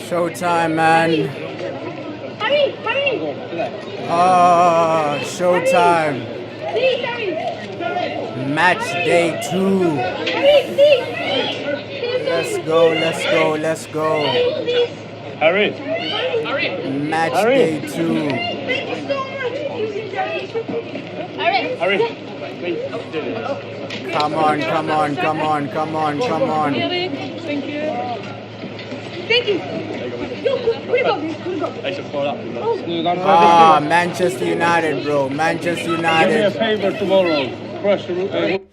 Showtime, man. Hurry! Oh, showtime. Match day 2. Let's go. Hurry! Match day 2. Hurry! Come on. Thank you. Manchester United, bro. Manchester Do me a United. favor tomorrow.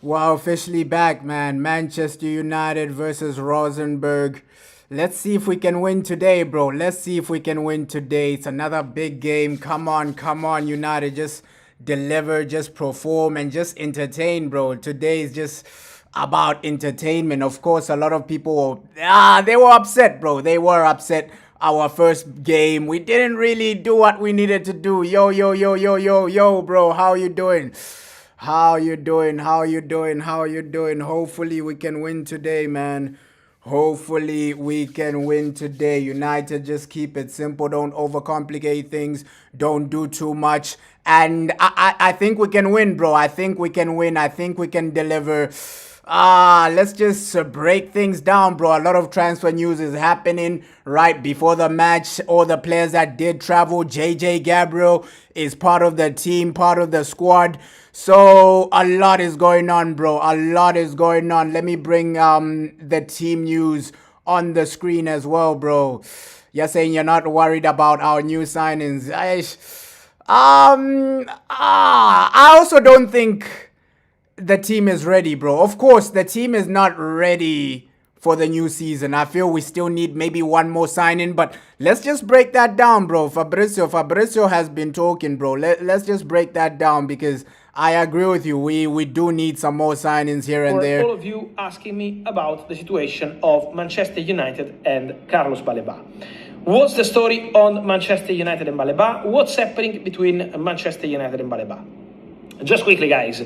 Wow, officially back, man. Manchester United versus Rosenborg. Let's see if we can win today, bro. Let's see if we can win today. It's another big game. Come on, United. Just deliver, just perform, and just entertain, bro. Today is just about entertainment. Of course, a lot of people, they were upset, bro. They were upset. Our first game, we didn't really do what we needed to do. Yo, bro. How you doing? How you doing? Hopefully we can win today, man. Hopefully we can win today. United, just keep it simple. Don't overcomplicate things. Don't do too much. And I think we can win, bro. I think we can win. I think we can deliver. Let's just break things down, bro. A lot of transfer news is happening right before the match. All the players that did travel, JJ Gabriel is part of the team, part of the squad. So a lot is going on, bro. A lot is going on. Let me bring the team news on the screen as well, bro. You're saying you're not worried about our new signings. I also don't think the team is ready, bro. Of course, the team is not ready for the new season. I feel we still need maybe one more signing, but let's just break that down, bro. Fabrizio has been talking, bro. Let's just break that down because I agree with you. We do need some more signings here and there. For all of you asking me about the situation of Manchester United and Carlos Baleba. What's the story on Manchester United and Baleba? What's happening between Manchester United and Baleba? Just quickly, guys,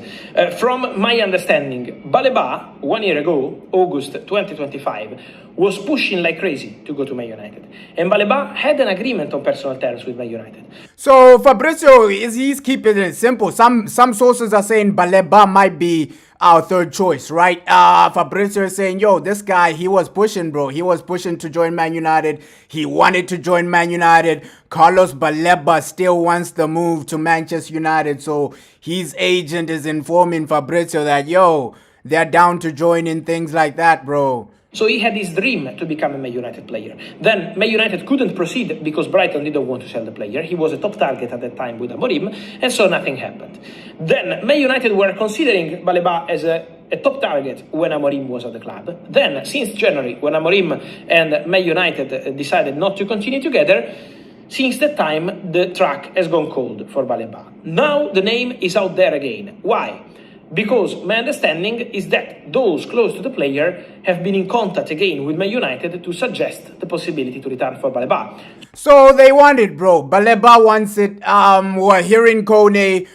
from my understanding, Baleba, 1 year ago, August 2025, was pushing like crazy to go to Man United. And Baleba had an agreement on personal terms with Man United. So Fabrizio, he's keeping it simple. Some sources are saying Baleba might be our third choice, right? Fabrizio is saying, yo, this guy, he was pushing, bro. He was pushing to join Man United. He wanted to join Man United. Carlos Baleba still wants the move to Manchester United. So his agent is informing Fabrizio that, yo, they're down to join in things like that, bro. So he had his dream to become a Man United player. Then Man United couldn't proceed because Brighton didn't want to sell the player. He was a top target at that time with Amorim, and so nothing happened. Then Man United were considering Baleba as a top target when Amorim was at the club. Then, since January, when Amorim and Man United decided not to continue together, since that time, the track has gone cold for Baleba. Now the name is out there again. Why? Because my understanding is that those close to the player have been in contact again with Man United to suggest the possibility to return for Baleba. So they want it, bro. Baleba wants it. We're hearing Kone.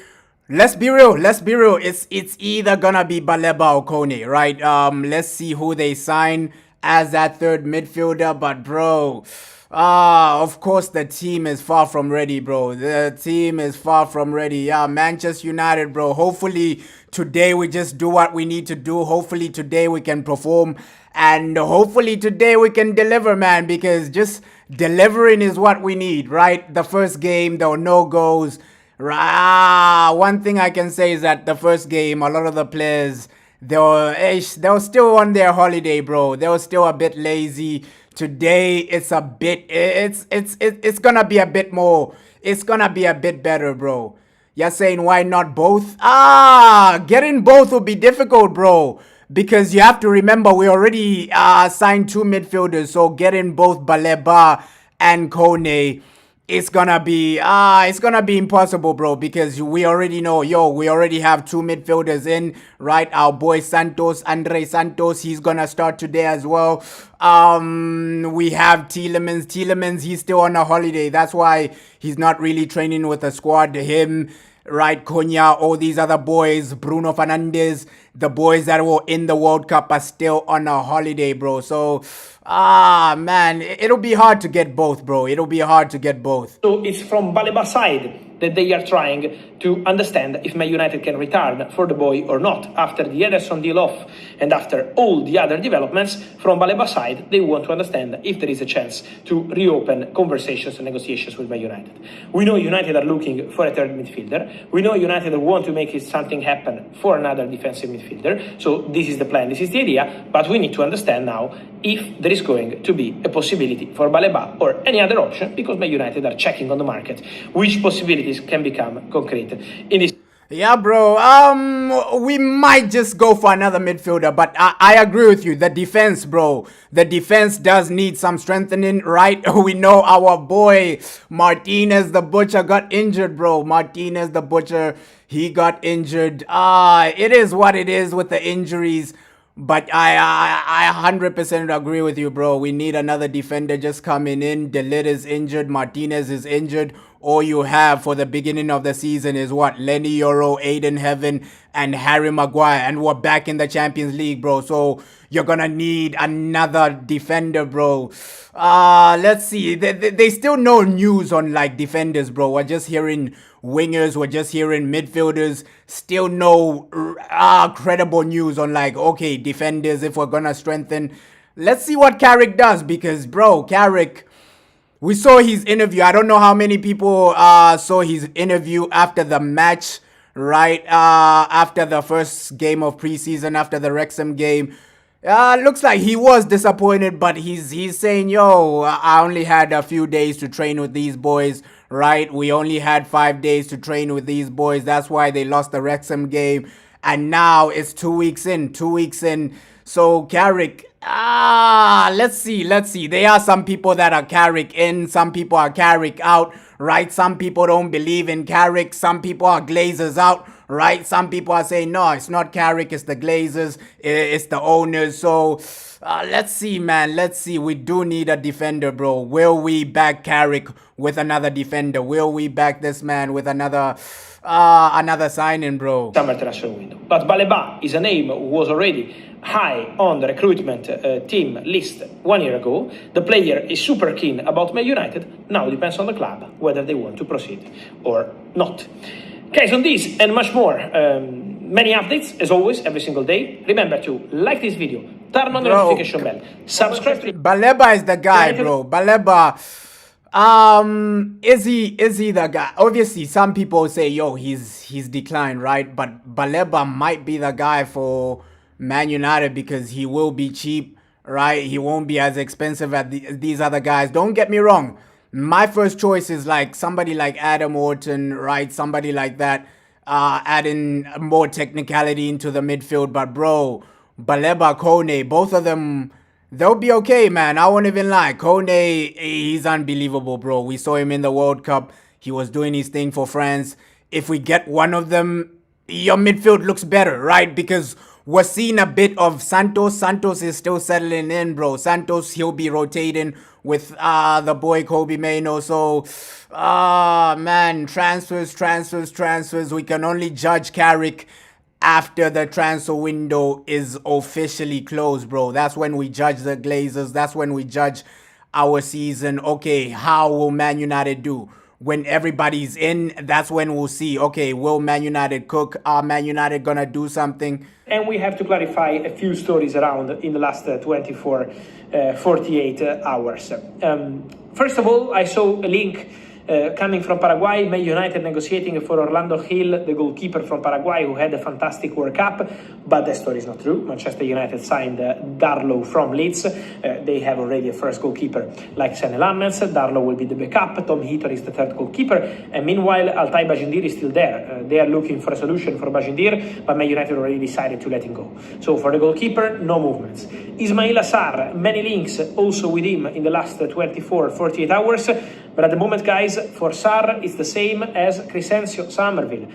Let's be real. It's either gonna be Baleba or Kone, right? Let's see who they sign as that third midfielder. But bro, of course the team is far from ready, bro. The team is far from ready. Yeah, Manchester United, bro. Hopefully today we just do what we need to do. Hopefully today we can perform. And hopefully today we can deliver, man. Because just delivering is what we need, right? The first game, there were no goals. One thing I can say is that the first game, a lot of the players, they were still on their holiday, bro. They were still a bit lazy. Today it's a bit, it's gonna be a bit more. It's gonna be a bit better, bro. You're saying why not both? Getting both will be difficult, bro. Because you have to remember we already signed 2 midfielders, so getting both Baleba and Kone, it's gonna be impossible, bro, because we already know, we already have 2 midfielders in, right? Our boy Andre Santos, he's gonna start today as well. We have Tielemans, he's still on a holiday. That's why he's not really training with the squad. Him, right? Cunha, all these other boys, Bruno Fernandes, the boys that were in the World Cup are still on a holiday, bro. So, man, it'll be hard to get both, bro. It'll be hard to get both. So it's from Baleba side that they are trying to understand if Man United can return for the boy or not. After the Ederson deal off and after all the other developments, from Baleba side, they want to understand if there is a chance to reopen conversations and negotiations with Man United. We know United are looking for a third midfielder. We know United want to make something happen for another defensive midfielder. So this is the plan, this is the idea, but we need to understand now if there is going to be a possibility for Baleba or any other option, because Man United are checking on the market which possibilities can become concrete in this. Yeah, bro. We might just go for another midfielder, but I agree with you. The defense, bro. The defense does need some strengthening, right? We know our boy Martinez the Butcher got injured, bro. Martinez the Butcher, he got injured. It is what it is with the injuries. But I 100% agree with you, bro. We need another defender just coming in. De Ligt is injured. Martinez is injured. All you have for the beginning of the season is what? Lenny Yoro, Aiden Heaven, and Harry Maguire. And we're back in the Champions League, bro. So you're gonna need another defender, bro. Let's see. They still no news on like defenders, bro. We're just hearing wingers, we're just hearing midfielders. Still no credible news on like, okay, defenders, if we're gonna strengthen. Let's see what Carrick does, because, bro, Carrick, we saw his interview. I don't know how many people saw his interview after the match, right? After the first game of preseason, after the Wrexham game. Looks like he was disappointed, but he's saying, yo, I only had a few days to train with these boys, right? We only had 5 days to train with these boys. That's why they lost the Wrexham game. And now it's 2 weeks in. So Carrick, let's see. There are some people that are Carrick in, some people are Carrick out, right? Some people don't believe in Carrick, some people are Glazers out, right? Some people are saying, no, it's not Carrick, it's the Glazers, it's the owners. So let's see, man. Let's see. We do need a defender, bro. Will we back Carrick with another defender? Will we back this man with another signing, bro? Summer transfer window. But Baleba is a name who was already high on the recruitment team list 1 year ago. The player is super keen about Man United. Now it depends on the club whether they want to proceed or not. Guys, on this and much more, many updates as always every single day. Remember to like this video, turn on the notification bell, subscribe to Baleba is the guy, bro. Baleba, is he the guy? Obviously, some people say, yo, he's declined, right? But Baleba might be the guy for Man United because he will be cheap, right? He won't be as expensive as these other guys. Don't get me wrong. My first choice is like somebody like Adam Orton, right? Somebody like that, adding more technicality into the midfield. But bro, Baleba, Kone, both of them, they'll be okay, man. I won't even lie. Kone, he's unbelievable, bro. We saw him in the World Cup. He was doing his thing for France. If we get one of them, your midfield looks better, right? Because we're seeing a bit of Santos. Santos is still settling in, bro. Santos, he'll be rotating with the boy Kobe Mainoo. So, man, transfers. We can only judge Carrick after the transfer window is officially closed, bro. That's when we judge the Glazers. That's when we judge our season. Okay, how will Man United do? When everybody's in, that's when we'll see, okay, will Man United cook? Are Man United gonna do something? And we have to clarify a few stories around in the last 48 hours. First of all, I saw a link coming from Paraguay, Man United negotiating for Orlando Hill, the goalkeeper from Paraguay who had a fantastic World Cup, but that story is not true. Manchester United signed Darlow from Leeds. They have already a first goalkeeper like Senne Lammens. Darlow will be the backup. Tom Heaton is the third goalkeeper. And meanwhile, Altay Bajindir is still there. They are looking for a solution for Bajindir, but Man United already decided to let him go. So for the goalkeeper, no movements. Ismail Assar, many links also with him in the last 48 hours. But at the moment, guys, for Sarr, it's the same as Crescencio Somerville.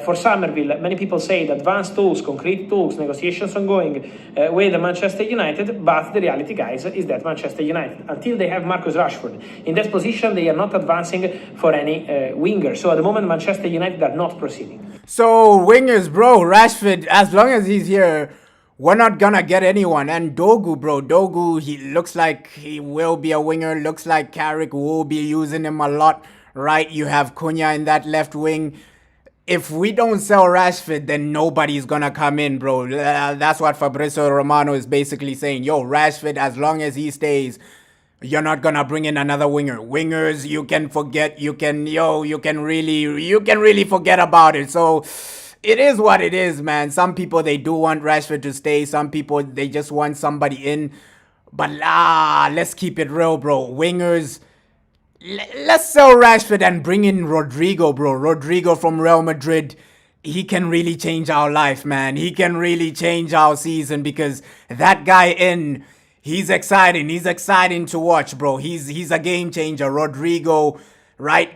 For Somerville, many people say that advanced tools, concrete tools, negotiations ongoing with Manchester United, but the reality, guys, is that Manchester United, until they have Marcus Rashford in that position, they are not advancing for any winger. So at the moment, Manchester United are not proceeding. So wingers, bro, Rashford, as long as he's here, we're not gonna get anyone. And Dogu, bro, Dogu, he looks like he will be a winger. Looks like Carrick will be using him a lot, right? You have Cunha in that left wing. If we don't sell Rashford, then nobody's gonna come in, bro. That's what Fabrizio Romano is basically saying. Yo, Rashford, as long as he stays, you're not gonna bring in another winger. Wingers, you can forget. You can really forget about it. So it is what it is, man. Some people, they do want Rashford to stay. Some people, they just want somebody in. But let's keep it real, bro. Wingers, let's sell Rashford and bring in Rodrigo, bro. Rodrigo from Real Madrid. He can really change our life, man. He can really change our season, because that guy he's exciting. He's exciting to watch, bro. He's a game changer. Rodrigo, right?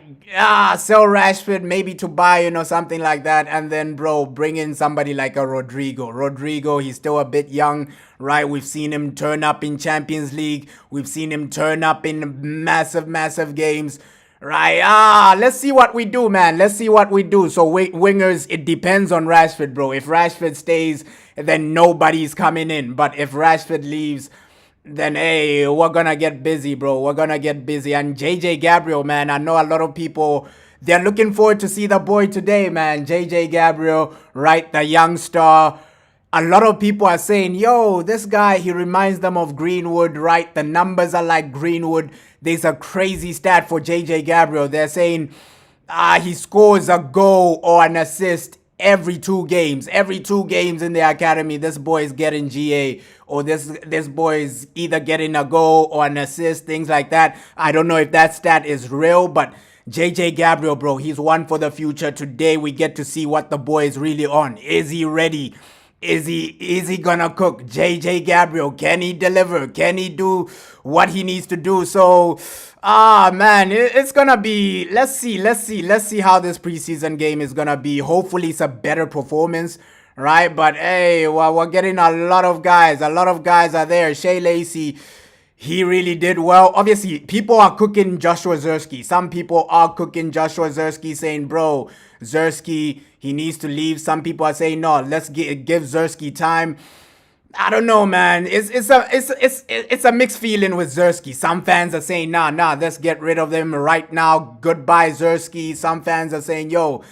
Sell Rashford maybe to Bayern or something like that, and then, bro, bring in somebody like a Rodrigo. Rodrigo, he's still a bit young, right? We've seen him turn up in Champions League. We've seen him turn up in massive games, right? Let's see what we do, man. Let's see what we do. So wingers, it depends on Rashford, bro. If Rashford stays, then nobody's coming in. But if Rashford leaves, then hey, we're gonna get busy, bro. We're gonna get busy. And JJ Gabriel, man, I know a lot of people, they're looking forward to see the boy today, man. JJ Gabriel, right? The young star. A lot of people are saying, yo, this guy, he reminds them of Greenwood, right? The numbers are like Greenwood. There's a crazy stat for JJ Gabriel. They're saying he scores a goal or an assist every 2 games. Every 2 games in the academy, this boy is getting GA, or this boy is either getting a goal or an assist, things like that. I don't know if that stat is real, but JJ Gabriel, bro, he's one for the future. Today we get to see what the boy is really on. Is he ready? Is he gonna cook? JJ Gabriel, can he deliver? Can he do what he needs to do? So man, it's gonna be, let's see how this preseason game is gonna be. Hopefully it's a better performance, right? But hey, well, we're getting a lot of guys are there. Shea Lacey, he really did well. Obviously, people are cooking Joshua Zirkzee. Some people are cooking Joshua Zirkzee, saying, bro, Zirkzee, he needs to leave. Some people are saying, no, let's give Zirkzee time. I don't know, man. It's a mixed feeling with Zirkzee. Some fans are saying, nah, let's get rid of him right now. Goodbye, Zirkzee. Some fans are saying, yo,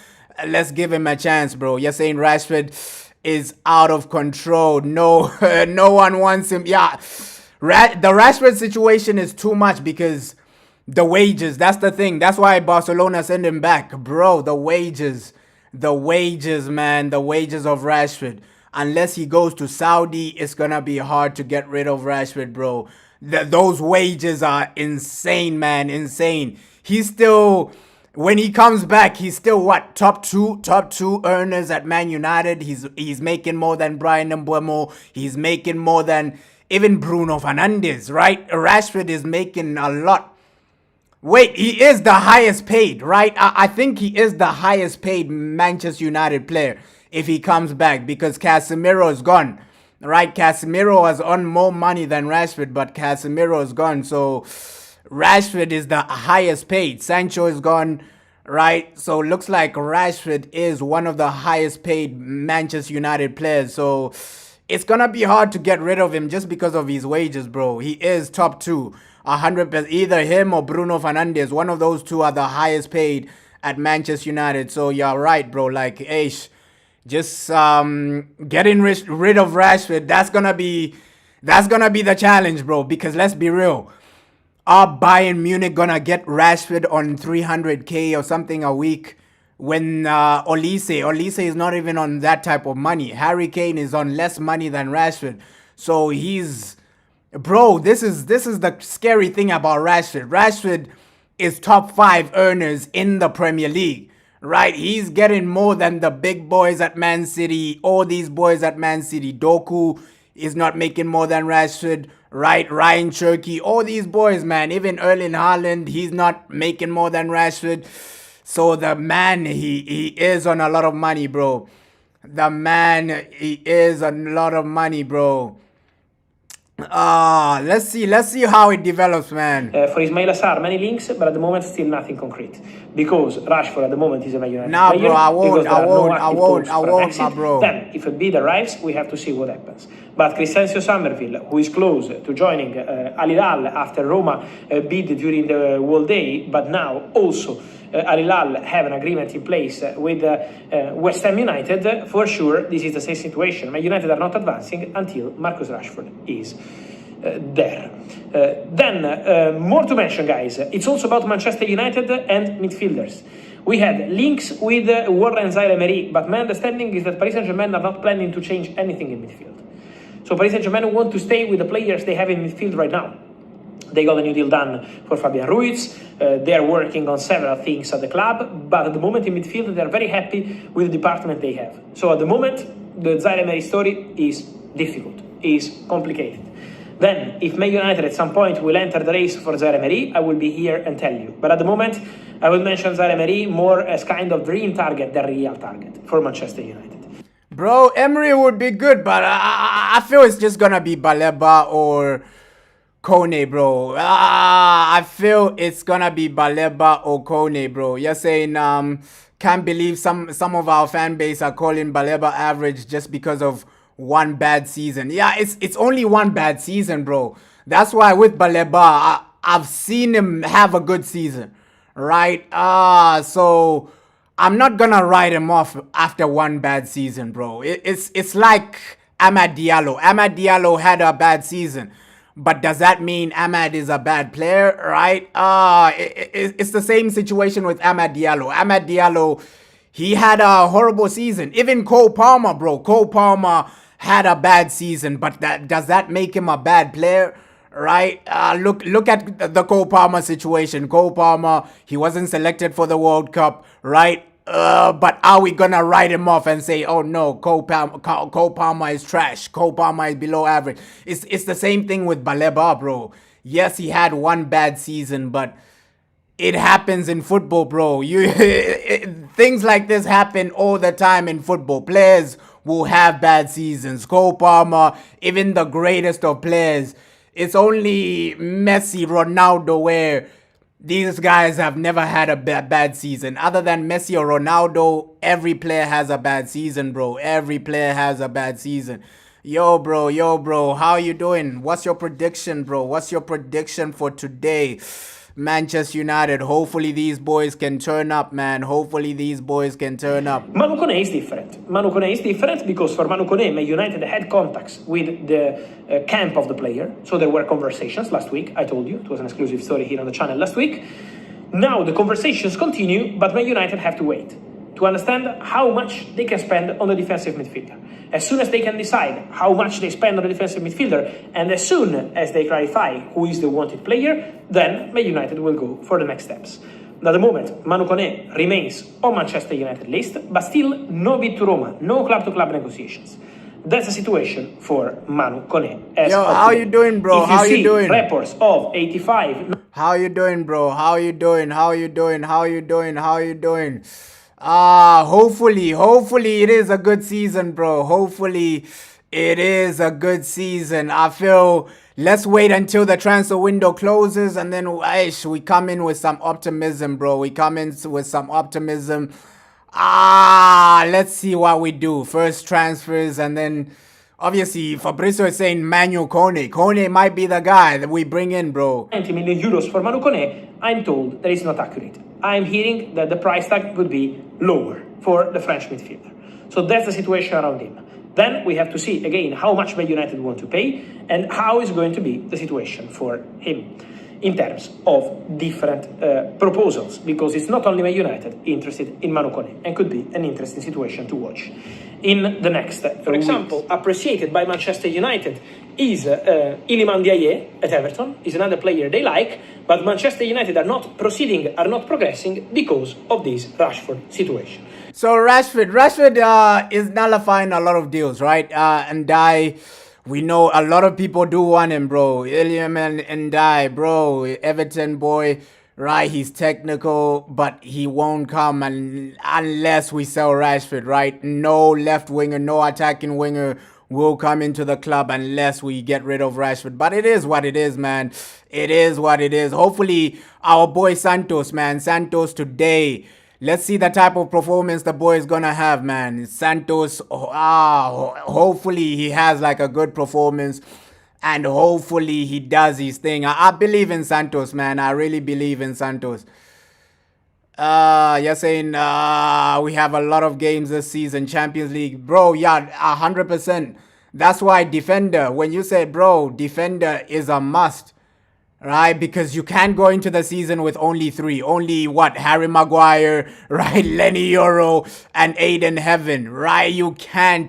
let's give him a chance, bro. You're saying Rashford is out of control. No, no one wants him. Yeah, the Rashford situation is too much because the wages. That's the thing. That's why Barcelona sent him back, bro. The wages, man. The wages of Rashford. Unless he goes to Saudi, it's gonna be hard to get rid of Rashford, bro. Those wages are insane, man. Insane. He's still, when he comes back, he's still what? Top two earners at Man United. He's making more than Brian Mbeumo. He's making more than even Bruno Fernandes, right? Rashford is making a lot. Wait, he is the highest paid, right? I think he is the highest paid Manchester United player if he comes back, because Casemiro is gone, right? Casemiro was on more money than Rashford, but Casemiro is gone. So Rashford is the highest paid. Sancho is gone, right? So looks like Rashford is one of the highest paid Manchester United players. So it's gonna be hard to get rid of him just because of his wages, bro. He is top 2, 100%. Either him or Bruno Fernandes, one of those two are the highest paid at Manchester United. So you're right, bro. Like, just getting rid of Rashford, that's gonna be the challenge, bro. Because let's be real, are Bayern Munich gonna get Rashford on 300k or something a week when Olise is not even on that type of money? Harry Kane is on less money than Rashford. So bro, this is the scary thing about Rashford. Rashford is top 5 earners in the Premier League, right? He's getting more than the big boys at Man City, all these boys at Man City. Doku, is not making more than Rashford, right? Ryan Cherky, all these boys, man. Even Erling Haaland, he's not making more than Rashford. So the man, he is on a lot of money, bro. The man, he is a lot of money, bro. Let's see how it develops, man. For Ismail Assar, many links, but at the moment still nothing concrete. Because Rashford at the moment is a Man United Nah, player. bro, I won't, my bro. Then, if a bid arrives, we have to see what happens. But Crescencio Somerville, who is close to joining Al Hilal after Roma bid during the World Day, but now also Al Hilal have an agreement in place with West Ham United, for sure this is the same situation. Man United are not advancing until Marcus Rashford is there. Then, more to mention, guys. It's also about Manchester United and midfielders. We had links with Warren Zaire-Emery, but my understanding is that Paris Saint-Germain are not planning to change anything in midfield. So Paris Saint-Germain want to stay with the players they have in midfield right now. They got a new deal done for Fabian Ruiz. They are working on several things at the club, but at the moment in midfield, they are very happy with the department they have. So at the moment, the Zaire-Emery story is difficult, is complicated. Then, if Man United at some point will enter the race for Zaire-Emery, I will be here and tell you. But at the moment, I will mention Zaire-Emery more as kind of dream target than real target for Manchester United. Bro, Emery would be good, but I feel it's just gonna be Baleba or Kone, bro. I feel it's gonna be Baleba or Kone, bro. You're saying, can't believe some of our fan base are calling Baleba average just because of one bad season. Yeah, it's only one bad season, bro. That's why with Baleba, I've seen him have a good season, right? So I'm not gonna write him off after one bad season, bro. It's like Amad Diallo. Amad Diallo had a bad season, but does that mean Amad is a bad player, right? It's the same situation with Amad Diallo. Amad Diallo, he had a horrible season. Even Cole Palmer, bro. Cole Palmer had a bad season, but does that make him a bad player? Right? Look at the Cole Palmer situation. Cole Palmer, he wasn't selected for the World Cup, right? But are we gonna write him off and say, oh no, Cole Palmer is trash, Cole Palmer is below average? It's the same thing with Baleba, bro. Yes, he had one bad season, but it happens in football, bro. Things like this happen all the time in football. Players will have bad seasons. Cole Palmer, even the greatest of players. It's only Messi, Ronaldo, where these guys have never had a bad season. Other than Messi or Ronaldo, every player has a bad season, bro. Every player has a bad season. Yo, bro, how you doing? What's your prediction, bro? What's your prediction for today? Manchester United, hopefully these boys can turn up, man. Hopefully these boys can turn up. Manu Kone is different. Manu Kone is different because for Manu Kone, Man United had contacts with the camp of the player. So there were conversations last week. I told you, it was an exclusive story here on the channel last week. Now the conversations continue, but Man United have to wait to understand how much they can spend on the defensive midfielder. As soon as they can decide how much they spend on the defensive midfielder, and as soon as they clarify who is the wanted player, then Man United will go for the next steps. At the moment, Manu Kone remains on Manchester United list, but still no bid to Roma, no club-to-club negotiations. That's the situation for Manu Kone. Yo, how you doing, bro? How you doing? Reports of 85. How you doing, bro? How you doing? Hopefully it is a good season, bro. Hopefully it is a good season. I feel let's wait until the transfer window closes and then we come in with some optimism, bro. We come in with some optimism. Let's see what we do. First transfers, and then obviously Fabrizio is saying Manu Kone. Kone might be the guy that we bring in, bro. 90 million euros for Manu Kone, I'm told that is not accurate. I'm hearing that the price tag could be lower for the French midfielder. So that's the situation around him. Then we have to see again how much Man United want to pay and how is going to be the situation for him in terms of different proposals, because it's not only Man United interested in Manu Kone, and could be an interesting situation to watch in the next For example, appreciated by Manchester United is Iliman Ndiaye at Everton, is another player they like, but Manchester United are not proceeding, are not progressing because of this Rashford situation. So Rashford is nullifying a lot of deals, right? And We know a lot of people do want him, bro. Iliam and Die, bro. Everton boy, right? He's technical, but he won't come unless we sell Rashford, right? No left winger, no attacking winger will come into the club unless we get rid of Rashford. But it is what it is, man. It is what it is. Hopefully, our boy Santos, man. Santos today. Let's see the type of performance the boy is gonna have, man. Santos, hopefully he has like a good performance, and hopefully he does his thing. I believe in Santos, man. I really believe in Santos. You're saying we have a lot of games this season, Champions League, bro. Yeah, 100%. That's why defender. When you say, bro, defender is a must. Right, because you can't go into the season with only three. Only what? Harry Maguire, right? Lenny Euro and Aiden Heaven, right? You can't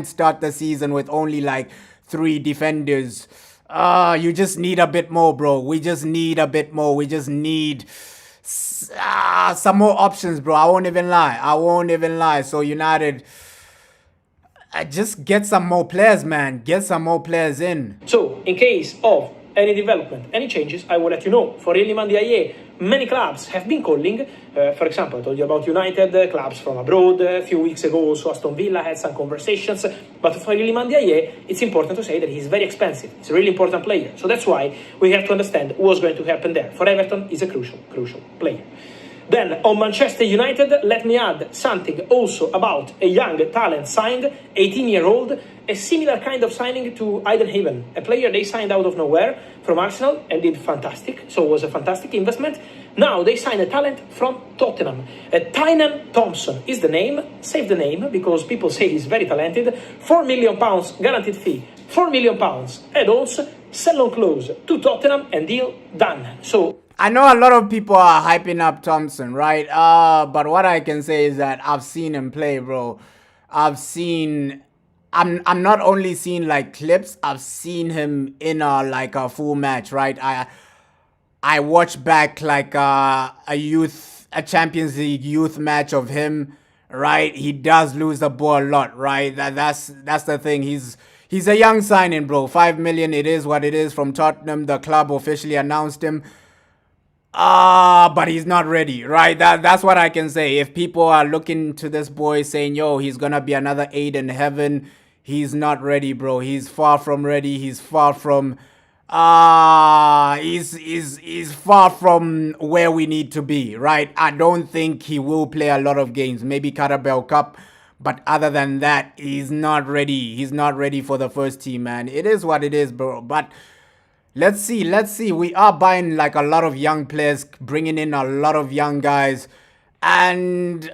start the season with only like three defenders. You just need a bit more, bro. We just need a bit more. We just need some more options, bro. I won't even lie. So United, just get some more players, man. Get some more players in. So, in case of any development, any changes, I will let you know. For Iliman Ndiaye, many clubs have been calling. For example, I told you about United, clubs from abroad. A few weeks ago, also Aston Villa had some conversations. But for Iliman Ndiaye, it's important to say that he's very expensive. He's a really important player. So that's why we have to understand what's going to happen there. For Everton, he's a crucial player. Then, on Manchester United, let me add something also about a young talent signed, 18-year-old, a similar kind of signing to Aiden Heaven, a player they signed out of nowhere from Arsenal and did fantastic, so it was a fantastic investment. Now they signed a talent from Tottenham. Tynan Thompson is the name, save the name, because people say he's very talented. £4 million guaranteed fee, £4 million add-ons, sell on close to Tottenham and deal done. So I know a lot of people are hyping up Thompson, right? But what I can say is that I've seen him play, bro. I'm not only seeing like clips, I've seen him in a full match, right? I watched back like a Champions League youth match of him, right? He does lose the ball a lot, right? That's the thing. He's a young signing, bro. 5 million, it is what it is from Tottenham. The club officially announced him. But he's not ready, right? That's what I can say. If people are looking to this boy saying, yo, he's gonna be another Aiden Heaven, he's not ready, bro. He's far from ready. He's far from he's far from where we need to be, right? I don't think he will play a lot of games, maybe Carabao Cup, but other than that, he's not ready. He's not ready for the first team, man. It is what it is, bro. But let's see. We are buying like a lot of young players, bringing in a lot of young guys. And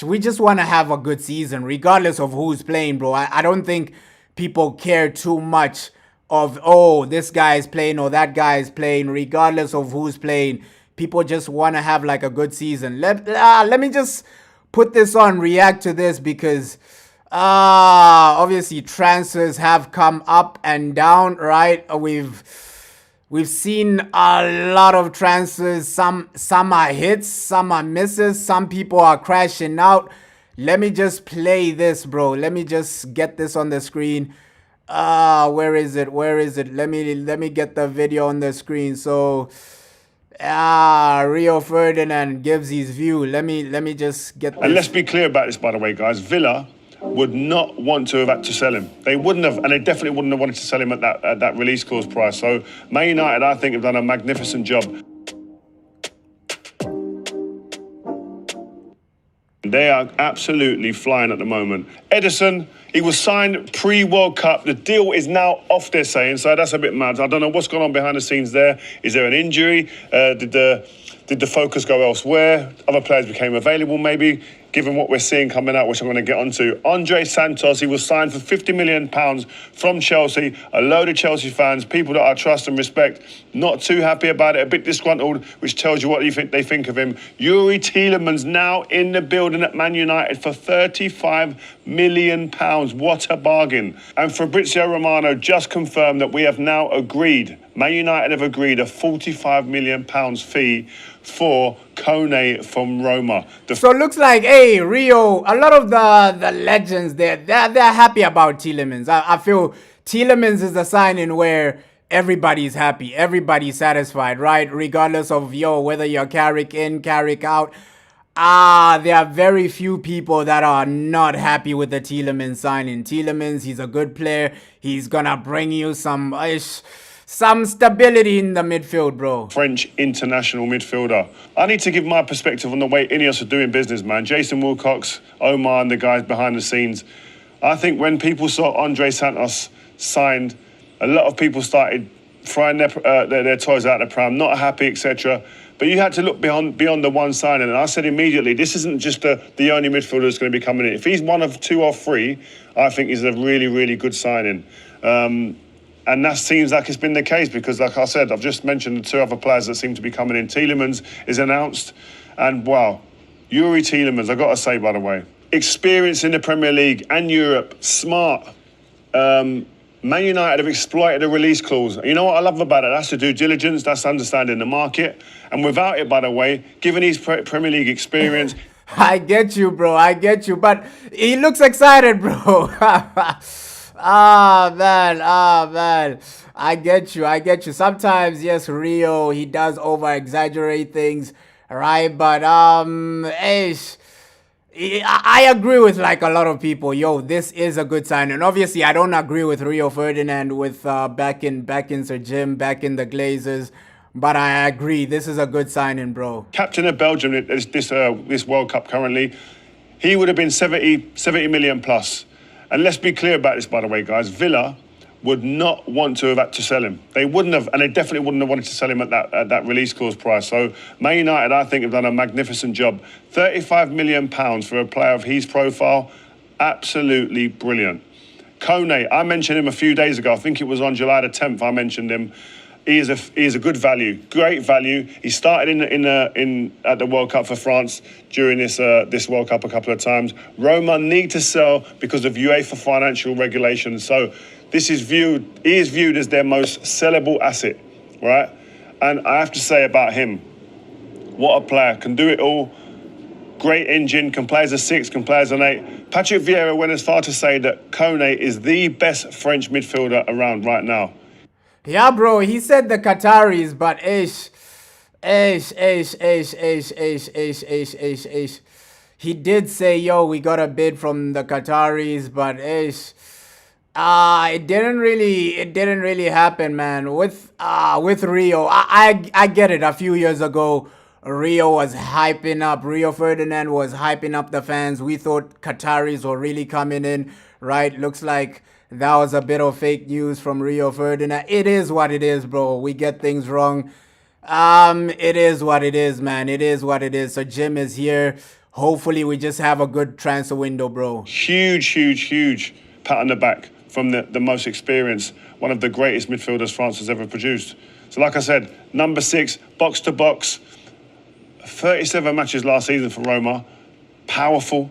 we just want to have a good season, regardless of who's playing, bro. I don't think people care too much of, oh, this guy is playing or that guy is playing, regardless of who's playing. People just want to have like a good season. Let me just put this on, react to this, because obviously transfers have come up and down, right? We've seen a lot of transfers. Some are hits, some are misses, some people are crashing out. Let me just play this, bro. Let me just get this on the screen. Where is it? Let me get the video on the screen. So Rio Ferdinand gives his view. Let me just get this. And let's be clear about this, by the way, guys. Villa would not want to have had to sell him. They wouldn't have, and they definitely wouldn't have wanted to sell him at that release clause price. So Man United, I think, have done a magnificent job. They are absolutely flying at the moment. Edison, he was signed pre-World Cup. The deal is now off, they're saying, so that's a bit mad. I don't know what's going on behind the scenes there. Is there an injury? Did the focus go elsewhere? Other players became available, maybe, given what we're seeing coming out, which I'm going to get onto. Andre Santos, he was signed for £50 million from Chelsea. A load of Chelsea fans, people that I trust and respect, not too happy about it, a bit disgruntled, which tells you what they think of him. Yuri Tielemans now in the building at Man United for £35 million. What a bargain. And Fabrizio Romano just confirmed that we have now agreed, Man United have agreed a £45 million fee for Kone from Roma. So it looks like, hey, Rio, a lot of the legends, they're happy about Tielemans. I feel Tielemans is the signing where everybody's happy, everybody's satisfied, right? Regardless of whether you're Carrick in, Carrick out. There are very few people that are not happy with the Tielemans signing. Tielemans, he's a good player. He's gonna bring you some stability in the midfield, bro. French international midfielder. I need to give my perspective on the way Ineos are doing business, man. Jason Wilcox, Omar, and the guys behind the scenes. I think when people saw Andre Santos signed, a lot of people started throwing their toys out the pram, not happy, etc. But you had to look beyond the one signing. And I said immediately, this isn't just the only midfielder that's going to be coming in. If he's one of two or three, I think he's a really, really good signing. And that seems like it's been the case because, like I said, I've just mentioned the two other players that seem to be coming in. Tielemans is announced. And, wow, Yuri Tielemans, I've got to say, by the way, experience in the Premier League and Europe, smart. Man United have exploited the release clause. You know what I love about it? That's the due diligence, that's understanding the market. And without it, by the way, given his Premier League experience... I get you, bro. I get you. But he looks excited, bro. Man. I get you. Sometimes, yes, Rio, he does over-exaggerate things, right? But, I agree with like a lot of people. This is a good sign, and obviously I don't agree with Rio Ferdinand with back in Sir Jim, back in the Glazers, but I agree this is a good signing, bro. Captain of Belgium this World Cup currently, he would have been 70 million plus. And let's be clear about this, by the way, guys. Villa would not want to have had to sell him. They wouldn't have, and they definitely wouldn't have wanted to sell him at that release clause price. So Man United, I think, have done a magnificent job. £35 million for a player of his profile, absolutely brilliant. Kone, I mentioned him a few days ago. I think it was on July the 10th. I mentioned him. He is a good value, great value. He started at the World Cup for France during this World Cup a couple of times. Roma need to sell because of UEFA financial regulations. So he is viewed as their most sellable asset, right? And I have to say about him, what a player, can do it all. Great engine, can play as a 6, can play as an 8. Patrick Vieira went as far to say that Kone is the best French midfielder around right now. Yeah, bro, he said the Qataris, but he did say, we got a bid from the Qataris, but it didn't really happen, man. With Rio, I get it. A few years ago, Rio Ferdinand was hyping up the fans. We thought Qataris were really coming in, right? Looks like that was a bit of fake news from Rio Ferdinand. It is what it is, bro. We get things wrong. It is what it is, man. It is what it is. So Jim is here. Hopefully we just have a good transfer window, bro. Huge pat on the back from the most experienced, one of the greatest midfielders France has ever produced. So like I said, number 6, box to box, 37 matches last season for Roma, powerful.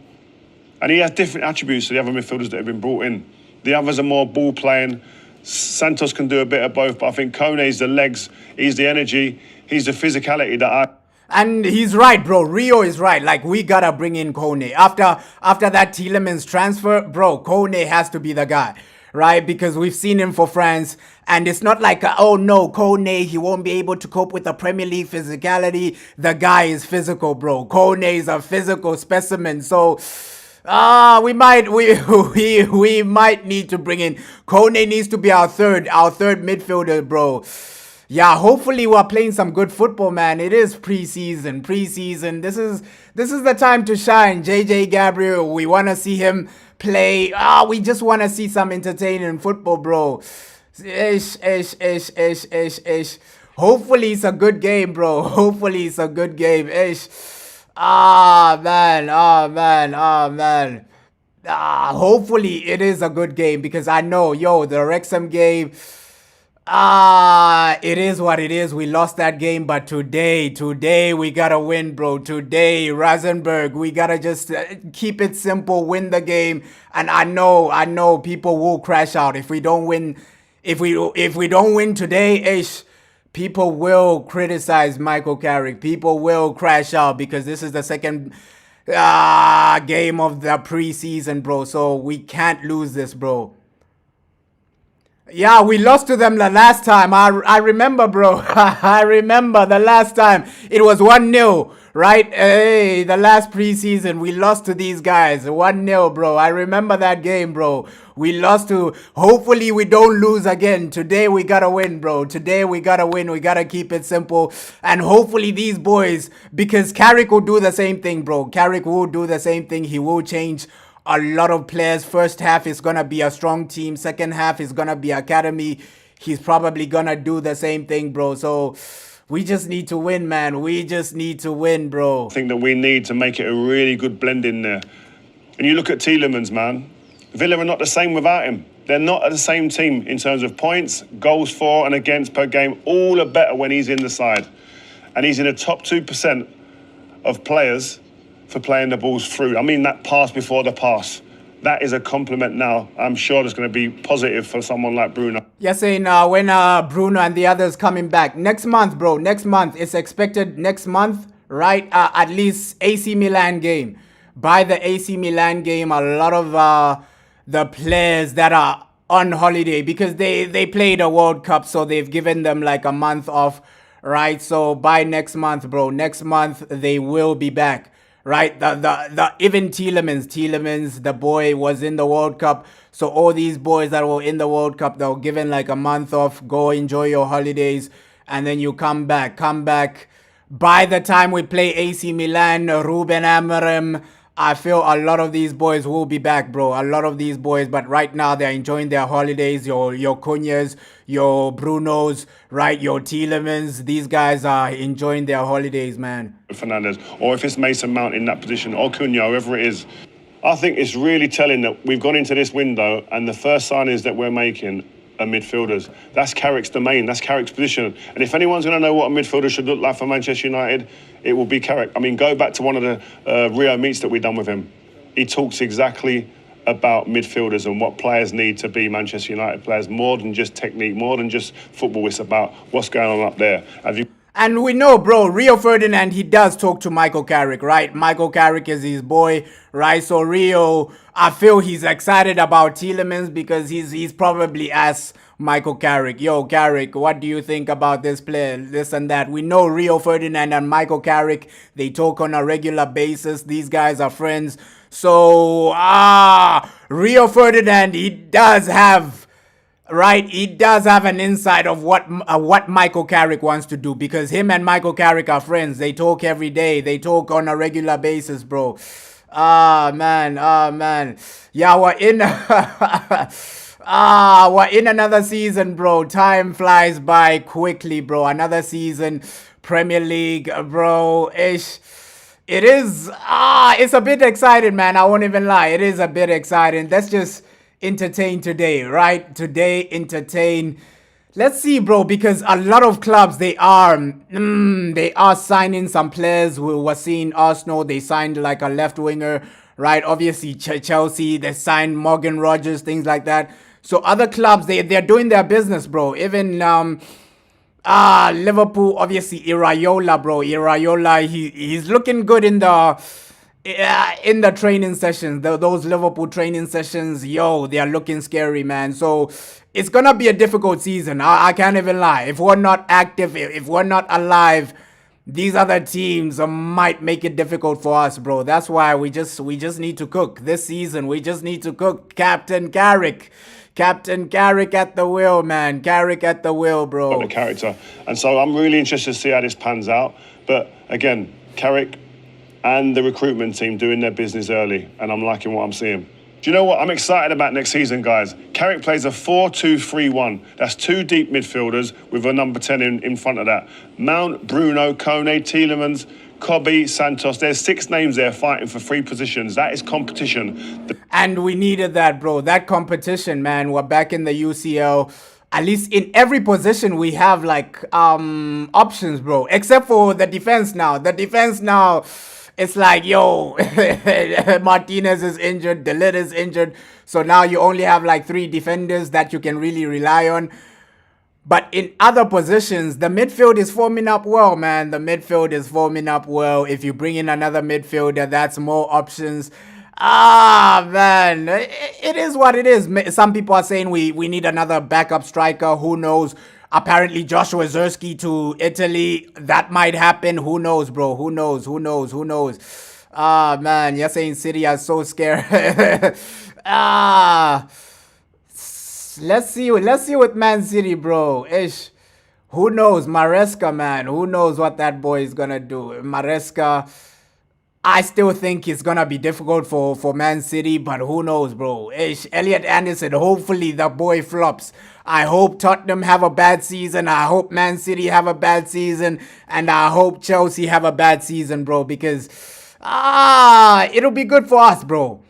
And he has different attributes to the other midfielders that have been brought in. The others are more ball playing. Santos can do a bit of both, but I think Kone's the legs, he's the energy, he's the physicality that And he's right, bro. Rio is right. Like, we gotta bring in Kone. After that Tielemans transfer, bro, Kone has to be the guy, right? Because we've seen him for France, and it's not like, oh no, Kone, he won't be able to cope with the Premier League physicality. The guy is physical, bro. Kone is a physical specimen, so... we might need to bring in Kone. Needs to be our third midfielder, bro. Yeah, hopefully we're playing some good football, man. It is preseason. This is the time to shine. JJ Gabriel, we want to see him play. We just want to see some entertaining football, bro. Hopefully it's a good game, bro. Hopefully it's a good game. Man. Hopefully it is a good game because I know, the Wrexham game, it is what it is. We lost that game, but today we gotta win, bro. Today, Rosenborg, we gotta just keep it simple, win the game. And I know people will crash out if we don't win. If we don't win today, people will criticize Michael Carrick. People will crash out because this is the second game of the preseason, bro. So we can't lose this, bro. Yeah, we lost to them the last time. I remember, bro. I remember the last time. It was 1-0, right? Hey, the last preseason, we lost to these guys. 1-0, bro. I remember that game, bro. We lost to. Hopefully, we don't lose again. Today, we gotta win, bro. Today, we gotta win. We gotta keep it simple. And hopefully, these boys, because Carrick will do the same thing, bro. Carrick will do the same thing. He will change a lot of players. First half is gonna be a strong team. Second half is gonna be academy. He's probably gonna do the same thing, bro. So we just need to win, man. We just need to win, bro. I think that we need to make it a really good blend in there. And you look at Tielemans, man. Villa are not the same without him. They're not the same team in terms of points, goals for and against per game. All are better when he's in the side. And he's in the top 2% of players for playing the balls through. I mean that pass before the pass. That is a compliment now. I'm sure it's going to be positive for someone like Bruno. You're saying when Bruno and the others coming back. Next month, bro. Next month. It's expected next month, right? At least AC Milan game. By the AC Milan game, a lot of the players that are on holiday because they played a World Cup, so they've given them like a month off, right? So by next month, bro. Next month, they will be back. Right, the even Tielemans, the boy was in the World Cup. So all these boys that were in the World Cup, they were given like a month off. Go enjoy your holidays, and then you come back. By the time we play AC Milan, Ruben Amorim, I feel a lot of these boys will be back, bro. A lot of these boys, but right now they're enjoying their holidays. Your Cunhas, your Brunos, right? Your Tielemans. These guys are enjoying their holidays, man. Fernandes, or if it's Mason Mount in that position, or Cunha, whoever it is. I think it's really telling that we've gone into this window and the first signings that we're making are midfielders. That's Carrick's domain, that's Carrick's position. And if anyone's going to know what a midfielder should look like for Manchester United, it will be Carrick. I mean, go back to one of the Rio meets that we've done with him. He talks exactly about midfielders and what players need to be Manchester United players, more than just technique, more than just football. It's about what's going on up there. And we know, bro, Rio Ferdinand, he does talk to Michael Carrick, right? Michael Carrick is his boy, right? So Rio, I feel he's excited about Tielemans because he's probably asked Michael Carrick, yo, Carrick, what do you think about this player, this and that? We know Rio Ferdinand and Michael Carrick, they talk on a regular basis. These guys are friends. So, Rio Ferdinand, he does have... Right, he does have an insight of what Michael Carrick wants to do because him and Michael Carrick are friends. They talk every day. They talk on a regular basis, bro. Man. Yeah, we're in another season, bro. Time flies by quickly, bro. Another season, Premier League, bro. It is. It's a bit exciting, man. I won't even lie. It is a bit exciting. Let's just entertain today, right? Today, entertain. Let's see, bro, because a lot of clubs, they are signing some players. We were seeing Arsenal, they signed like a left winger, right? Obviously, Chelsea, they signed Morgan Rogers, things like that. So other clubs, they're doing their business, bro. Even Liverpool, obviously, Iraola, bro. Iraola, he's looking good in the training sessions, those Liverpool training sessions, yo, they are looking scary, man. So it's gonna be a difficult season. I can't even lie. If we're not active, if we're not alive, these other teams might make it difficult for us, bro. That's why we just need to cook this season. We just need to cook. Captain Carrick at the wheel, man. Carrick at the wheel, bro. Got the character, and so I'm really interested to see how this pans out. But again, Carrick and the recruitment team doing their business early, and I'm liking what I'm seeing. Do you know what I'm excited about next season, guys? Carrick plays a 4-2-3-1. That's two deep midfielders with a number 10 in front of that. Mount, Bruno, Kone, Tielemans, Kobe, Santos. There's 6 names there fighting for 3 positions. That is competition. And we needed that, bro. That competition, man. We're back in the UCL. At least in every position we have like options, bro. Except for the defense now. The defense now... It's like, yo, Martinez is injured, De Ligt is injured. So now you only have like 3 defenders that you can really rely on. But in other positions, the midfield is forming up well, man. The midfield is forming up well. If you bring in another midfielder, that's more options. Ah, man. It is what it is. Some people are saying we need another backup striker. Who knows? Apparently, Joshua Zerski to Italy. That might happen. Who knows, bro? Who knows? Who knows? Who knows? Ah, man. You're saying City are so scared. ah. Let's see. Let's see with Man City, bro. Ish. Who knows? Maresca, man. Who knows what that boy is gonna do? Maresca. I still think it's gonna be difficult for Man City, but who knows, bro? Ish, Elliot Anderson, hopefully the boy flops. I hope Tottenham have a bad season. I hope Man City have a bad season. And I hope Chelsea have a bad season, bro, because it'll be good for us, bro.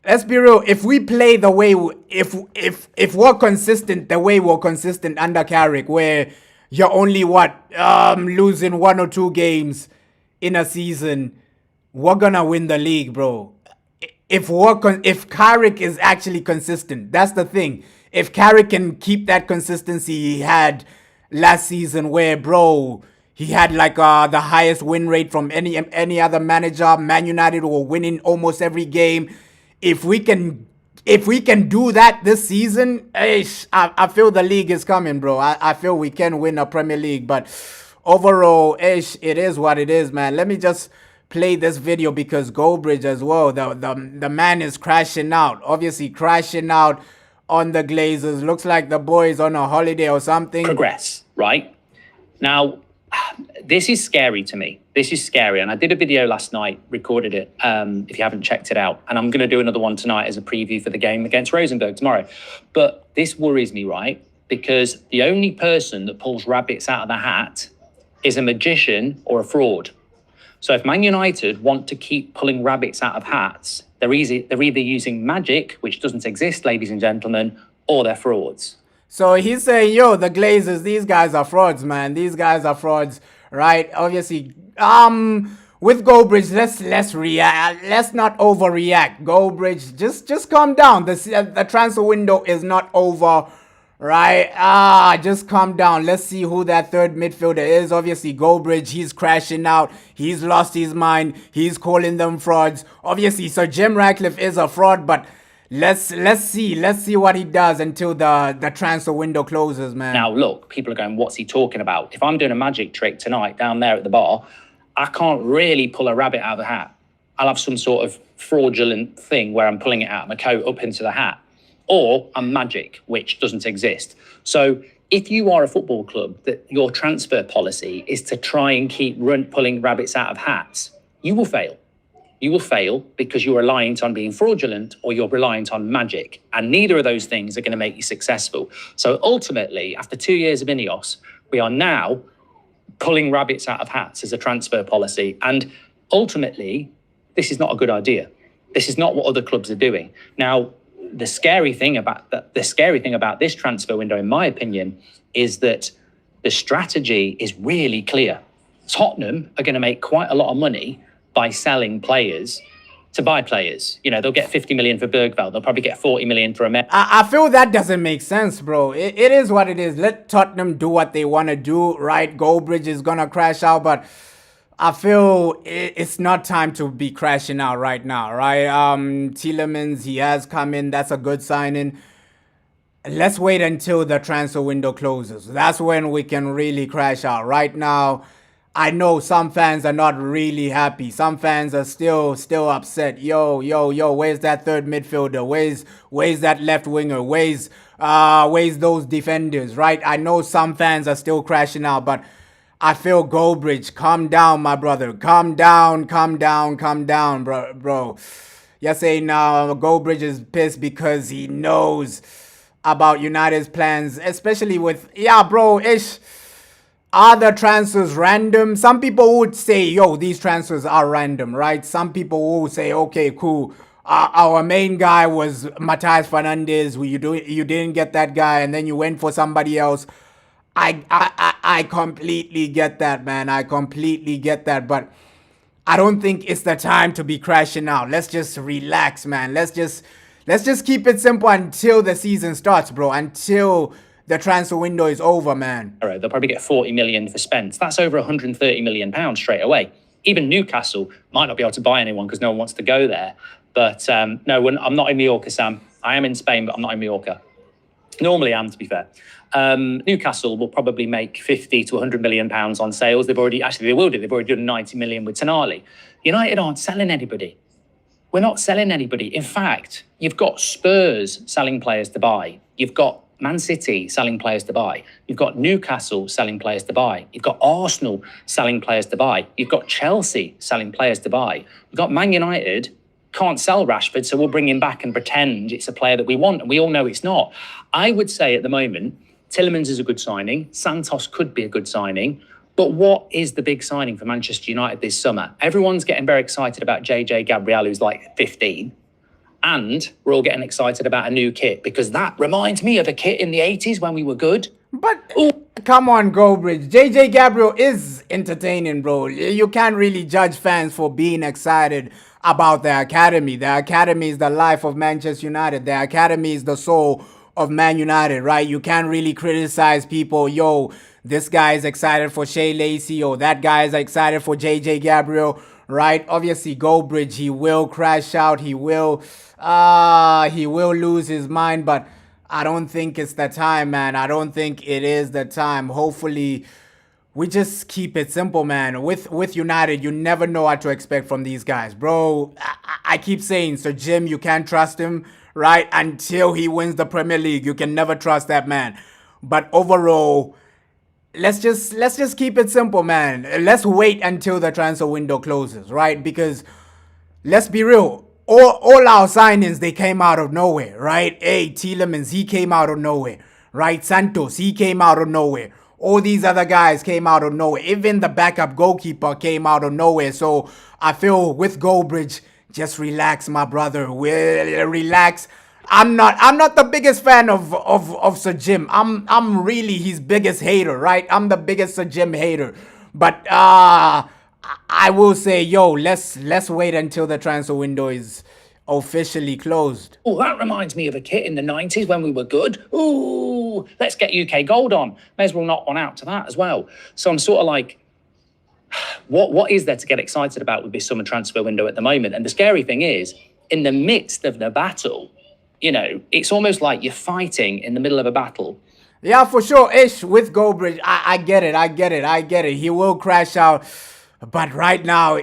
Let's be real. If we play the way, if we're consistent, the way we're consistent under Carrick, where you're only losing 1 or 2 games in a season, we're gonna win the league, bro. If Carrick is actually consistent, that's the thing. If Carrick can keep that consistency he had last season, where bro, he had like the highest win rate from any other manager. Man United were winning almost every game. If we can do that this season, I feel the league is coming, bro. I feel we can win a Premier League, but overall, it is what it is, man. Let me just play this video because Goldbridge as well. The man is crashing out. Obviously crashing out on the Glazers. Looks like the boy is on a holiday or something. Progress, right? Now, this is scary to me. This is scary. And I did a video last night, recorded it, if you haven't checked it out. And I'm going to do another one tonight as a preview for the game against Rosenborg tomorrow. But this worries me, right? Because the only person that pulls rabbits out of the hat is a magician or a fraud. So if Man United want to keep pulling rabbits out of hats, they're either using magic, which doesn't exist, ladies and gentlemen, or they're frauds. So he's saying, yo, the Glazers, these guys are frauds, man. These guys are frauds, right? Obviously, with Goldbridge, let's react. Let's not overreact. Goldbridge, just calm down. The transfer window is not over, right? Just calm down. Let's see who that third midfielder is. Obviously, Goldbridge, he's crashing out. He's lost his mind. He's calling them frauds. Obviously, Sir Jim Ratcliffe is a fraud, but let's see what he does until the transfer window closes, man. Now, look, people are going, what's he talking about? If I'm doing a magic trick tonight down there at the bar, I can't really pull a rabbit out of the hat. I'll have some sort of fraudulent thing where I'm pulling it out of my coat up into the hat. Or I'm magic, which doesn't exist. So if you are a football club that your transfer policy is to try and keep pulling rabbits out of hats, you will fail. You will fail because you're reliant on being fraudulent or you're reliant on magic. And neither of those things are going to make you successful. So ultimately, after 2 years of Ineos, we are now pulling rabbits out of hats as a transfer policy. And ultimately, this is not a good idea. This is not what other clubs are doing. Now, the scary thing about this transfer window, in my opinion, is that the strategy is really clear. Tottenham are going to make quite a lot of money by selling players to buy players. You know, they'll get 50 million for Bergveld. They'll probably get 40 million for a I feel that doesn't make sense, bro. It is what it is. Let Tottenham do what they want to do, right? Goldbridge is going to crash out, but I feel it's not time to be crashing out right now, right? Tielemans, he has come in. That's a good signing. Let's wait until the transfer window closes. That's when we can really crash out. Right now, I know some fans are not really happy. Some fans are still upset. Yo, where's that third midfielder? Where's that left winger? Where's those defenders, right? I know some fans are still crashing out, but I feel Goldbridge, calm down, my brother. Calm down, bro. You're saying Goldbridge is pissed because he knows about United's plans, especially with, are the transfers random? Some people would say, yo, these transfers are random, right? Some people will say, okay, cool. Our main guy was Matthias Fernandes. You didn't get that guy, and then you went for somebody else. I completely get that, man. I completely get that, but I don't think it's the time to be crashing out. Let's just relax, man. Let's just keep it simple until the season starts, bro. Until the transfer window is over, man. All right, they'll probably get 40 million for Spence. That's over 130 million pounds straight away. Even Newcastle might not be able to buy anyone because no one wants to go there. But no, I'm not in Mallorca, Sam. I am in Spain, but I'm not in Mallorca. Normally I am, to be fair. Newcastle will probably make 50 to 100 million pounds on sales. They will do. They've already done 90 million with Tonali. United aren't selling anybody. We're not selling anybody. In fact, you've got Spurs selling players to buy. You've got Man City selling players to buy. You've got Newcastle selling players to buy. You've got Arsenal selling players to buy. You've got Chelsea selling players to buy. You've got Man United can't sell Rashford, so we'll bring him back and pretend it's a player that we want, and we all know it's not. I would say at the moment, Tielemans is a good signing. Santos could be a good signing. But what is the big signing for Manchester United this summer? Everyone's getting very excited about JJ Gabriel, who's like 15. And we're all getting excited about a new kit, because that reminds me of a kit in the 80s when we were good. But come on, Goldbridge. JJ Gabriel is entertaining, bro. You can't really judge fans for being excited about the academy. The academy is the life of Manchester United. The academy is the soul of Man United, right? You can't really criticize people. Yo, this guy is excited for Shea Lacey, or that guy is excited for JJ Gabriel, right? Obviously, Goldbridge, he will crash out. He will lose his mind, but I don't think it's the time, man. I don't think it is the time. Hopefully, we just keep it simple, man. With United, you never know what to expect from these guys, bro. I keep saying, Sir Jim, you can't trust him, right? Until he wins the Premier League, you can never trust that man. But overall, let's just keep it simple, man. Let's wait until the transfer window closes, right? Because let's be real. All our signings, they came out of nowhere, right? Hey, Tielemans, he came out of nowhere, right? Santos, he came out of nowhere. All these other guys came out of nowhere. Even the backup goalkeeper came out of nowhere. So I feel with Goldbridge, just relax, my brother. Relax. I'm not the biggest fan of Sir Jim. I'm really his biggest hater, right? I'm the biggest Sir Jim hater. But I will say, yo, let's wait until the transfer window is officially closed. Oh, that reminds me of a kit in the 90s when we were good. Ooh, let's get UK gold on. May as well knock one out to that as well. So I'm sort of like, what is there to get excited about with this summer transfer window at the moment? And the scary thing is, in the midst of the battle, you know, it's almost like you're fighting in the middle of a battle. Yeah, for sure, Ish, with Goldbridge, I get it. He will crash out. But right now,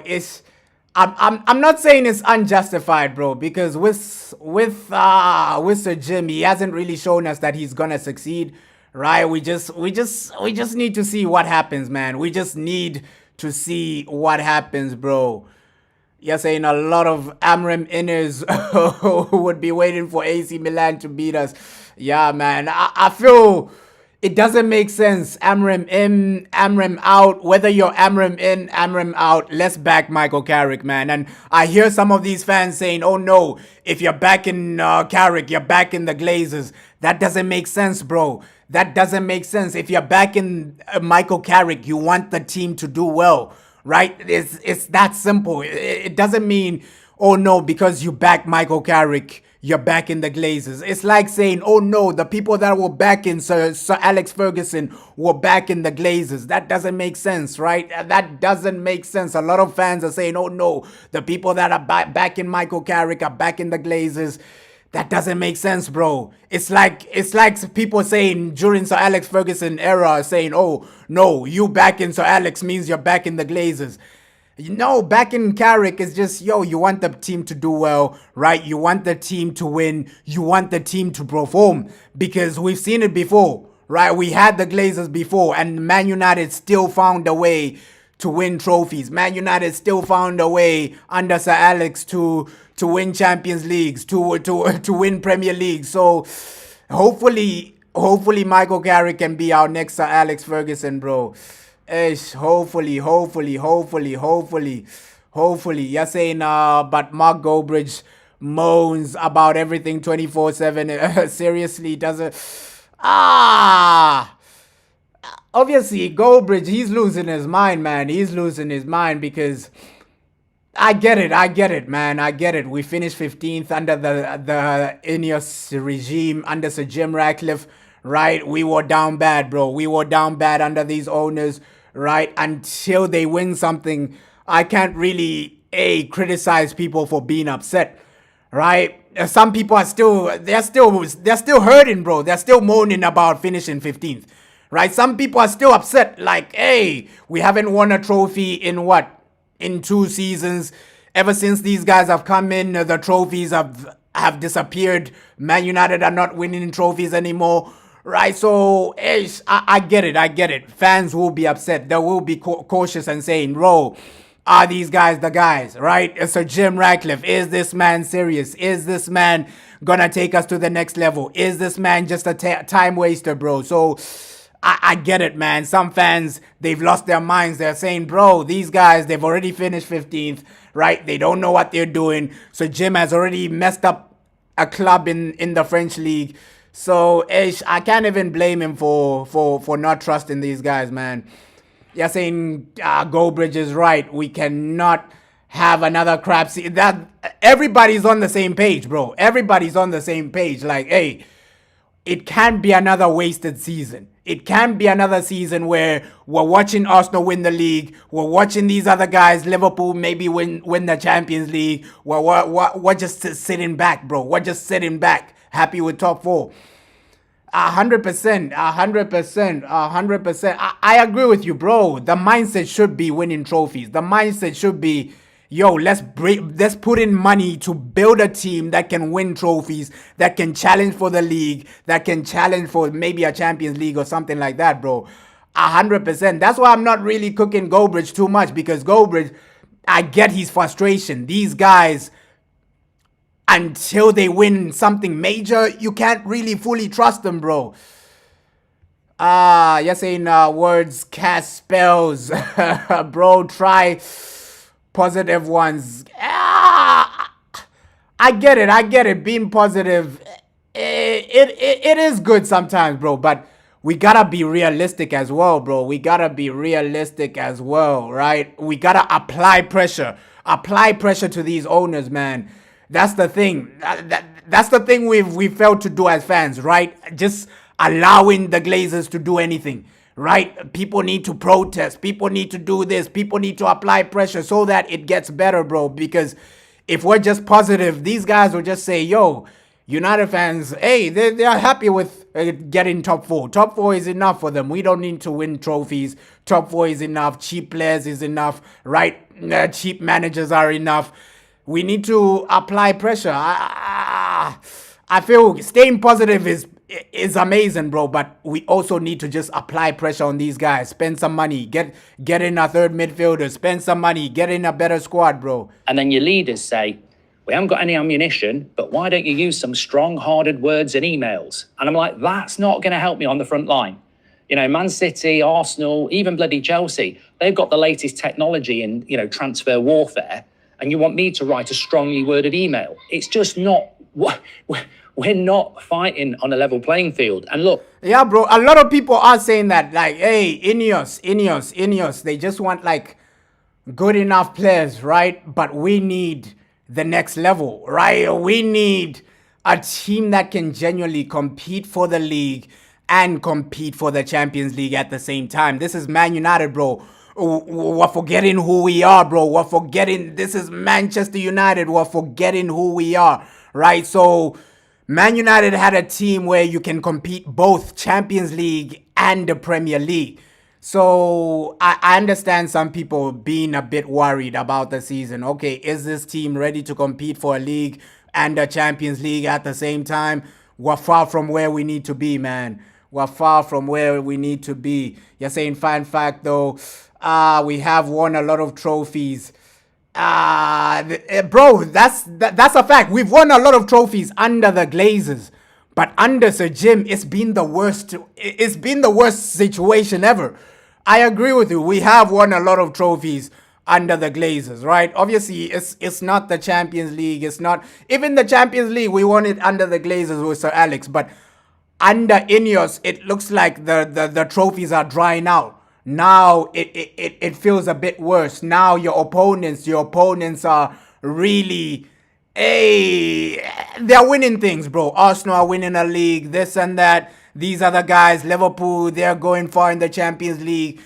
I'm not saying it's unjustified, bro, because with Sir Jim, he hasn't really shown us that he's gonna succeed, right? We just need to see what happens, man. We just need to see what happens, bro. You're saying a lot of Amram inners would be waiting for AC Milan to beat us. Yeah, man. I feel it doesn't make sense. Amram in, Amram out. Whether you're Amram in, Amram out, let's back Michael Carrick, man. And I hear some of these fans saying, oh no, if you're back in Carrick, you're back in the Glazers. That doesn't make sense, bro. That doesn't make sense. If you're back in Michael Carrick, you want the team to do well, right? It's that simple. It doesn't mean, oh no, because you back Michael Carrick, you're back in the Glazers. It's like saying, oh no, the people that were back in Sir Alex Ferguson were back in the Glazers. That doesn't make sense, right? That doesn't make sense. A lot of fans are saying, oh no, the people that are back in Michael Carrick are back in the Glazers. That doesn't make sense, bro. It's like people saying during Sir Alex Ferguson era, saying, oh no, you back in Sir Alex means you're back in the Glazers. No, back in Carrick is just, yo, you want the team to do well, right? You want the team to win. You want the team to perform, because we've seen it before, right? We had the Glazers before, and Man United still found a way to win trophies. Man United still found a way under Sir Alex to win Champions Leagues, to win Premier League. So hopefully Michael Carrick can be our next Sir Alex Ferguson, bro. Hopefully. You're saying, but Mark Goldbridge moans about everything 24/7. Seriously, doesn't. Obviously, Goldbridge, he's losing his mind, man. He's losing his mind because I get it, man. I get it. We finished 15th under the Ineos regime, under Sir Jim Ratcliffe, right? We were down bad, bro. We were down bad under these owners, right? Until they win something, I can't really, criticize people for being upset, right? Some people are they're still hurting, bro. They're still moaning about finishing 15th, right? Some people are still upset, like, hey, we haven't won a trophy in what? In 2 seasons. Ever since these guys have come in, the trophies have disappeared. Man United are not winning trophies anymore, right? So, I get it. Fans will be upset. They will be cautious and saying, bro, are these guys the guys, right? Sir Jim Ratcliffe, is this man serious? Is this man gonna take us to the next level? Is this man just a time waster, bro? So I get it, man. Some fans, they've lost their minds. They're saying, bro, these guys, they've already finished 15th, right? They don't know what they're doing. So Jim has already messed up a club in the French league. So I can't even blame him for not trusting these guys, man. You're saying Goldbridge is right. We cannot have another crap season. That everybody's on the same page, bro. Everybody's on the same page. Like, hey, it can't be another wasted season. It can't be another season where we're watching Arsenal win the league. We're watching these other guys, Liverpool, maybe win the Champions League. We're just sitting back, bro. We're just sitting back, happy with top 4. 100%. I agree with you, bro. The mindset should be winning trophies. The mindset should be, yo, let's put in money to build a team that can win trophies, that can challenge for the league, that can challenge for maybe a Champions League or something like that, bro. 100%. That's why I'm not really cooking Goldbridge too much, because Goldbridge, I get his frustration. These guys, until they win something major, you can't really fully trust them, bro. You're saying words cast spells. Bro, try positive ones. I get it. Being positive, it is good sometimes, bro. But we gotta be realistic as well, bro. We gotta be realistic as well, right? We gotta apply pressure. Apply pressure to these owners, man. That's the thing. That's the thing we've failed to do as fans, right? Just allowing the Glazers to do anything, right? People need to protest. People need to do this. People need to apply pressure so that it gets better, bro. Because if we're just positive, these guys will just say, yo, United fans, hey, they are happy with getting top 4. Top 4 is enough for them. We don't need to win trophies. Top 4 is enough. Cheap players is enough, right? Cheap managers are enough. We need to apply pressure. I feel staying positive is amazing, bro. But we also need to just apply pressure on these guys. Spend some money. Get in a third midfielder. Spend some money. Get in a better squad, bro. And then your leaders say, we haven't got any ammunition, but why don't you use some strong-hearted words and emails? And I'm like, that's not going to help me on the front line. You know, Man City, Arsenal, even bloody Chelsea, they've got the latest technology in, transfer warfare. And you want me to write a strongly worded email? It's just not. We're not fighting on a level playing field. And look. Yeah, bro. A lot of people are saying that, like, hey, Ineos. They just want, like, good enough players, right? But we need the next level, right? We need a team that can genuinely compete for the league and compete for the Champions League at the same time. This is Man United, bro. We're forgetting who we are, bro. We're forgetting this is Manchester United. We're forgetting who we are, right? So Man United had a team where you can compete both Champions League and the Premier League. So I understand some people being a bit worried about the season. Okay, is this team ready to compete for a league and the Champions League at the same time? We're far from where we need to be, man. We're far from where we need to be. You're saying, fun fact, though, we have won a lot of trophies. Bro, that's a fact. We've won a lot of trophies under the Glazers. But under Sir Jim, it's been the worst. It's been the worst situation ever. I agree with you. We have won a lot of trophies under the Glazers, right? Obviously, it's not the Champions League. It's not even the Champions League. We won it under the Glazers with Sir Alex. But under Ineos, it looks like the trophies are drying out. Now it feels a bit worse. Now your opponents are really, they're winning things, bro. Arsenal are winning a league, this and that. These other guys, Liverpool, they're going far in the Champions League.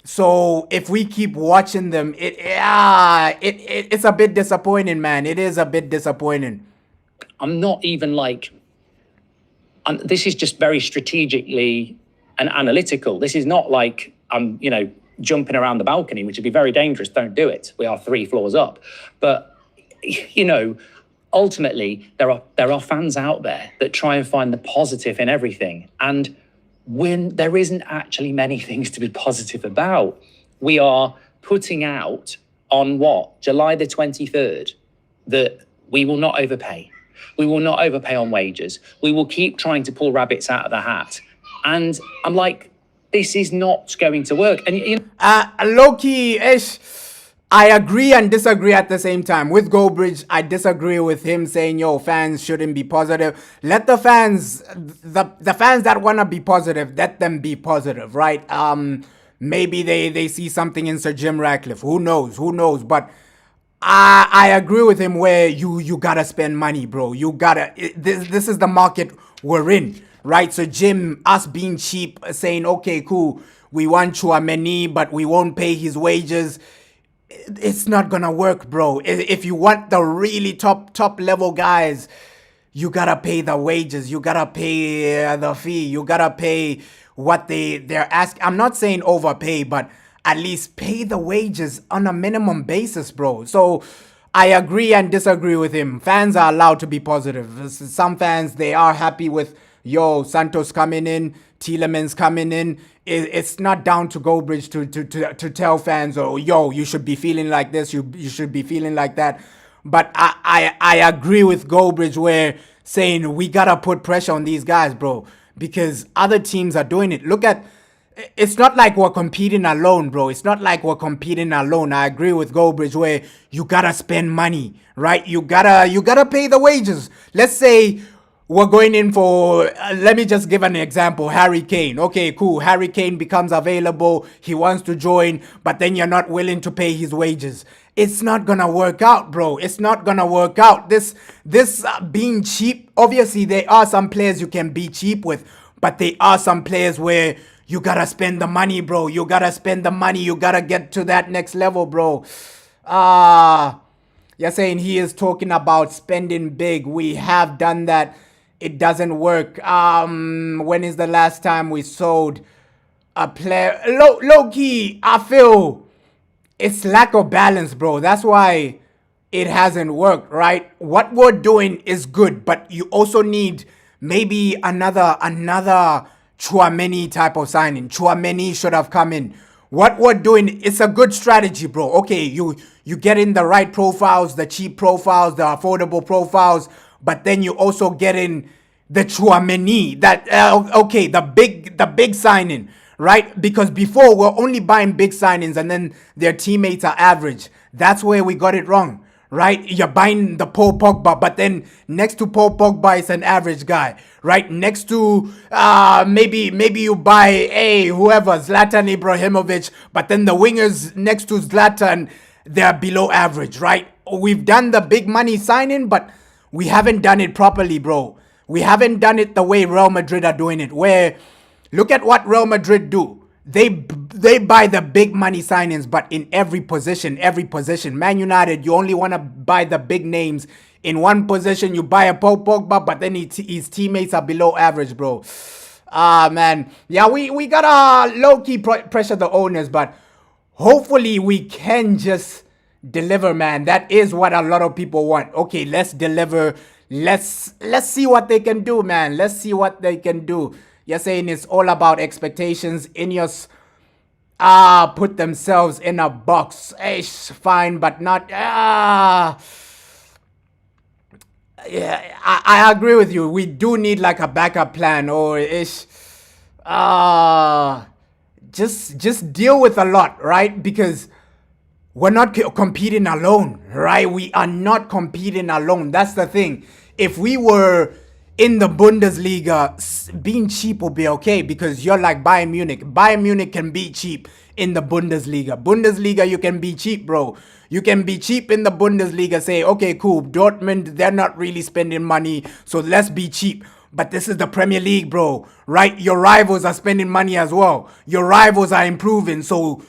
So if we keep watching them, it's a bit disappointing, man. It is a bit disappointing. I'm not even like, this is just very strategically and analytical. This is not like I'm, jumping around the balcony, which would be very dangerous. Don't do it. We are 3 floors up. But, ultimately, there are fans out there that try and find the positive in everything. And when there isn't actually many things to be positive about, we are putting out on July the 23rd, that we will not overpay. We will not overpay on wages. We will keep trying to pull rabbits out of the hat. And I'm like, this is not going to work. And low-key ish, I agree and disagree at the same time. With Goldbridge, I disagree with him saying, yo, fans shouldn't be positive. Let the fans, the fans that want to be positive, let them be positive, right? Maybe they see something in Sir Jim Ratcliffe. Who knows? But I agree with him where you gotta spend money, bro. This is the market we're in, right? So Jim, us being cheap, saying, okay, cool, we want Chouameni, but we won't pay his wages. It's not gonna work, bro. If you want the really top level guys, you gotta pay the wages. You gotta pay the fee. You gotta pay what they're asking. I'm not saying overpay, but at least pay the wages on a minimum basis, bro. So I agree and disagree with him. Fans are allowed to be positive. Some fans, they are happy with, yo, Santos coming in, Tielemans coming in. It's not down to Goldbridge to tell fans, oh, yo, you should be feeling like this, you should be feeling like that. But I agree with Goldbridge where saying we gotta put pressure on these guys, bro, because other teams are doing it. Look at, it's not like we're competing alone, bro. It's not like we're competing alone. I agree with Goldbridge where you gotta spend money, right? You gotta pay the wages. Let's say we're going in for, let me just give an example, Harry Kane. Okay, cool. Harry Kane becomes available. He wants to join, but then you're not willing to pay his wages. It's not gonna work out, bro. It's not gonna work out. This being cheap, obviously there are some players you can be cheap with, but there are some players where you gotta spend the money, bro. You gotta spend the money. You gotta get to that next level, bro. You're saying he is talking about spending big. We have done that. It doesn't work. When is the last time we sold a player? Low key, I feel it's lack of balance, bro. That's why it hasn't worked, right? What we're doing is good, but you also need maybe another Chouameni type of signing. Chouameni should have come in. What we're doing, it's a good strategy, bro. Okay, you get in the right profiles, the cheap profiles, the affordable profiles, but then you also get in the Chouameni, that okay, the big signing, right? Because before we're only buying big signings and then their teammates are average. That's where we got it wrong, right? You're buying the Paul Pogba, but then next to Paul Pogba is an average guy, right? Next to maybe you buy whoever, Zlatan Ibrahimovic, but then the wingers next to Zlatan, they're below average, right? We've done the big money signing, but we haven't done it properly, bro. We haven't done it the way Real Madrid are doing it, where look at what Real Madrid do. They buy the big money signings, but in every position. Man United, you only want to buy the big names. In one position, you buy a Paul Pogba, but then his teammates are below average, bro. Man. Yeah, we gotta low-key pressure the owners, but hopefully we can just deliver, man. That is what a lot of people want. Okay, let's deliver. Let's see what they can do, man. Let's see what they can do. You're saying it's all about expectations. Ineos put themselves in a box. Fine, but not. Yeah, I agree with you. We do need like a backup plan, or just deal with a lot, right? Because we're not competing alone, right? We are not competing alone. That's the thing. If we were in the Bundesliga, being cheap will be okay because you're like Bayern Munich. Bayern Munich can be cheap in the Bundesliga. Bundesliga, you can be cheap, bro. You can be cheap in the Bundesliga. Say, okay, cool. Dortmund, they're not really spending money, so let's be cheap. But this is the Premier League, bro, right? Your rivals are spending money as well. Your rivals are improving, so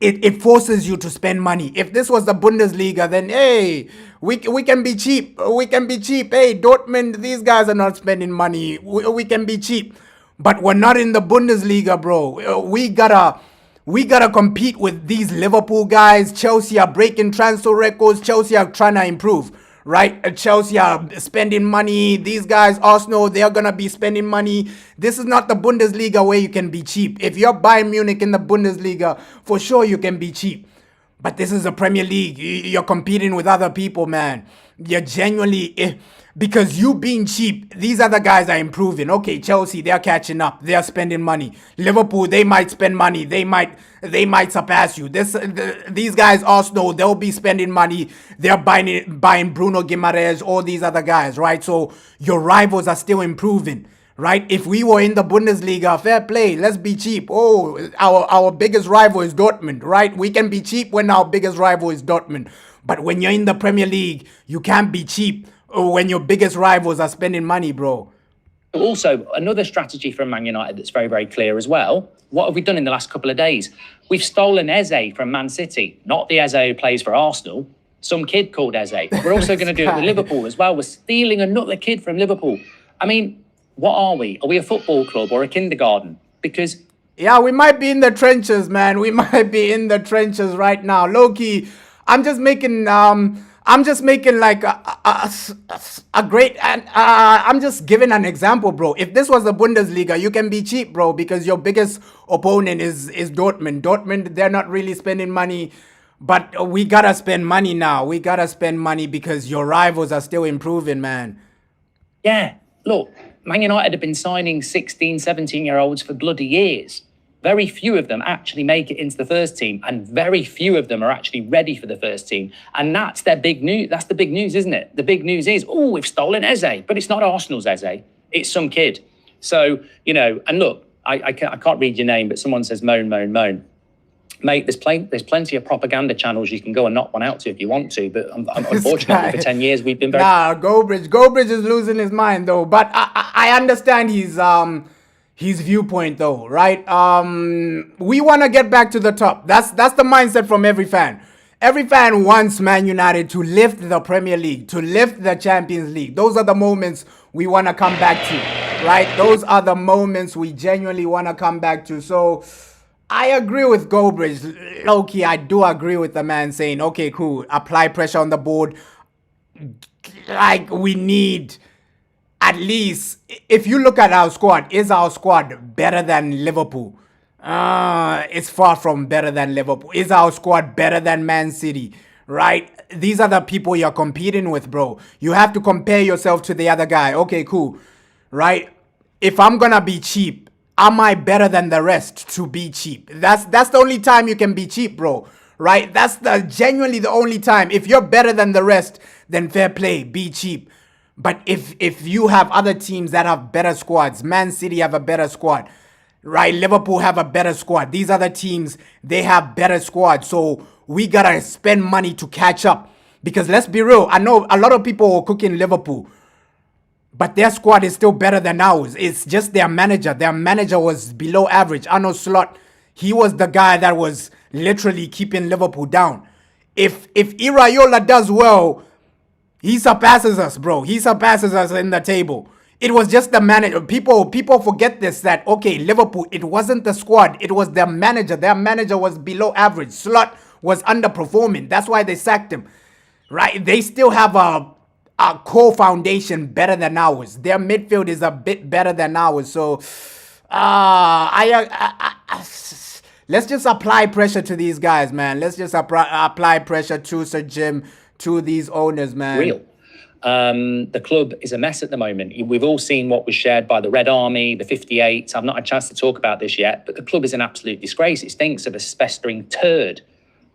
it forces you to spend money. If this was the Bundesliga, then hey, we can be cheap. We can be cheap. Hey, Dortmund, these guys are not spending money. We can be cheap. But we're not in the Bundesliga, bro. We gotta compete with these Liverpool guys. Chelsea are breaking transfer records. Chelsea are trying to improve, right? Chelsea are spending money. These guys, Arsenal, they're gonna be spending money. This is not the Bundesliga where you can be cheap. If you're Bayern Munich in the Bundesliga, for sure you can be cheap. But this is the Premier League. You're competing with other people, man. You're genuinely... Because you being cheap, these other guys are improving. Okay, Chelsea, they're catching up. They're spending money. Liverpool, they might spend money. They might surpass you. These guys, Arsenal, they'll be spending money. They're buying Bruno Guimaraes, all these other guys, right? So your rivals are still improving, right? If we were in the Bundesliga, fair play, let's be cheap. Oh, our biggest rival is Dortmund, right? We can be cheap when our biggest rival is Dortmund. But when you're in the Premier League, you can't be cheap when your biggest rivals are spending money, bro. Also, another strategy from Man United that's very, very clear as well. What have we done in the last couple of days? We've stolen Eze from Man City, not the Eze who plays for Arsenal. Some kid called Eze. We're also going to do it with Liverpool as well. We're stealing another kid from Liverpool. I mean, what are we? Are we a football club or a kindergarten? Because... yeah, we might be in the trenches, man. We might be in the trenches right now. Low-key, I'm just making like a great, and I'm just giving an example, bro. If this was the Bundesliga, you can be cheap, bro, because your biggest opponent is Dortmund. Dortmund, they're not really spending money, but we gotta spend money now. We gotta spend money because your rivals are still improving, man. yeah, look, Man United have been signing 16, 17-year-olds for bloody years. Very few of them actually make it into the first team, and very few of them are actually ready for the first team. And that's their big news. That's the big news, isn't it? The big news is, oh, we've stolen Eze, but it's not Arsenal's Eze. It's some kid. So, you know, and look, I can't read your name, but someone says moan, moan, moan. Mate, there's plenty of propaganda channels you can go and knock one out to if you want to, but unfortunately for 10 years we've been very... Nah, Gobridge is losing his mind, though. But I understand his viewpoint, though, right? We want to get back to the top. That's the mindset from every fan. Every fan wants Man United to lift the Premier League, to lift the Champions League. Those are the moments we want to come back to, right? Those are the moments we genuinely want to come back to. So I agree with Gobridge. Low-key, I do agree with the man saying, okay, cool, apply pressure on the board. Like, we need... at least, if you look at our squad, is our squad better than Liverpool? It's far from better than Liverpool. Is our squad better than Man City? Right? These are the people you're competing with, bro. You have to compare yourself to the other guy. Okay, cool. Right? If I'm gonna be cheap, am I better than the rest to be cheap? That's the only time you can be cheap, bro. Right? That's genuinely the only time. If you're better than the rest, then fair play, be cheap. But if you have other teams that have better squads, Man City have a better squad, right? Liverpool have a better squad. These other teams, they have better squads. So we gotta spend money to catch up. Because let's be real, I know a lot of people are cooking Liverpool, but their squad is still better than ours. It's just their manager. Their manager was below average. Arno Slot, he was the guy that was literally keeping Liverpool down. If Iraola does well, he surpasses us, bro. He surpasses us in the table. It was just the manager. People forget this, that, okay, Liverpool, it wasn't the squad. It was their manager. Their manager was below average. Slot was underperforming. That's why they sacked him, right? They still have a core foundation better than ours. Their midfield is a bit better than ours. So, let's just apply pressure to these guys, man. Let's just apply pressure to Sir Jim, to these owners, man. Real. The club is a mess at the moment. We've all seen what was shared by the Red Army, the 58. I've not had a chance to talk about this yet, but the club is an absolute disgrace. It stinks of a festering turd.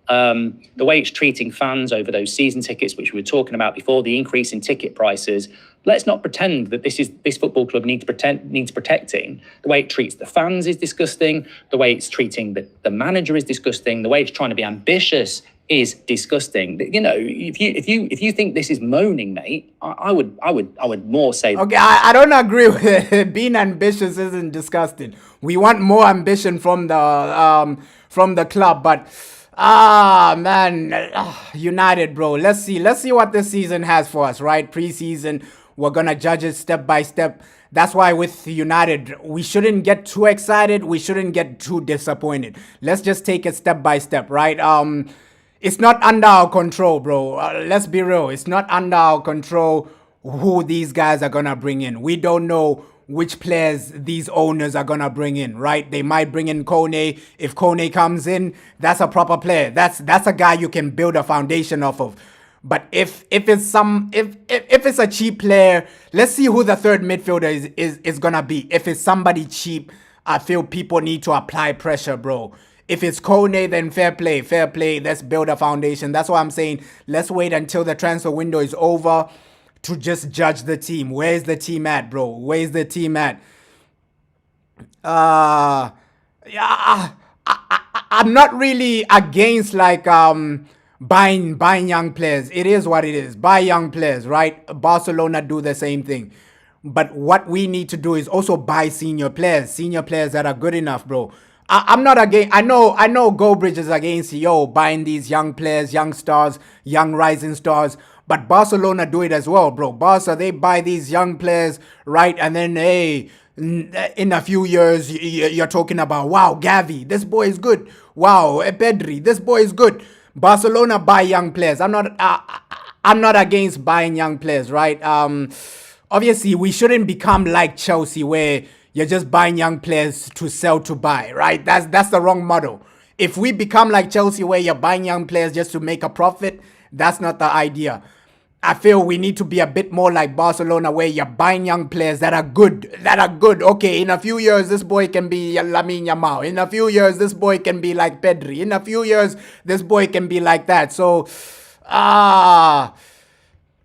The way it's treating fans over those season tickets, which we were talking about before, the increase in ticket prices. Let's not pretend that this football club needs protecting. The way it treats the fans is disgusting. The way it's treating the manager is disgusting. The way it's trying to be ambitious is disgusting. You know, if you think this is moaning, mate, I would more say. Okay, I don't agree with it. Being ambitious isn't disgusting. We want more ambition from the club, but Man, United, bro. Let's see what this season has for us, right? Preseason, we're gonna judge it step by step. That's why with United, we shouldn't get too excited. We shouldn't get too disappointed. Let's just take it step by step, right? It's not under our control, bro. Let's be real. It's not under our control who these guys are gonna bring in. We don't know which players these owners are gonna bring in, right? They might bring in Kone. If Kone comes in, that's a proper player. That's a guy you can build a foundation off of. But if it's a cheap player, let's see who the third midfielder is gonna be. If it's somebody cheap, I feel people need to apply pressure, bro. If it's Kone, then fair play, fair play. Let's build a foundation. That's why I'm saying let's wait until the transfer window is over to just judge the team. Where's the team at, bro? Where's the team at? Yeah, I'm not really against like buying young players. It is what it is. Buy young players, right? Barcelona do the same thing. But what we need to do is also buy senior players that are good enough, bro. I'm not against. I know Goldbridge is against buying these young players, young stars, young rising stars. But Barcelona do it as well, bro. Barca, they buy these young players, right? And then, hey, in a few years, you're talking about, wow, Gavi, this boy is good. Wow, Pedri, this boy is good. Barcelona buy young players. I'm not against buying young players, right? Obviously, we shouldn't become like Chelsea, where you're just buying young players to sell to buy, right? That's the wrong model. If we become like Chelsea, where you're buying young players just to make a profit, that's not the idea. I feel we need to be a bit more like Barcelona, where you're buying young players that are good. Okay, in a few years, this boy can be Lamine Yamal. In a few years, this boy can be like Pedri. In a few years, this boy can be like that. So,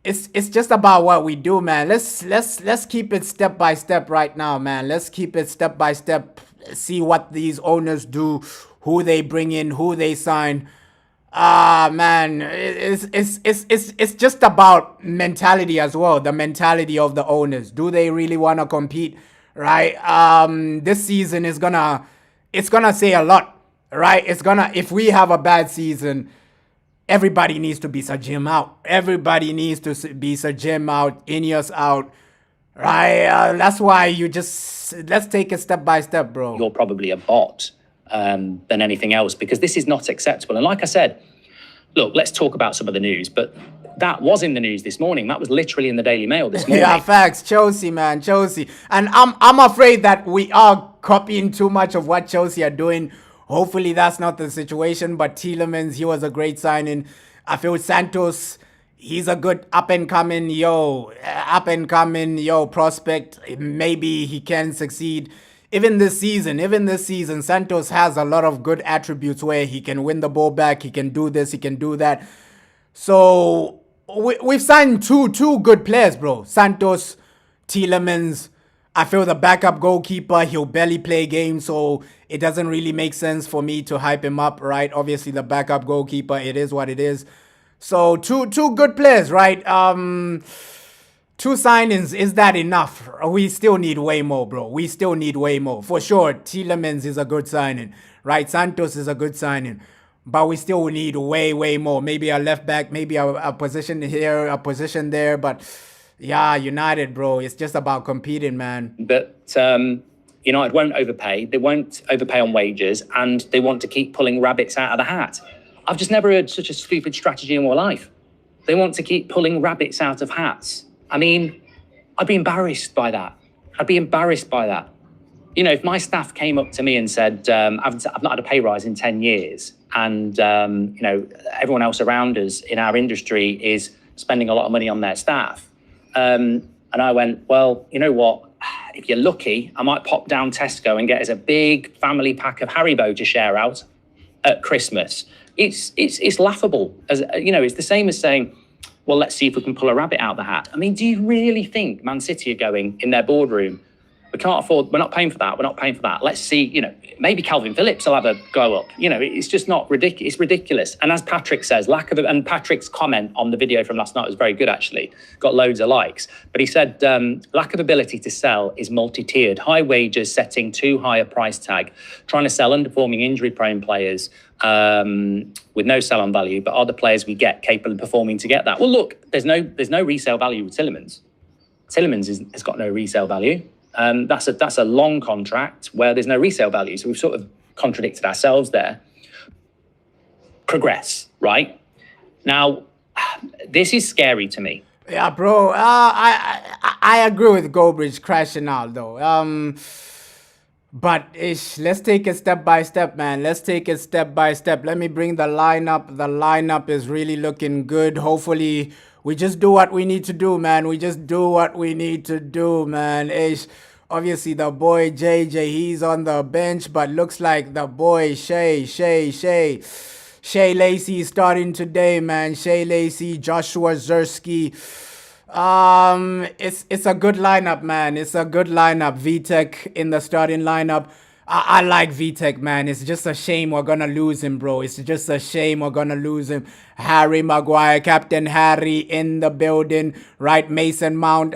it's just about what we do, man. Let's keep it step by step right now, man. Let's keep it step by step. See what these owners do, who they bring in, who they sign. Man, it's just about mentality as well. The mentality of the owners. Do they really want to compete? Right? This season it's gonna say a lot, right? If we have a bad season, everybody needs to be Sajim out. Everybody needs to be Sajim out, Ineos out. Right? That's why let's take it step by step, bro. You're probably a bot than anything else, because this is not acceptable. And like I said, look, let's talk about some of the news, but that was in the news this morning. That was literally in the Daily Mail this morning. Yeah, facts. Chelsea, man, Chelsea. And I'm afraid that we are copying too much of what Chelsea are doing. Hopefully that's not the situation, but Tielemans, he was a great signing. I feel Santos, he's a good up and coming prospect. Maybe he can succeed. Even this season, Santos has a lot of good attributes where he can win the ball back, he can do this, he can do that. So we've signed two good players, bro. Santos, Tielemans. I feel the backup goalkeeper, he'll barely play games, so it doesn't really make sense for me to hype him up, right? Obviously, the backup goalkeeper, it is what it is. So two good players, right? Two signings, is that enough? We still need way more, bro. We still need way more. For sure, Tielemans is a good signing, right? Santos is a good signing. But we still need way more. Maybe a left back, maybe a position here, a position there. But yeah, United, bro, it's just about competing, man. But United won't overpay. They won't overpay on wages, and they want to keep pulling rabbits out of the hat. I've just never heard such a stupid strategy in my life. They want to keep pulling rabbits out of hats. I mean, I'd be embarrassed by that. You know, if my staff came up to me and said, I've not had a pay rise in 10 years, and, everyone else around us in our industry is spending a lot of money on their staff. And I went, well, you know what? If you're lucky, I might pop down Tesco and get us a big family pack of Haribo to share out at Christmas. It's laughable. It's the same as saying, well, let's see if we can pull a rabbit out the hat. I mean, do you really think Man City are going in their boardroom, We can't afford, we're not paying for that. We're not paying for that. Let's see, you know, maybe Calvin Phillips will have a go up. You know, it's just not ridiculous. It's ridiculous. And as Patrick says, and Patrick's comment on the video from last night was very good, actually. Got loads of likes. But he said, lack of ability to sell is multi-tiered. High wages setting too high a price tag. Trying to sell underperforming injury-prone players with no sell-on value, but are the players we get capable of performing to get that? Well, look, there's no resale value with Tielemans. Tielemans has got no resale value. That's a long contract where there's no resale value. So we've sort of contradicted ourselves there. Progress, right? Now, this is scary to me. Yeah, bro. I agree with Goldbridge crashing out though. But let's take it step by step, man. Let's take it step by step. Let me bring the lineup. The lineup is really looking good. Hopefully, we just do what we need to do, man. We just do what we need to do, man. Obviously, the boy JJ, he's on the bench, but looks like the boy Shea Lacey is starting today, man. Shea Lacey, Joshua Zersky. It's a good lineup, man. It's a good lineup. Vitek in the starting lineup. I like Vitek, man. It's just a shame we're gonna lose him, bro. It's just a shame we're gonna lose him. Harry Maguire, Captain Harry in the building, right? Mason Mount.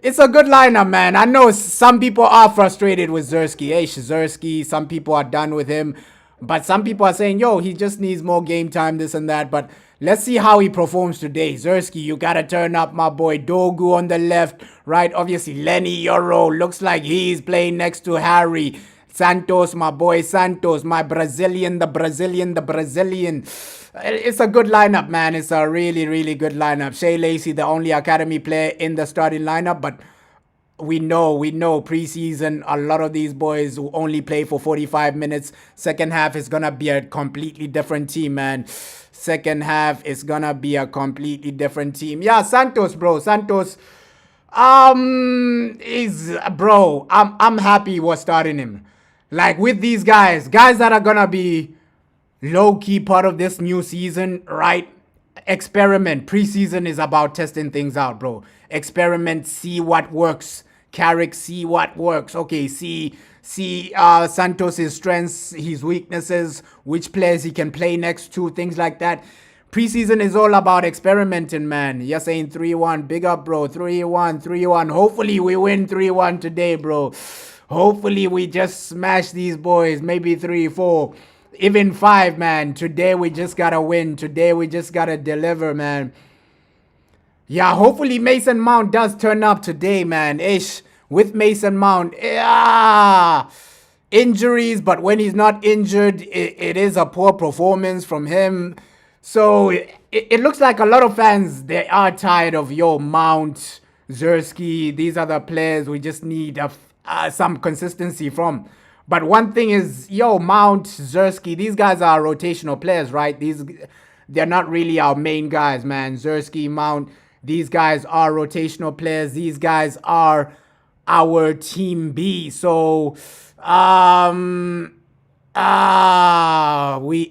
It's a good lineup, man. I know some people are frustrated with Zersky. Zersky, some people are done with him. But some people are saying, yo, he just needs more game time, this and that. But let's see how he performs today. Zersky, you got to turn up, my boy. Dogu on the left, right? Obviously, Lenny Yoro looks like he's playing next to Harry. Santos, my boy Santos, my Brazilian, the Brazilian. It's a good lineup, man. It's a really, really good lineup. Shea Lacey, the only academy player in the starting lineup, but we know preseason, a lot of these boys who only play for 45 minutes. Second half is going to be a completely different team, man. Second half is going to be a completely different team. Yeah, Santos, bro. Santos, I'm happy we're starting him. Like with these guys that are going to be low-key part of this new season, right? Experiment. Preseason is about testing things out, bro. Experiment, see what works. Carrick, see what works. Okay, see Santos' strengths, his weaknesses, which players he can play next to, things like that. Preseason is all about experimenting, man. You're saying 3-1. Big up, bro. 3-1. Hopefully we win 3-1 today, bro. Hopefully we just smash these boys. Maybe 3-4. Even 5, man. Today we just gotta win. Today we just gotta deliver, man. Yeah, hopefully Mason Mount does turn up today, man. With Mason Mount. Injuries, but when he's not injured, it is a poor performance from him. So it looks like a lot of fans, they are tired of, Mount, Zersky. These are the players we just need some consistency from. But one thing is, Mount, Zersky, these guys are rotational players, right? They're not really our main guys, man. Zersky, Mount, these guys are rotational players. These guys are our team B. So, we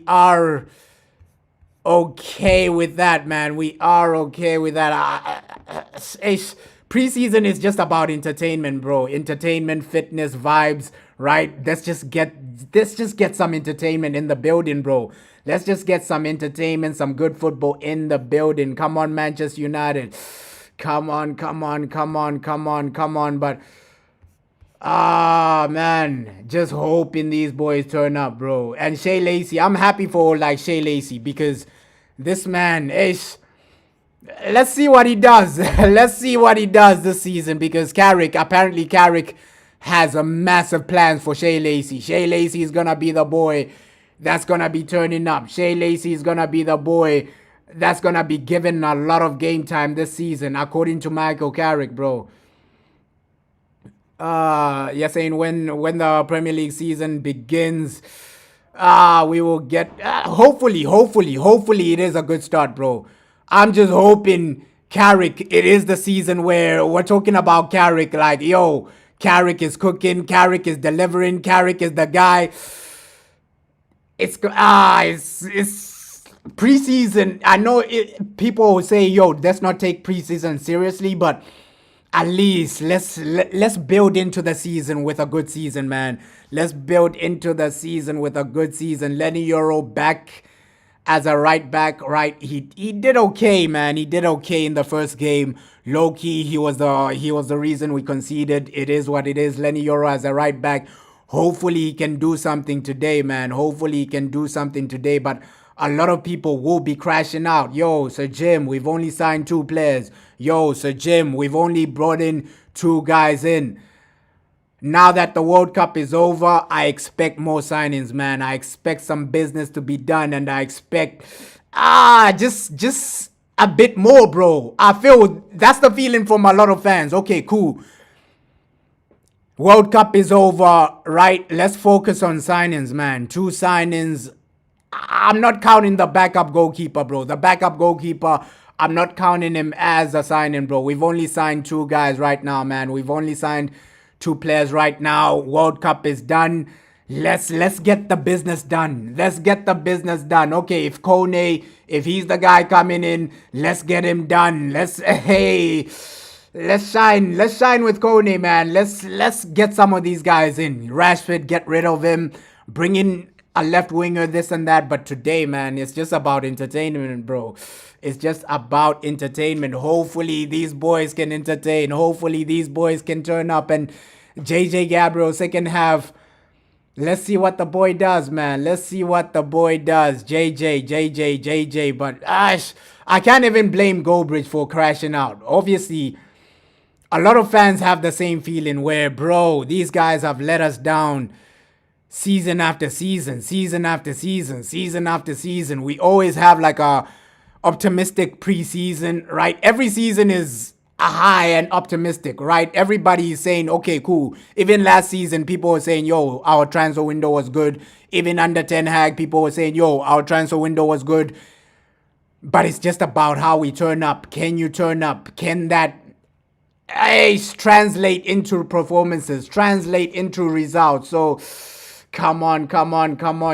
are okay with that, man. We are okay with that. Preseason is just about entertainment, bro. Entertainment, fitness, vibes, right? Let's just get some entertainment in the building, bro. Let's just get some entertainment, some good football in the building. Come on, Manchester United. Come on. But, man, just hoping these boys turn up, bro. And Shea Lacey, I'm happy for, Shea Lacey because this man is... Let's see what he does. Let's see what he does this season because apparently Carrick has a massive plans for Shea Lacey. Shea Lacey is going to be the boy that's going to be turning up. Shea Lacey is going to be the boy that's going to be given a lot of game time this season, according to Michael Carrick, bro. You're saying when the Premier League season begins, we will get... hopefully it is a good start, bro. I'm just hoping Carrick, it is the season where we're talking about Carrick like, Carrick is cooking, Carrick is delivering, Carrick is the guy. It's preseason. I know people will say, let's not take preseason seriously, but at least let's build into the season with a good season, man. Let's build into the season with a good season. Lenny Euro back as a right back, right? He did okay, man. He did okay in the first game. Low key, he was the reason we conceded. It is what it is. Lenny Euro as a right back. Hopefully he can do something today, man. Hopefully he can do something today. But a lot of people will be crashing out. Yo, Sir Jim, we've only signed 2 players. Yo, Sir Jim, we've only brought in 2 guys in. Now that the World Cup is over, I expect more signings, man. I expect some business to be done, and I expect just a bit more, bro. I feel that's the feeling from a lot of fans. Okay, cool. World Cup is over, right? Let's focus on signings, man. 2 signings. I'm not counting the backup goalkeeper, bro. The backup goalkeeper, I'm not counting him as a signing, bro. We've only signed 2 guys right now, man. We've only signed 2 players right now. World Cup is done. Let's get the business done. Let's get the business done. Okay, if Kone, if he's the guy coming in, let's get him done. Let's shine with Kone, man. Let's get some of these guys in. Rashford, get rid of him. Bring in a left winger, this and that. But today, man, it's just about entertainment, bro. It's just about entertainment. Hopefully these boys can entertain. Hopefully these boys can turn up. And JJ Gabriel, second half, let's see what the boy does, man. Let's see what the boy does. JJ. But I can't even blame Goldbridge for crashing out. Obviously, a lot of fans have the same feeling where, bro, these guys have let us down season after season. We always have like a optimistic preseason, right? Every season is a high and optimistic, right? Everybody is saying, okay, cool. Even last season, people were saying, yo, our transfer window was good. Even under Ten Hag, people were saying, yo, our transfer window was good. But it's just about how we turn up. Can you turn up? Can that translate into performances, translate into results? So come on,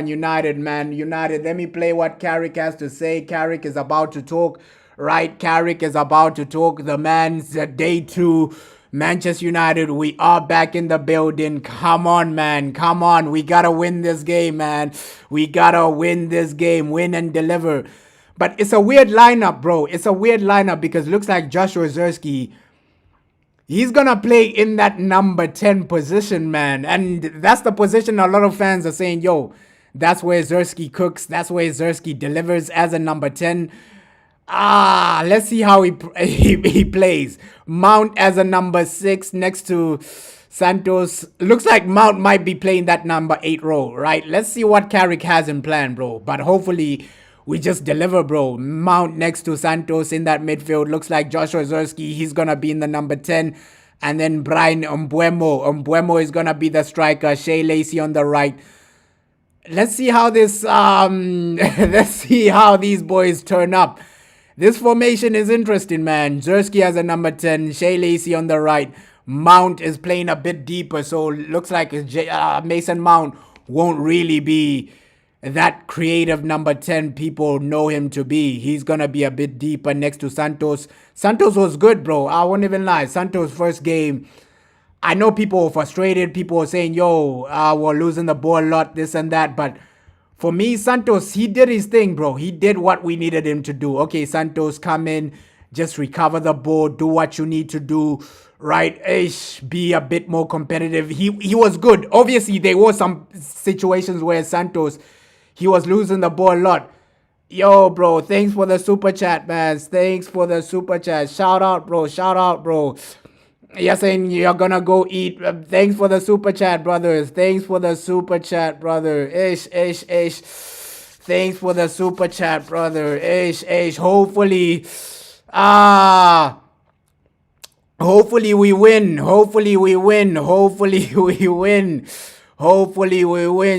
United, man. United, let me play what Carrick has to say. Carrick is about to talk, right? Carrick is about to talk. The man's day 2. Manchester United, we are back in the building. Come on, man. Come on. We gotta win this game, man. We gotta win this game. Win and deliver. But it's a weird lineup, bro. It's a weird lineup because it looks like Joshua Zirkzee, he's gonna play in that number 10 position, man. And that's the position a lot of fans are saying, yo, that's where Zirkzee cooks. That's where Zirkzee delivers as a number 10. Let's see how he plays. Mount as a number 6 next to Santos. Looks like Mount might be playing that number 8 role, right? Let's see what Carrick has in plan, bro. But hopefully we just deliver, bro. Mount next to Santos in that midfield. Looks like Joshua Zirkzee, he's going to be in the number 10. And then Brian Mbeumo. Mbeumo is going to be the striker. Shea Lacey on the right. Let's see how this, let's see how these boys turn up. This formation is interesting, man. Zirkzee as a number 10. Shea Lacey on the right. Mount is playing a bit deeper. So looks like Mason Mount won't really be that creative number 10 people know him to be. He's gonna be a bit deeper next to Santos. Santos was good, bro. I won't even lie. Santos' first game, I know people were frustrated. People were saying, yo, we're losing the ball a lot, this and that. But for me, Santos, he did his thing, bro. He did what we needed him to do. Okay, Santos, come in, just recover the ball, do what you need to do, right? Be a bit more competitive. He was good. Obviously, there were some situations where Santos, he was losing the ball a lot. Yo, bro, thanks for the super chat, man. Thanks for the super chat. Shout out, bro. Shout out, bro. You're saying you're gonna go eat. Thanks for the super chat, brothers. Thanks for the super chat, brother. Ish. Thanks for the super chat, brother. Ish. Hopefully, hopefully we win. Hopefully we win.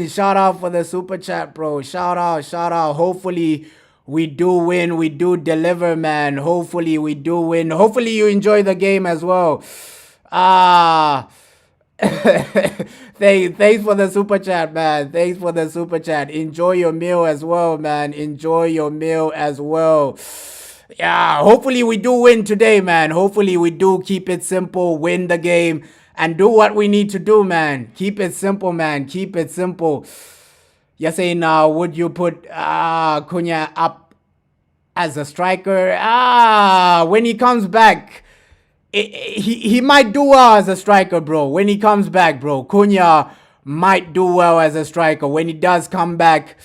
Shout out for the super chat, bro. Shout out. Hopefully we do win. We do deliver, man. Hopefully we do win. Hopefully you enjoy the game as well. Thanks for the super chat, man. Thanks for the super chat. Enjoy your meal as well, man. Enjoy your meal as well. Yeah, hopefully we do win today, man. Hopefully we do keep it simple, win the game, and do what we need to do, man. Keep it simple, man. Keep it simple. You're saying now, would you put Cunha up as a striker? When he comes back, he might do well as a striker, bro. When he comes back, bro, Cunha might do well as a striker. When he does come back,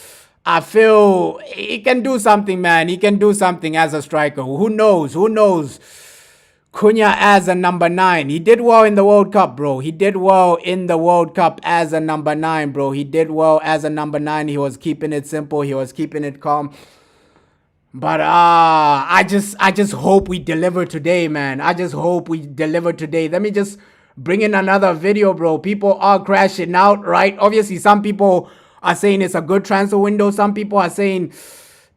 I feel he can do something, man. He can do something as a striker. Who knows? Who knows? Cunha as a number 9. He did well in the World Cup, bro. He did well in the World Cup as a number 9, bro. He did well as a number 9. He was keeping it simple. He was keeping it calm. But I just hope we deliver today, man. I just hope we deliver today. Let me just bring in another video, bro. People are crashing out, right? Obviously, some people are saying it's a good transfer window. Some people are saying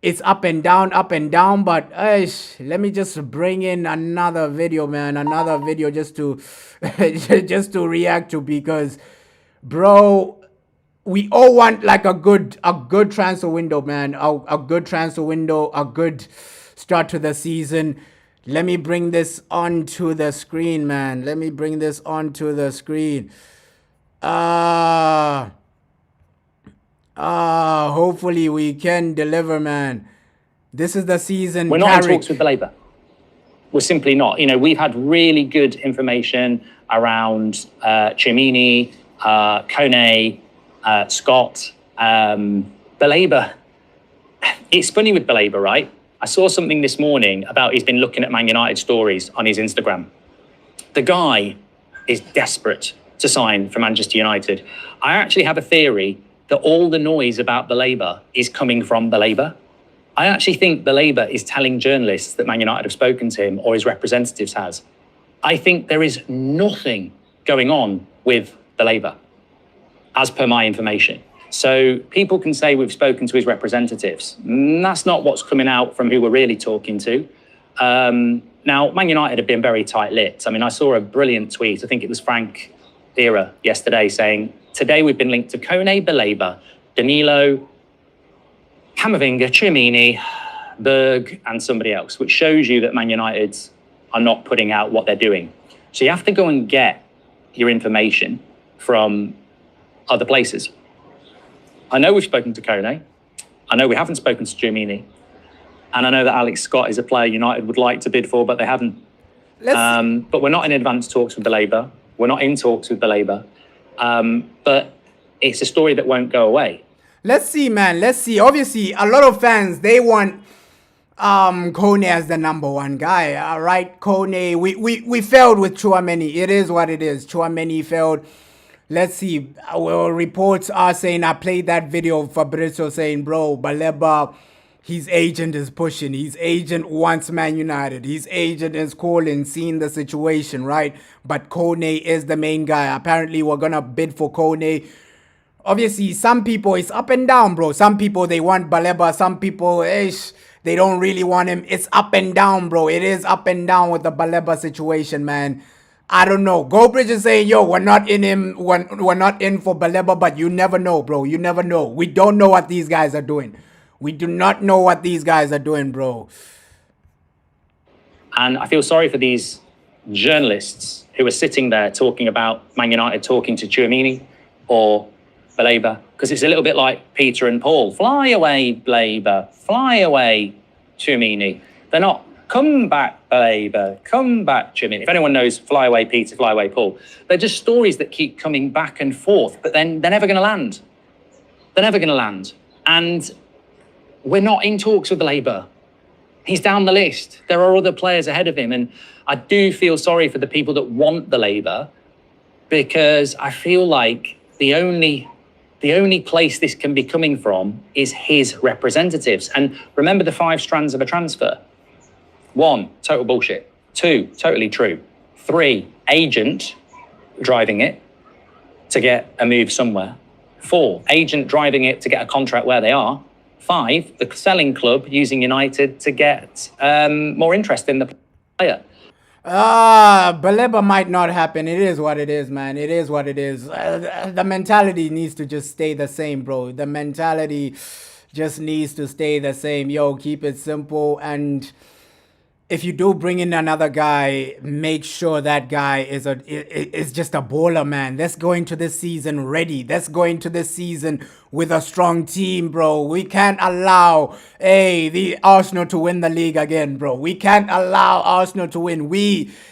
it's up and down. But let me just bring in another video, man. Another video just to just to react to, because, bro, we all want like a good transfer window, man. A good transfer window, a good start to the season. Let me bring this onto the screen, man. Let me bring this onto the screen. Hopefully we can deliver, man. This is the season. We're not in talks with the Labour. We're simply not. You know, we've had really good information around Chimini, Kone, Scott, Baleba. It's funny with Baleba, right? I saw something this morning about he's been looking at Man United stories on his Instagram. The guy is desperate to sign for Manchester United. I actually have a theory that all the noise about Baleba is coming from Baleba. I actually think Baleba is telling journalists that Man United have spoken to him, or his representatives has. I think there is nothing going on with Baleba, as per my information. So people can say we've spoken to his representatives. That's not what's coming out from who we're really talking to. Now, Man United have been very tight-lipped. I mean, I saw a brilliant tweet. I think it was Frank Era yesterday saying, today we've been linked to Kone, Baleba, Danilo, Camavinga, Chimini, Berg, and somebody else, which shows you that Man United are not putting out what they're doing. So you have to go and get your information from other places. I know we've spoken to Kone. I know we haven't spoken to Chimini. And I know that Alex Scott is a player United would like to bid for, but they haven't. But we're not in advanced talks with the Labour. We're not in talks with the Labour. But it's a story that won't go away. Let's see, man. Let's see. Obviously, a lot of fans, they want Kone as the number 1 guy. All right, Kone. We failed with Tchouaméni. It is what it is. Tchouaméni failed. Let's see. Well, reports are saying, I played that video of Fabrizio saying, bro, Baleba, his agent is pushing. His agent wants Man United. His agent is calling, seeing the situation, right? But Kone is the main guy. Apparently, we're going to bid for Kone. Obviously, some people, it's up and down, bro. Some people, they want Baleba. Some people, they don't really want him. It's up and down, bro. It is up and down with the Baleba situation, man. I don't know. Goldbridge is saying, yo, we're not in him. We're not in for Baleba, but you never know, bro. You never know. We don't know what these guys are doing. We do not know what these guys are doing, bro. And I feel sorry for these journalists who are sitting there talking about Man United talking to Tchouaméni or Baleba, because it's a little bit like Peter and Paul. Fly away, Baleba. Fly away, Tchouaméni. They're not, come back, Baleba. Come back, Tchouaméni. If anyone knows Fly away, Peter, Fly away, Paul, they're just stories that keep coming back and forth, but then they're never going to land. They're never going to land. And we're not in talks with the Labour. He's down the list. There are other players ahead of him. And I do feel sorry for the people that want the Labour, because I feel like the only place this can be coming from is his representatives. And remember the 5 strands of a transfer. 1, total bullshit. 2, totally true. 3, agent driving it to get a move somewhere. 4, agent driving it to get a contract where they are. 5, the selling club using United to get more interest in the player. Baleba might not happen. It is what it is, man. It is what it is. The mentality needs to just stay the same, bro. The mentality just needs to stay the same. Yo, keep it simple. And if you do bring in another guy, make sure that guy is just a baller, man. Let's go into this season ready. Let's go into this season with a strong team, bro. We can't allow the Arsenal to win the league again, bro. We can't allow Arsenal to win.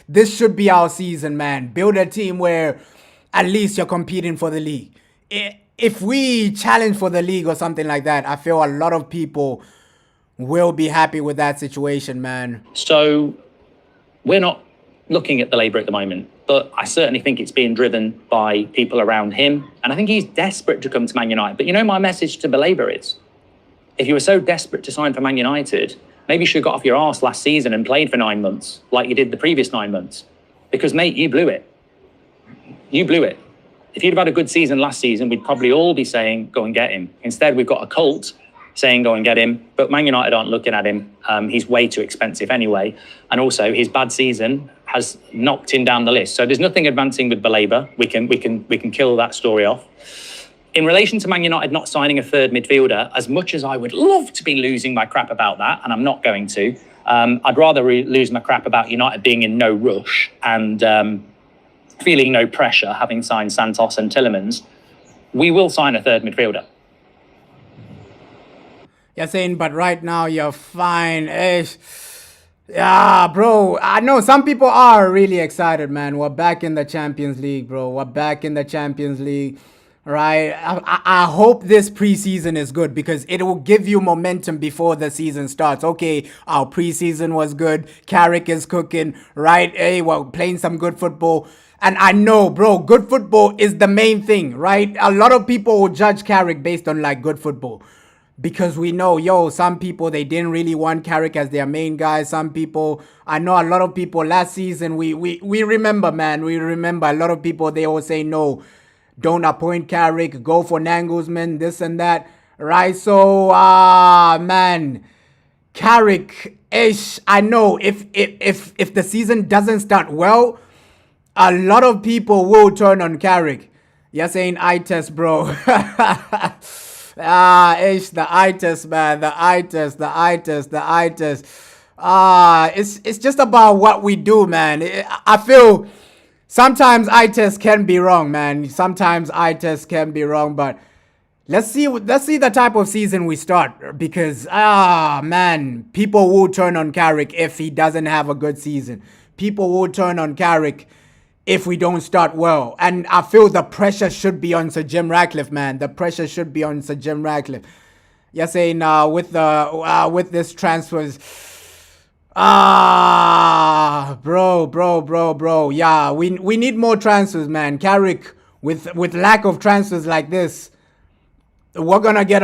This should be our season, man. Build a team where at least you're competing for the league. If we challenge for the league or something like that, I feel a lot of people will be happy with that situation, man. So we're not looking at the Labour at the moment, but I certainly think it's being driven by people around him. And I think he's desperate to come to Man United. But you know, my message to the Labour is, if you were so desperate to sign for Man United, maybe you should have got off your arse last season and played for 9 months, like you did the previous 9 months. Because, mate, you blew it. You blew it. If you'd have had a good season last season, we'd probably all be saying, go and get him. Instead, we've got a cult saying go and get him, but Man United aren't looking at him. He's way too expensive anyway. And also his bad season has knocked him down the list. So there's nothing advancing with Baleba. We can kill that story off. In relation to Man United not signing a third midfielder, as much as I would love to be losing my crap about that, and I'm not going to, I'd rather lose my crap about United being in no rush and feeling no pressure, having signed Santos and Tillemans. We will sign a third midfielder. You're saying, but right now you're fine. Yeah, bro. I know some people are really excited, man. We're back in the Champions League, bro. We're back in the Champions League, right? I hope this preseason is good because it will give you momentum before the season starts. Okay, our preseason was good. Carrick is cooking, right? Hey, we're playing some good football. And I know, bro, good football is the main thing, right? A lot of people will judge Carrick based on like good football. Because we know, some people, they didn't really want Carrick as their main guy. Some people, I know a lot of people last season, we remember, man. We remember a lot of people, they all say, no, don't appoint Carrick, go for Nagelsmann, this and that, right? So, man, Carrick, I know if the season doesn't start well, a lot of people will turn on Carrick. You're saying eye test, bro. The eye test, man. The eye test. It's just about what we do, man. I feel sometimes eye tests can be wrong, man. Sometimes eye tests can be wrong, but let's see the type of season we start because man, people will turn on Carrick if he doesn't have a good season. People will turn on Carrick if we don't start well. And I feel the pressure should be on Sir Jim Ratcliffe, man. The pressure should be on Sir Jim Ratcliffe. You're saying with this transfers, bro. Yeah, we need more transfers, man. Carrick, with lack of transfers like this, we're gonna get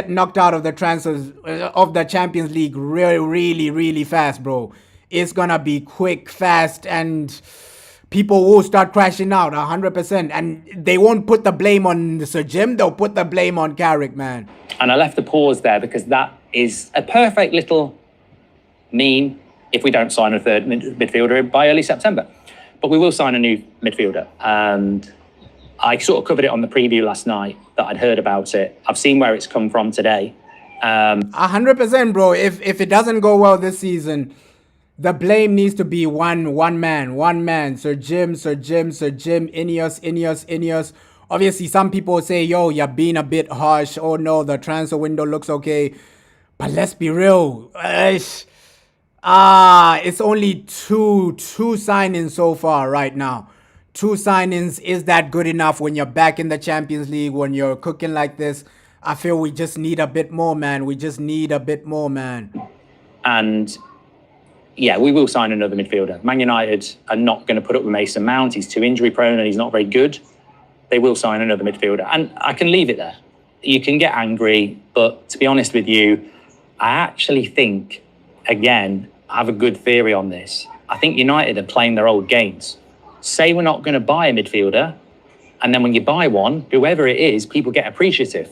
knocked out of the transfers of the Champions League really fast, bro. It's gonna be quick, fast, and people will start crashing out 100%. And they won't put the blame on Sir Jim. They'll put the blame on Carrick, man. And I left a pause there because that is a perfect little meme if we don't sign a third midfielder by early September. But we will sign a new midfielder. And I sort of covered it on the preview last night that I'd heard about it. I've seen where it's come from today. 100%, bro. If it doesn't go well this season, the blame needs to be one man. Sir Jim, Ineos. Obviously, some people say, yo, you're being a bit harsh. Oh, no, the transfer window looks okay. But let's be real. It's only two signings so far right now. 2 signings, is that good enough when you're back in the Champions League, when you're cooking like this? I feel we just need a bit more, man. And yeah, we will sign another midfielder. Man United are not going to put up with Mason Mount. He's too injury prone and he's not very good. They will sign another midfielder. And I can leave it there. You can get angry, but to be honest with you, I actually think, again, I have a good theory on this. I think United are playing their old games. Say we're not going to buy a midfielder, and then when you buy one, whoever it is, people get appreciative.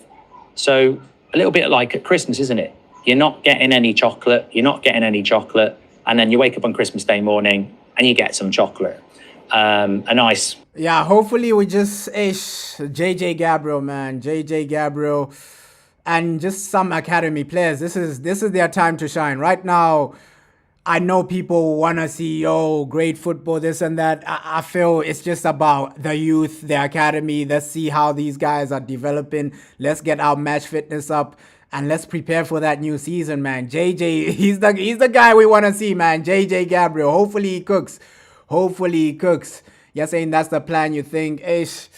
So a little bit like at Christmas, isn't it? You're not getting any chocolate, and then you wake up on Christmas Day morning and you get some chocolate. A nice... Yeah, hopefully we just JJ Gabriel, man. JJ Gabriel and just some academy players. This is their time to shine. Right now, I know people want to see, great football, this and that. I feel it's just about the youth, the academy. Let's see how these guys are developing. Let's get our match fitness up and let's prepare for that new season, man. JJ, he's the guy we want to see, man. JJ Gabriel. Hopefully he cooks. Hopefully he cooks. You're saying that's the plan, you think? Ish.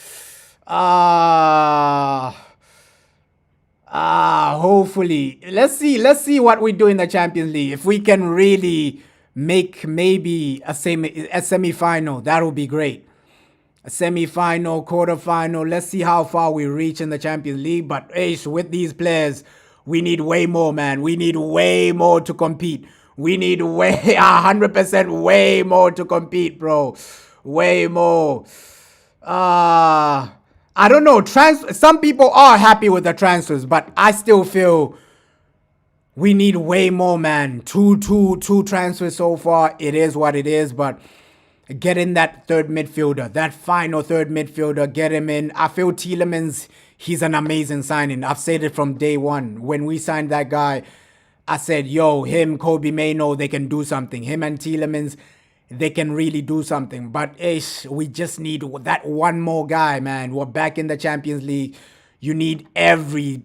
Hopefully. Let's see what we do in the Champions League. If we can really make maybe a semi-final, that would be great. A semi-final, quarter-final. Let's see how far we reach in the Champions League. But with these players, we need way more, man. We need way more to compete. We need 100% way more to compete, bro. Way more. I don't know. Some people are happy with the transfers, but I still feel we need way more, man. Two transfers so far. It is what it is, but get in that third midfielder, that final third midfielder, get him in. I feel Tielemans, he's an amazing signing. I've said it from day one. When we signed that guy, I said, him, Kobe Mainoo, they can do something. Him and Tielemans, they can really do something. But we just need that one more guy, man. We're back in the Champions League. You need every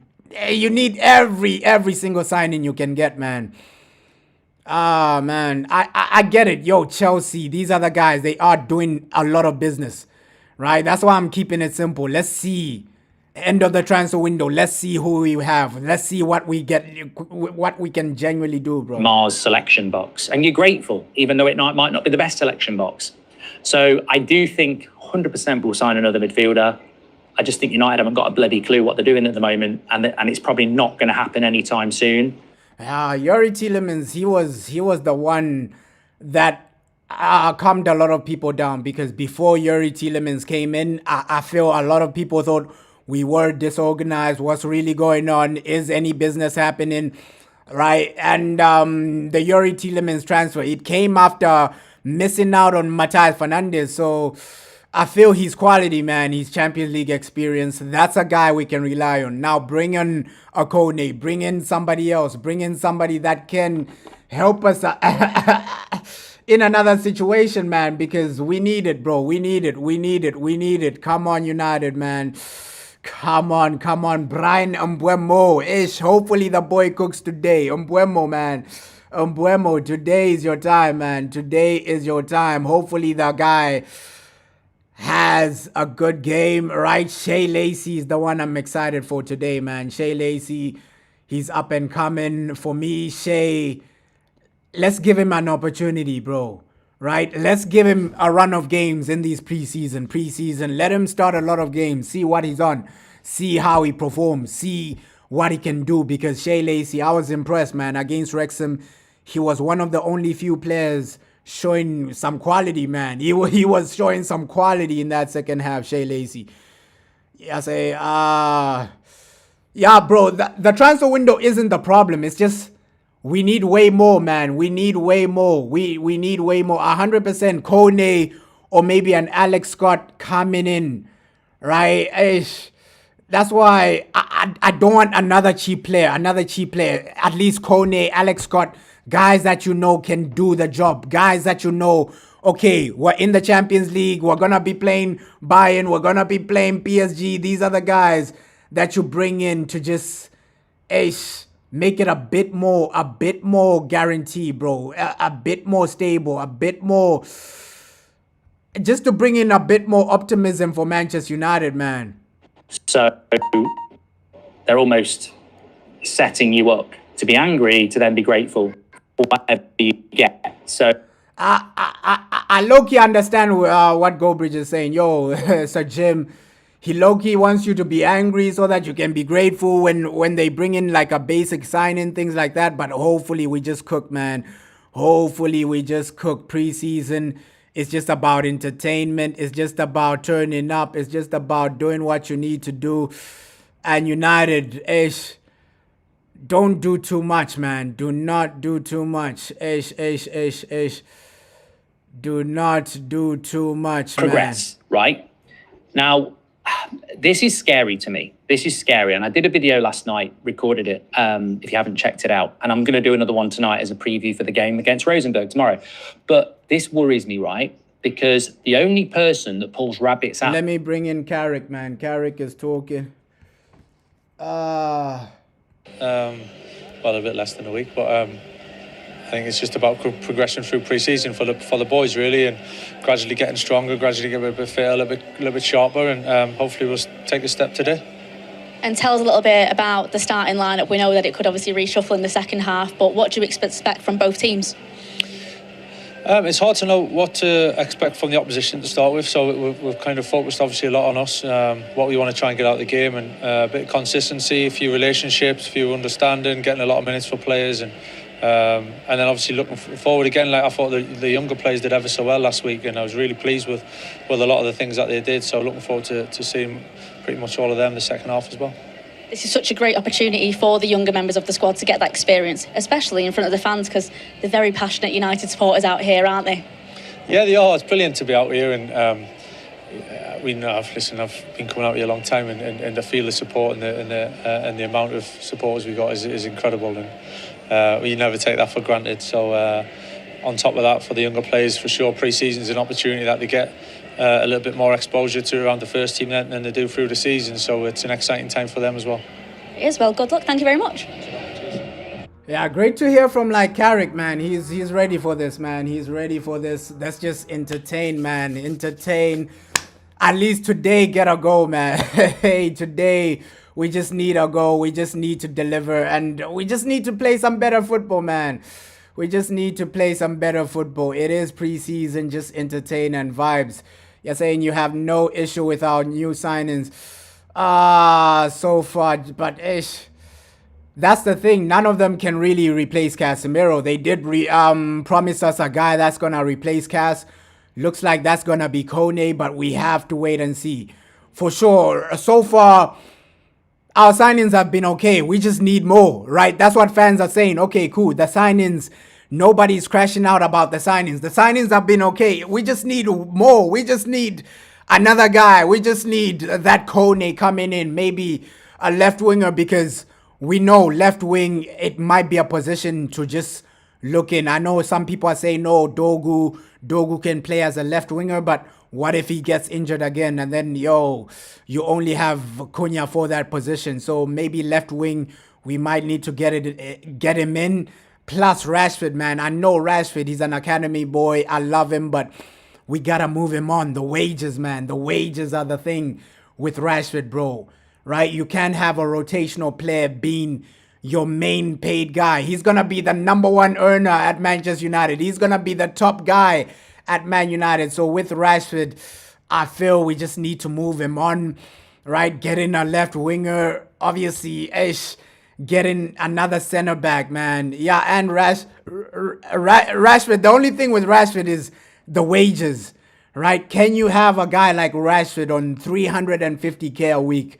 single signing you can get, man. Man, I get it. Chelsea, these are the guys. They are doing a lot of business, right? That's why I'm keeping it simple. Let's see. End of the transfer window. Let's see who we have. Let's see what we get, what we can genuinely do, bro. Mars selection box. And you're grateful, even though it might not be the best selection box. So I do think 100% we'll sign another midfielder. I just think United haven't got a bloody clue what they're doing at the moment. And it's probably not going to happen anytime soon. Yuri Tielemans, he was the one that calmed a lot of people down, because before Yuri Tielemans came in, I feel a lot of people thought we were disorganized. What's really going on? Is any business happening? Right? And the Yuri Tielemans transfer, it came after missing out on Matthias Fernandes. So I feel he's quality, man. He's Champions League experience. That's a guy we can rely on. Now bring in a Kone, bring in somebody else, bring in somebody that can help us in another situation, man, because we need it, bro. We need it. Come on, United, man. Come on, Brian Mbeumo. Hopefully the boy cooks today. Mbeumo, man. Mbeumo, today is your time, man. Today is your time. Hopefully the guy has a good game, right? Shea Lacey is the one I'm excited for today, man. Shea Lacey, he's up and coming. For me, Shea, let's give him an opportunity, bro. Right? Let's give him a run of games in these preseason. Let him start a lot of games. See what he's on. See how he performs. See what he can do. Because Shea Lacey, I was impressed, man. Against Wrexham, he was one of the only few players showing some quality, man. He was showing some quality in that second half, Shea Lacey. Bro, the transfer window isn't the problem. It's just we need way more, man. We need way more. We need way more. 100% Kone or maybe an Alex Scott coming in, right? That's why I don't want another cheap player. At least Kone, Alex Scott, guys that you know can do the job. Guys that you know, okay, we're in the Champions League. We're going to be playing Bayern. We're going to be playing PSG. These are the guys that you bring in to just make it a bit more guaranteed, bro. A bit more stable, a bit more, just to bring in a bit more optimism for Manchester United, man. So they're almost setting you up to be angry, to then be grateful for whatever you get. So I low-key understand what Goldbridge is saying. Sir Jim, he low-key wants you to be angry so that you can be grateful when they bring in like a basic sign-in, things like that. But hopefully we just cook, man. Hopefully we just cook. Preseason, it's just about entertainment. It's just about turning up. It's just about doing what you need to do. And United, don't do too much, man. Do not do too much. Do not do too much, progress, man. Right? Now, this is scary to me. This is scary. And I did a video last night, recorded it, if you haven't checked it out. And I'm going to do another one tonight as a preview for the game against Rosenborg tomorrow. But this worries me, right? Because the only person that pulls rabbits out... Let me bring in Carrick, man. Carrick is talking. Well, a bit less than a week, but I think it's just about progression through pre-season for the boys, really, and gradually getting stronger, gradually getting a bit fitter, a little bit sharper, and hopefully we'll take a step today. And tell us a little bit about the starting lineup. We know that it could obviously reshuffle in the second half, but what do you expect from both teams? It's hard to know what to expect from the opposition to start with, so we've kind of focused obviously a lot on us, what we want to try and get out of the game, and a bit of consistency, a few relationships, a few understanding, getting a lot of minutes for players, and then obviously looking forward again. Like I thought the younger players did ever so well last week, and I was really pleased with a lot of the things that they did, so looking forward to seeing pretty much all of them the second half as well. This is such a great opportunity for the younger members of the squad to get that experience, especially in front of the fans, because they're very passionate United supporters out here, aren't they? Yeah, they are. It's brilliant to be out here, and we know. I've been coming out here a long time, and to feel the support and the amount of supporters we got is incredible, and we never take that for granted. So on top of that, for the younger players, for sure, pre-season is an opportunity that they get a little bit more exposure to around the first team than they do through the season. So it's an exciting time for them as well. It is. Well, good luck. Thank you very much. Yeah, great to hear from like Carrick, man. He's ready for this, man. He's ready for this. Let's just entertain, man. Entertain. At least today, get a goal, man. Hey, today we just need a goal. We just need to deliver, and we just need to play some better football, man. We just need to play some better football. It is preseason, just entertain and vibes. You're saying you have no issue with our new signings. So far, but that's the thing. None of them can really replace Casemiro. They did promise us a guy that's gonna replace Cas. Looks like that's gonna be Kone, but we have to wait and see. For sure, so far, our signings have been okay. We just need more, right? That's what fans are saying. Okay, cool. The signings, nobody's crashing out about the signings. The signings have been okay. We just need more. We just need another guy. We just need that Kone coming in. Maybe a left winger, because we know left wing, it might be a position to just look in. I know some people are saying, no, Dogu can play as a left winger, but what if he gets injured again, and then, you only have Cunha for that position? So maybe left wing, we might need to get him in. Plus Rashford, man. I know Rashford, he's an academy boy. I love him, but we got to move him on. The wages, man. The wages are the thing with Rashford, bro. Right? You can't have a rotational player being your main paid guy. He's going to be the number one earner at Manchester United. He's going to be the top guy at Man United. So with Rashford, I feel we just need to move him on, right? Get in a left winger. Obviously, get in another center back, man. Yeah, and Rashford, the only thing with Rashford is the wages, right? Can you have a guy like Rashford on 350k a week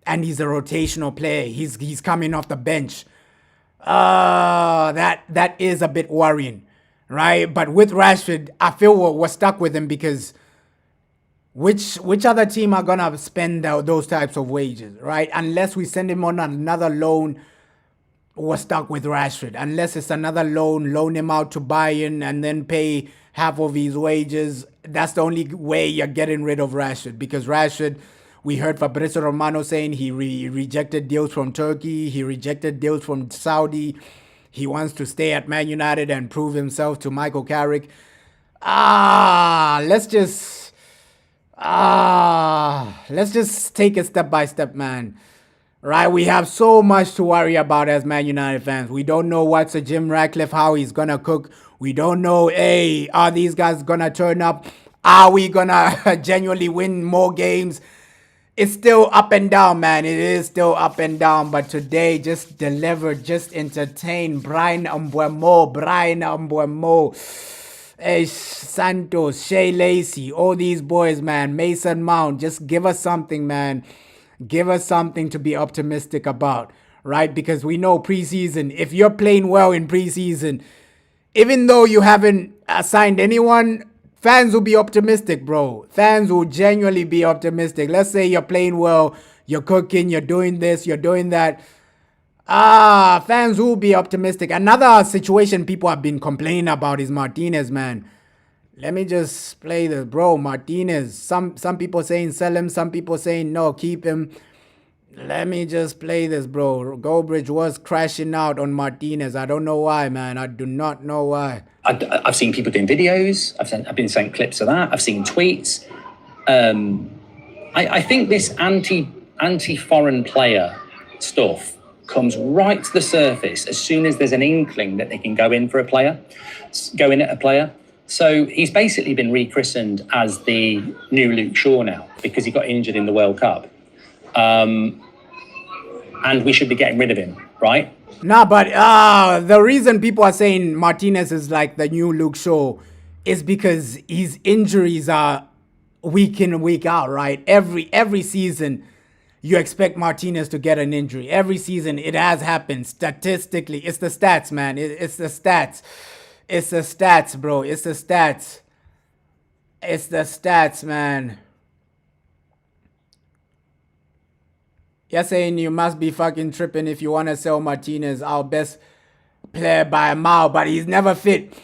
and he's a rotational player? He's coming off the bench. That is a bit worrying. Right, but with Rashford, I feel we're stuck with him, because which other team are gonna spend those types of wages, right? Unless we send him on another loan, we're stuck with Rashford. Unless it's another loan him out to Bayern and then pay half of his wages. That's the only way you're getting rid of Rashford, because Rashford, we heard Fabrizio Romano saying he rejected deals from Turkey, he rejected deals from Saudi. He wants to stay at Man United and prove himself to Michael Carrick. Let's just take it step by step, man. Right? We have so much to worry about as Man United fans. We don't know what's a Jim Ratcliffe, how he's gonna cook. We don't know, are these guys gonna turn up? Are we gonna genuinely win more games? It's still up and down, man. It is still up and down. But today, just deliver, just entertain. Brian Mbeumo, Santos, Shea Lacey, all these boys, man. Mason Mount, just give us something, man. Give us something to be optimistic about, right? Because we know preseason, if you're playing well in preseason, even though you haven't signed anyone, Fans will be optimistic, bro. Fans will genuinely be optimistic. Let's say you're playing well, you're cooking, you're doing this, you're doing that. Fans will be optimistic. Another situation people have been complaining about is Martinez, man. Let me just play this, bro. Martinez. Some people saying sell him, some people saying no, keep him. Let me just play this, bro. Goldbridge was crashing out on Martinez. I don't know why, man. I do not know why. I've seen people doing videos. I've been sent clips of that. I've seen tweets. I think this anti-foreign player stuff comes right to the surface as soon as there's an inkling that they can go in at a player. So he's basically been rechristened as the new Luke Shaw now because he got injured in the World Cup. And we should be getting rid of him, right? Nah, but the reason people are saying Martinez is like the new Luke Shaw is because his injuries are week in and week out, right? Every season, you expect Martinez to get an injury. Every season, it has happened. Statistically, it's the stats, man. It's the stats. It's the stats, bro. It's the stats. It's the stats, man. You're saying you must be fucking tripping if you want to sell Martinez, our best player by a mile, but he's never fit.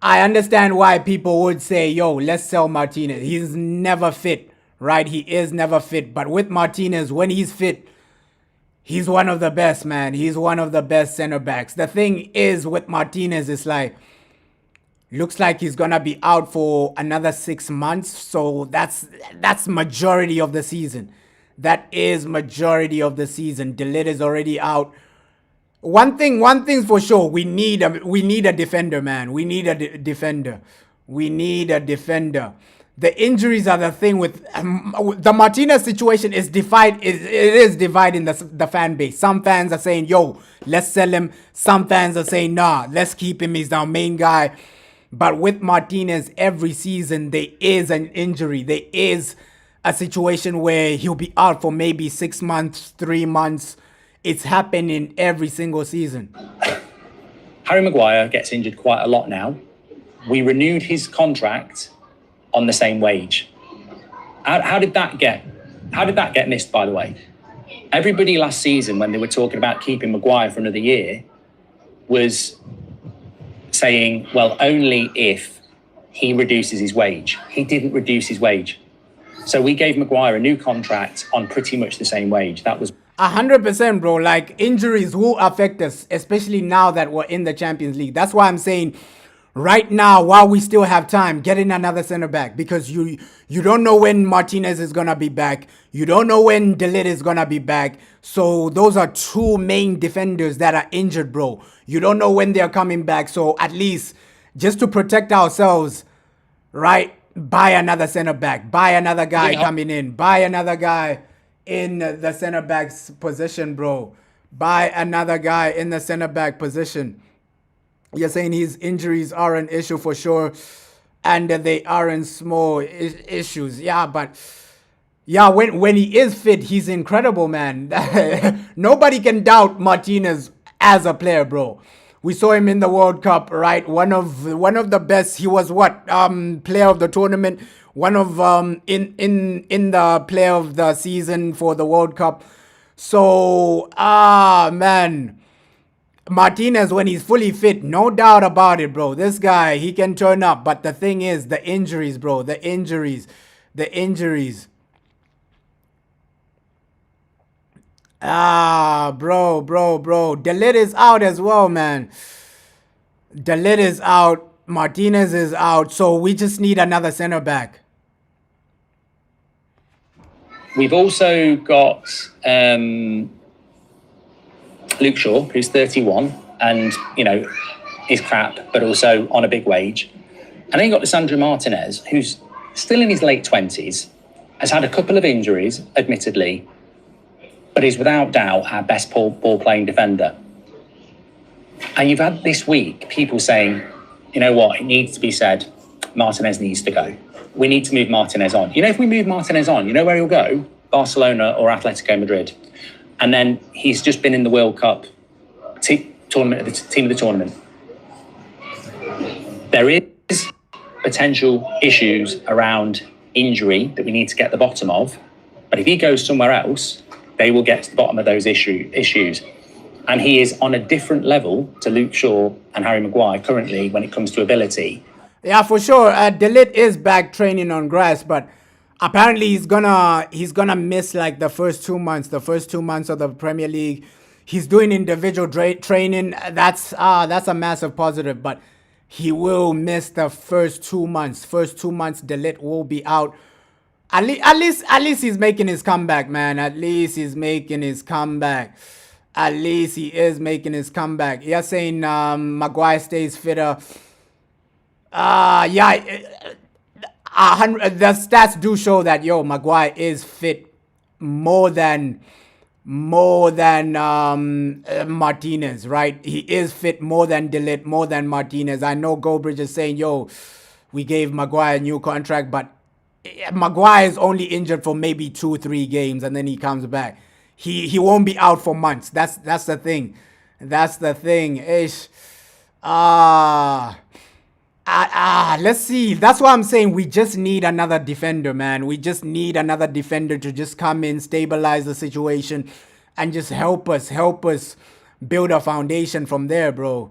I understand why people would say, yo, let's sell Martinez. He's never fit, right? He is never fit. But with Martinez, when he's fit, he's one of the best, man. He's one of the best center backs. The thing is with Martinez, it's like, looks like he's going to be out for another 6 months. So that's majority of the season. That is majority of the season. De Ligt is already out. One thing's for sure. We need a defender, man. We need a defender. We need a defender. The injuries are the thing with the Martinez situation is divided. It is dividing the fan base. Some fans are saying, "Yo, let's sell him." Some fans are saying, "Nah, let's keep him. He's our main guy." But with Martinez, every season there is an injury. There is a situation where he'll be out for maybe 6 months, 3 months. It's happening every single season. Harry Maguire gets injured quite a lot now. We renewed his contract on the same wage. How did that get missed, by the way? Everybody last season, when they were talking about keeping Maguire for another year, was saying, well, only if he reduces his wage. He didn't reduce his wage. So we gave Maguire a new contract on pretty much the same wage. That was 100%, bro. Like, injuries will affect us, especially now that we're in the Champions League. That's why I'm saying right now, while we still have time, get in another center back, because you don't know when Martinez is going to be back. You don't know when De Ligt is going to be back. So those are two main defenders that are injured, bro. You don't know when they're coming back. So at least just to protect ourselves, right? Buy another center back. Buy another guy coming in. Buy another guy in the center back's position, bro. Buy another guy in the center back position. You're saying his injuries are an issue for sure, and they aren't small issues. Yeah, but yeah, when he is fit, he's incredible, man. Nobody can doubt Martinez as a player, bro. We saw him in the World Cup, right? One of the best. He was what? Player of the tournament. One of in the player of the season for the World Cup. So man, Martinez, when he's fully fit, no doubt about it, bro. This guy, he can turn up. But the thing is, the injuries, bro. The injuries. Bro. De Ligt is out as well, man. De Ligt is out. Martinez is out. So we just need another center back. We've also got Luke Shaw, who's 31, and, is crap, but also on a big wage. And then you've got Lisandro Martinez, who's still in his late 20s, has had a couple of injuries, admittedly, but is without doubt our best ball-playing defender. And you've had this week people saying, you know what, it needs to be said, Martinez needs to go. We need to move Martinez on. If we move Martinez on, you know where he'll go? Barcelona or Atletico Madrid. And then he's just been in the World Cup team of the tournament. There is potential issues around injury that we need to get the bottom of. But if he goes somewhere else, they will get to the bottom of those issues. And he is on a different level to Luke Shaw and Harry Maguire currently when it comes to ability. Yeah, for sure. De Ligt is back training on grass, but apparently he's gonna miss like the first 2 months of the Premier League. He's doing individual training. That's a massive positive, but he will miss the first 2 months. First 2 months, De Ligt will be out. At least he's making his comeback, man. At least he's making his comeback. At least he is making his comeback. You're saying Maguire stays fitter. Yeah, the stats do show that Maguire is fit more than Martinez, right? He is fit more than De Ligt, more than Martinez. I know Goldbridge is saying, we gave Maguire a new contract, but Maguire is only injured for maybe 2-3 games and then he comes back. He won't be out for months. That's the thing. That's the thing. Let's see. That's why I'm saying we just need another defender, man. We just need another defender to just come in, stabilize the situation, and just help us build a foundation from there, bro.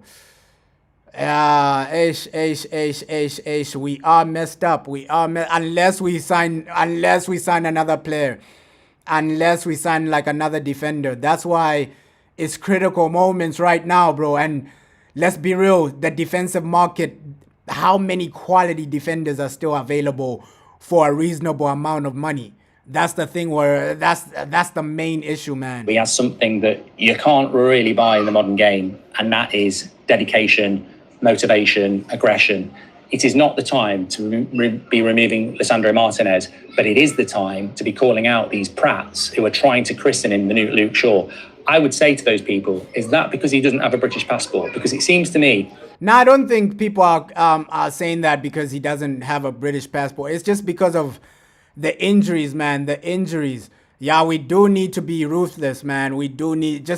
We are messed up. Unless we sign another player. Unless we sign like another defender. That's why it's critical moments right now, bro. And let's be real, the defensive market, how many quality defenders are still available for a reasonable amount of money? That's the thing where that's the main issue, man. He has something that you can't really buy in the modern game, and that is dedication, motivation, aggression. It is not the time to be removing Lisandro Martinez, but it is the time to be calling out these prats who are trying to christen him the new Luke Shaw. I would say to those people, is that because he doesn't have a British passport? Because it seems to me... No, I don't think people are saying that because he doesn't have a British passport. It's just because of the injuries, man. The injuries. Yeah, we do need to be ruthless, man. We do need...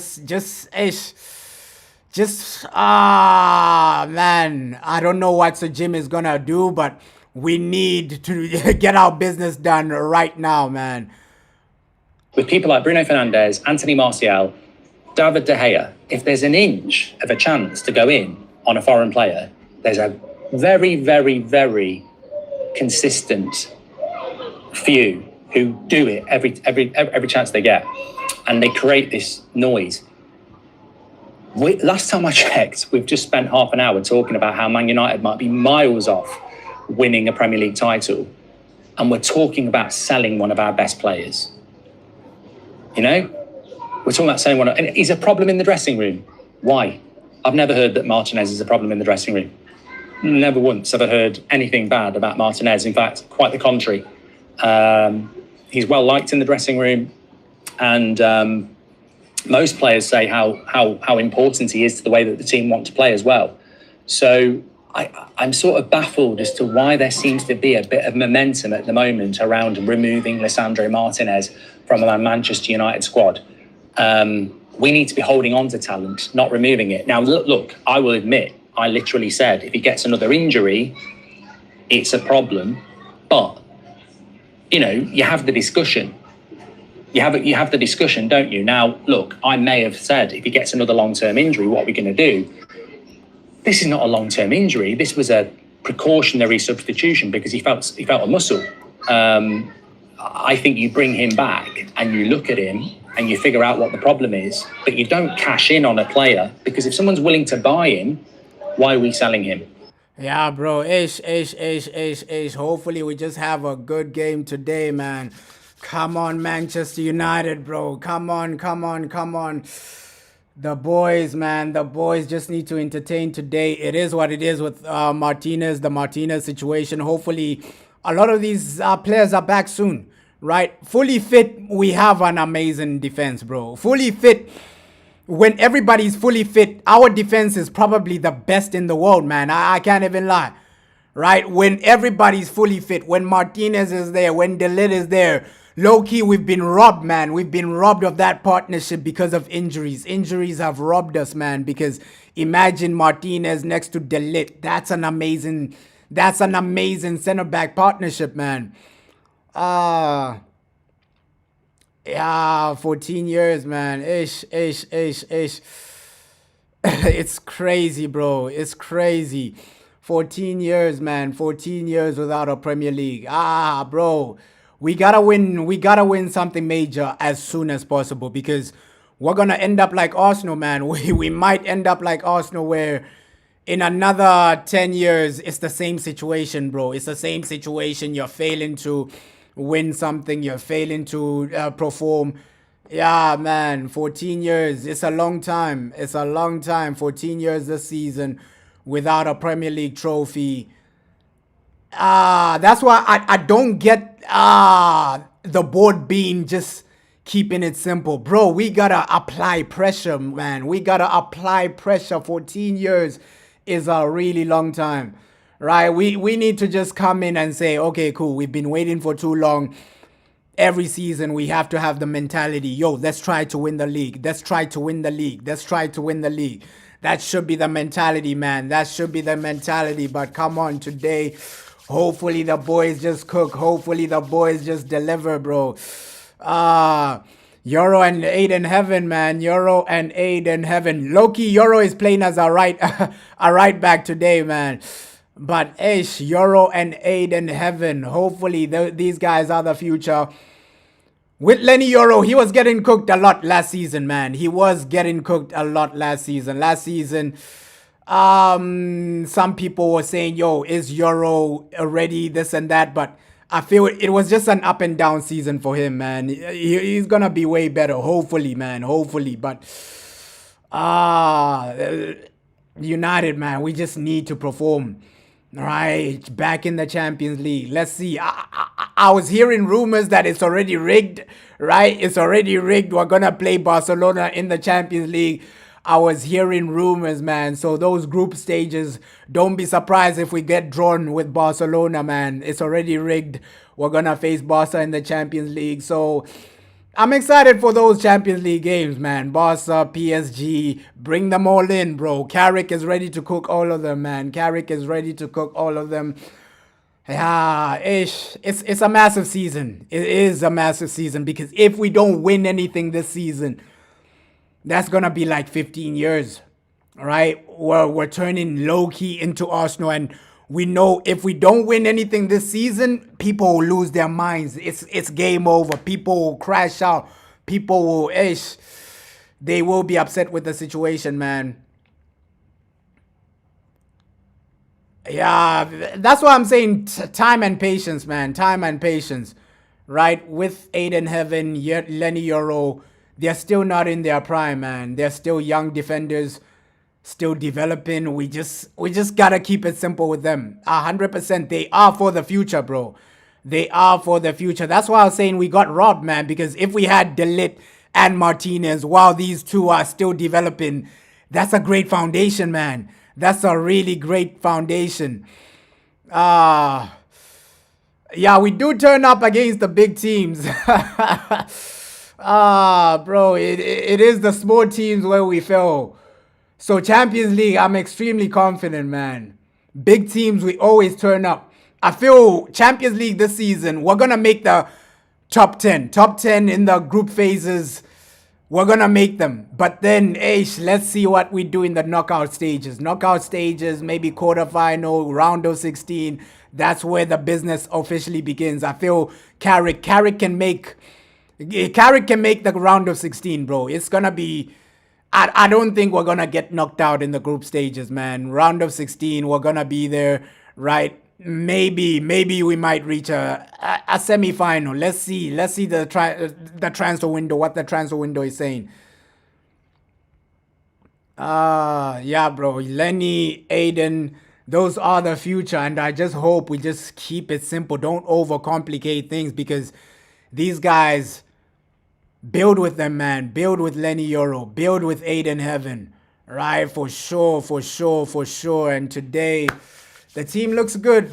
man, I don't know what Sir Jim is gonna do, but we need to get our business done right now, man. With people like Bruno Fernandes, Anthony Martial, David De Gea, if there's an inch of a chance to go in on a foreign player, there's a very, very, very consistent few who do it every chance they get, and they create this noise. Last time I checked, we've just spent half an hour talking about how Man United might be miles off winning a Premier League title, and we're talking about selling one of our best players. You know, we're talking about selling and he's a problem in the dressing room. Why? I've never heard that Martinez is a problem in the dressing room. Never once have I heard anything bad about Martinez. In fact, quite the contrary. He's well liked in the dressing room, and most players say how important he is to the way that the team want to play as well. So I'm sort of baffled as to why there seems to be a bit of momentum at the moment around removing Lisandro Martinez from a Manchester United squad. We need to be holding on to talent, not removing it. Now, look, I will admit, I literally said, if he gets another injury, it's a problem. But, you know, you have the discussion. You have the discussion, don't you? Now, look, I may have said, if he gets another long-term injury, what are we going to do? This is not a long-term injury. This was a precautionary substitution because he felt a muscle. I think you bring him back and you look at him and you figure out what the problem is, but you don't cash in on a player, because if someone's willing to buy him, why are we selling him? Yeah, bro. Hopefully we just have a good game today, man. Come on, Manchester United, bro. Come on. The boys, man. The boys just need to entertain today. It is what it is with Martinez, the Martinez situation. Hopefully a lot of these players are back soon, right? Fully fit, we have an amazing defense, bro. Fully fit. When everybody's fully fit, our defense is probably the best in the world, man. I can't even lie, right? When everybody's fully fit, when Martinez is there, when De Ligt is there, low-key, we've been robbed, man. We've been robbed of that partnership because of injuries. Injuries have robbed us, man, because imagine Martinez next to De Ligt. That's an amazing That's an amazing center back partnership, man. Yeah, 14 years, man. Ish. It's crazy, bro. It's crazy. 14 years, man. 14 years without a Premier League. Bro. We gotta win. We gotta win something major as soon as possible because we're gonna end up like Arsenal, man. We might end up like Arsenal where in another 10 years, it's the same situation, bro. It's the same situation. You're failing to win something. You're failing to perform. Yeah, man. 14 years. It's a long time. It's a long time. 14 years this season without a Premier League trophy. That's why I don't get the board being just keeping it simple. Bro, we gotta apply pressure, man. We gotta apply pressure. 14 years is a really long time, right? We need to just come in and say, okay, cool. We've been waiting for too long. Every season we have to have the mentality, yo, let's try to win the league. Let's try to win the league. Let's try to win the league. That should be the mentality, man. That should be the mentality. But come on, today, hopefully the boys just cook. Hopefully the boys just deliver, bro. Euro and Aid in heaven, man. Euro and Aid in heaven. Loki Euro is playing as a right back today, man. But Euro and Aid in heaven. Hopefully these guys are the future. With Lenny Euro, he was getting cooked a lot last season, man. He was getting cooked a lot last season. Last season, some people were saying, yo, is Euro ready, this and that. But I feel it was just an up and down season for him, man. He's going to be way better, hopefully, man. Hopefully. But United, man, we just need to perform. Right, back in the Champions League. Let's see. I was hearing rumors that it's already rigged, right? It's already rigged. We're going to play Barcelona in the Champions League. I was hearing rumors, man. So those group stages, don't be surprised if we get drawn with Barcelona, man. It's already rigged. We're going to face Barca in the Champions League. So I'm excited for those Champions League games, man. Barca, PSG, bring them all in, bro. Carrick is ready to cook all of them, man. Carrick is ready to cook all of them. Yeah, it's a massive season. It is a massive season because if we don't win anything this season, that's going to be like 15 years, right? We're turning low-key into Arsenal, and we know if we don't win anything this season, people will lose their minds. It's game over. People will crash out. People will, they will be upset with the situation, man. Yeah, that's why I'm saying time and patience, man. Time and patience, right? With Aiden Heaven, Lenny Euro, they're still not in their prime, man. They're still young defenders, still developing. We just gotta keep it simple with them. 100%. They are for the future, bro. They are for the future. That's why I was saying we got robbed, man. Because if we had De Ligt and Martinez while these two are still developing, that's a great foundation, man. That's a really great foundation. Yeah, we do turn up against the big teams. Bro, it is the small teams where we fail. So Champions League, I'm extremely confident, man. Big teams, we always turn up. I feel Champions League this season, we're going to make the top 10. Top 10 in the group phases. We're going to make them. But then, let's see what we do in the knockout stages. Knockout stages, maybe quarterfinal, round of 16. That's where the business officially begins. I feel Carrick can make the round of 16, bro. It's going to be... I don't think we're going to get knocked out in the group stages, man. Round of 16, we're going to be there, right? Maybe we might reach a semi-final. Let's see the transfer window, what the transfer window is saying. Yeah, bro. Lenny, Aiden, those are the future. And I just hope we just keep it simple. Don't overcomplicate things because these guys... Build with them, man. Build with Lenny Euro. Build with Aiden Heaven. Right? For sure. And today, the team looks good.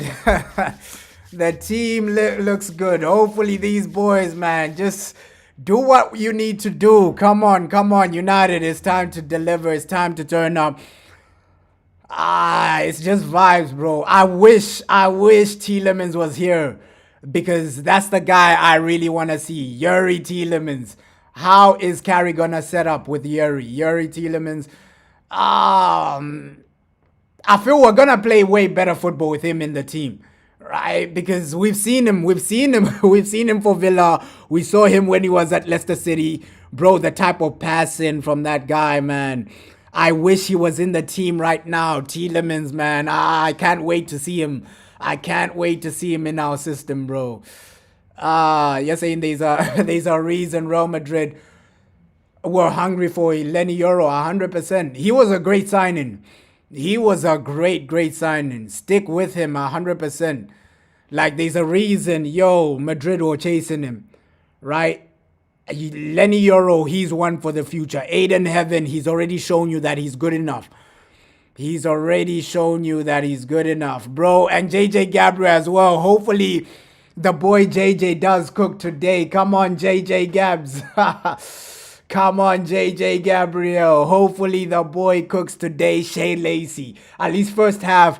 The team looks good. Hopefully, these boys, man, just do what you need to do. Come on. United, it's time to deliver. It's time to turn up. It's just vibes, bro. I wish Tielemans was here because that's the guy I really want to see. Yuri Tielemans. How is Carey gonna set up with Yuri? Yuri Tielemans. Um, I feel we're gonna play way better football with him in the team, right? Because we've seen him for Villa. We saw him when he was at Leicester City, bro. The type of passing from that guy, man. I wish he was in the team right now, Tielemans, man. I can't wait to see him. I can't wait to see him in our system, bro. You're saying there's a there's a reason Real Madrid were hungry for Lenny Euro 100%. He was a great signing. He was a great signing. Stick with him 100%. Like there's a reason, Madrid were chasing him, right? Lenny Euro, he's one for the future. Aiden Heaven, he's already shown you that he's good enough. He's already shown you that he's good enough, bro. And JJ Gabriel as well. Hopefully, the boy JJ does cook today. Come on, JJ Gabs. Come on, JJ Gabriel. Hopefully, the boy cooks today. Shea Lacey. At least first half.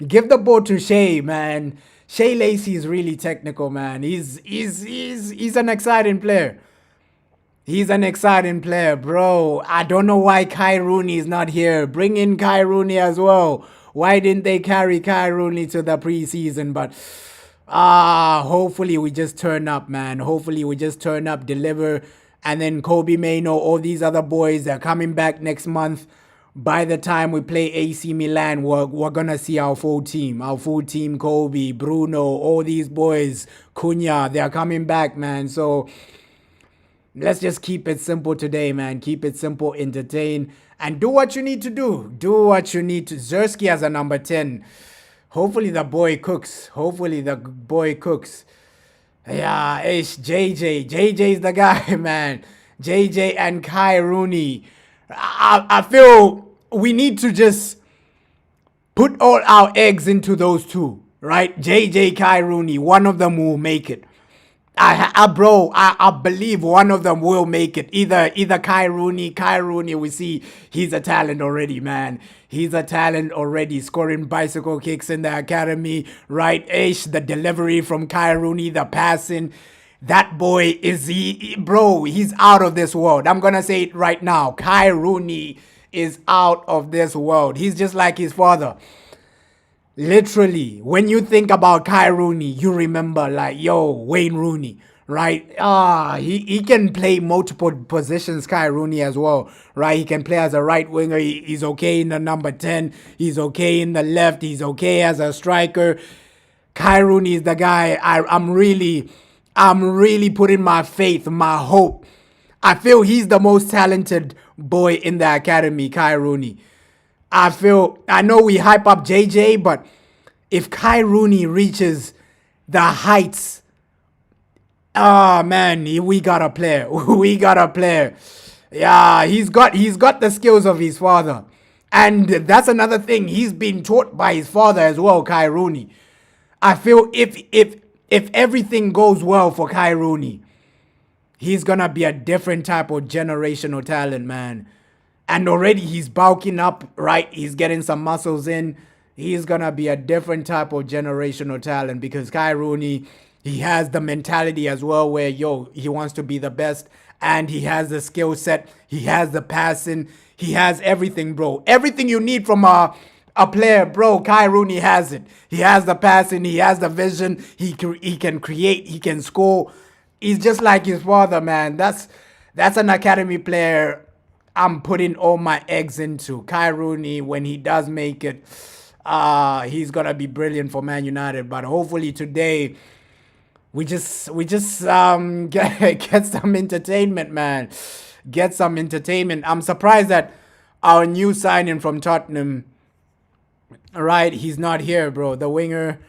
Give the ball to Shea, man. Shea Lacey is really technical, man. He's an exciting player. He's an exciting player, bro. I don't know why Kai Rooney is not here. Bring in Kai Rooney as well. Why didn't they carry Kai Rooney to the preseason? But hopefully we just turn up, man. Hopefully we just turn up, deliver. And then Kobe Maino, all these other boys, they're coming back next month. By the time we play AC Milan, we're going to see our full team. Our full team, Kobe, Bruno, all these boys, Cunha, they're coming back, man. So let's just keep it simple today, man. Keep it simple, entertain, and do what you need to do. Do what you need to. Zersky as a number 10. Hopefully the boy cooks. Hopefully the boy cooks. Yeah, it's JJ. JJ's the guy, man. JJ and Kai Rooney. I feel we need to just put all our eggs into those two, right? JJ, Kai Rooney. One of them will make it. I believe one of them will make it. Either Kai Rooney, we see he's a talent already, man. He's a talent already, scoring bicycle kicks in the academy, right? The delivery from Kai Rooney, the passing. That boy he's out of this world. I'm gonna say it right now. Kai Rooney is out of this world. He's just like his father. Literally, when you think about Kai Rooney, you remember Wayne Rooney, right? He can play multiple positions, Kai Rooney as well, right? He can play as a right winger. He's okay in the number 10. He's okay in the left. He's okay as a striker. Kai Rooney is the guy I'm really putting my faith, my hope. I feel he's the most talented boy in the academy, Kai Rooney. I know we hype up JJ, but if Kai Rooney reaches the heights, man, we got a player. We got a player. Yeah, he's got the skills of his father. And that's another thing. He's been taught by his father as well, Kai Rooney. I feel if everything goes well for Kai Rooney, he's gonna be a different type of generational talent, man. And already he's bulking up, right? He's getting some muscles in. He's going to be a different type of generational talent because Kai Rooney, he has the mentality as well where, he wants to be the best. And he has the skill set. He has the passing. He has everything, bro. Everything you need from a player, bro. Kai Rooney has it. He has the passing. He has the vision. He can create. He can score. He's just like his father, man. That's an academy player I'm putting all my eggs into. Kai Rooney, when he does make it, he's gonna be brilliant for Man United. But hopefully today, we just get some entertainment, man. Get some entertainment. I'm surprised that our new signing from Tottenham, right? He's not here, bro. The winger.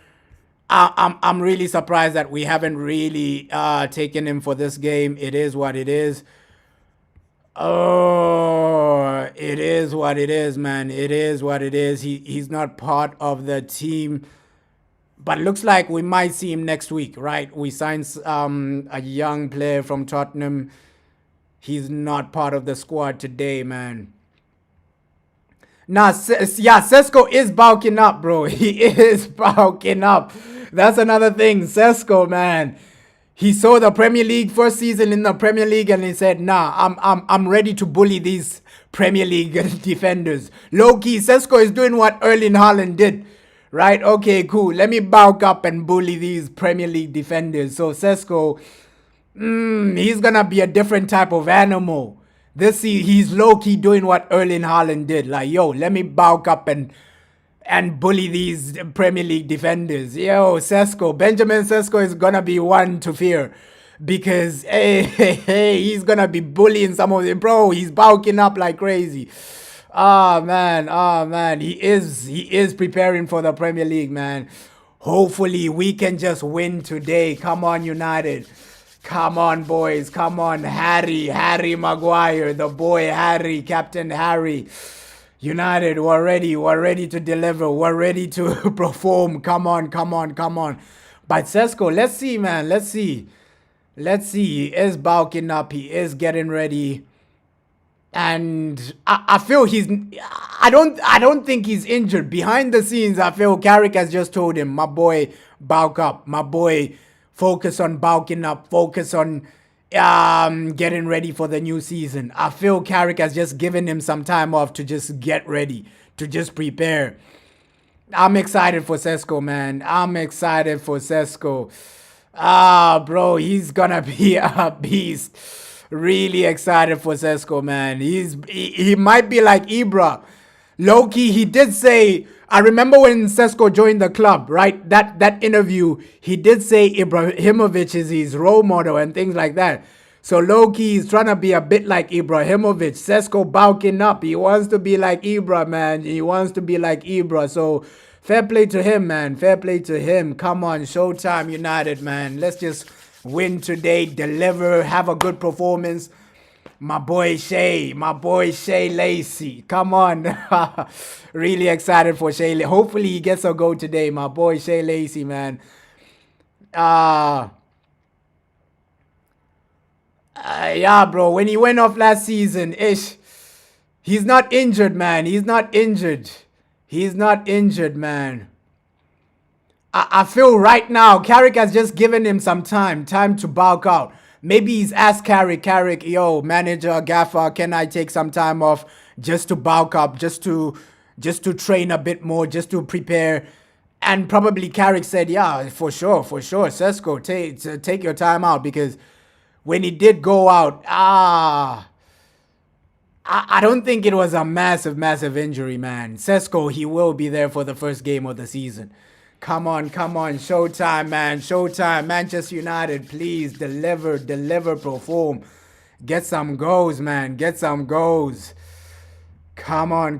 I'm really surprised that we haven't really taken him for this game. It is what it is. Oh, it is what it is, man. It is what it is. He's not part of the team. But looks like we might see him next week, right? We signed a young player from Tottenham. He's not part of the squad today, man. Nah, yeah, Sesko is bulking up, bro. He is bulking up. That's another thing. Sesko, man. He saw the Premier League first season in the Premier League and he said, nah, I'm ready to bully these Premier League defenders. Low key, Sesko is doing what Erling Haaland did. Right? Okay, cool. Let me bulk up and bully these Premier League defenders. So Sesko, he's gonna be a different type of animal. He's low-key doing what Erling Haaland did. Like, yo, let me bulk up and bully these Premier League defenders. Yo, Benjamin Sesko is gonna be one to fear. Because, hey, he's gonna be bullying some of them. Bro, he's bulking up like crazy. Oh, man. He is preparing for the Premier League, man. Hopefully, we can just win today. Come on, United. Come on, boys. Come on, Harry Maguire, the boy Harry, Captain Harry. United, we're ready to deliver. We're ready to perform. Come on. But Sesko, let's see, man. Let's see. He is bulking up. He is getting ready. And I feel I don't think he's injured. Behind the scenes, I feel Carrick has just told him, my boy, bulk up. My boy, focus on bulking up. Focus on getting ready for the new season. I feel Carrick has just given him some time off to just get ready, to just prepare. I'm excited for Sesko, man. I'm excited for Sesko. Bro, he's gonna be a beast. Really excited for Sesko, man. He might be like Ibra. Low-key, he did say, I remember when Sesko joined the club, right? That interview, he did say Ibrahimovic is his role model and things like that. So low-key, he's trying to be a bit like Ibrahimovic. Sesko bulking up. He wants to be like Ibra, man. He wants to be like Ibra. So fair play to him, man. Fair play to him. Come on, Showtime United, man. Let's just win today, deliver, have a good performance. My boy Shay Lacey. Come on. Really excited for Shay. Hopefully he gets a goal today. My boy Shay Lacey, man. Yeah, bro. When he went off last season, he's not injured, man. He's not injured, man. I feel right now, Carrick has just given him some time to bulk out. Maybe he's asked Carrick, yo, manager, gaffer, can I take some time off just to bulk up, just to train a bit more, just to prepare? And probably Carrick said, yeah, for sure, Sesko, take your time out, because when he did go out, I don't think it was a massive injury, man. Sesko, he will be there for the first game of the season. Come on. Showtime, man. Showtime. Manchester United, please deliver, perform. Get some goals, man. Get some goals. Come on,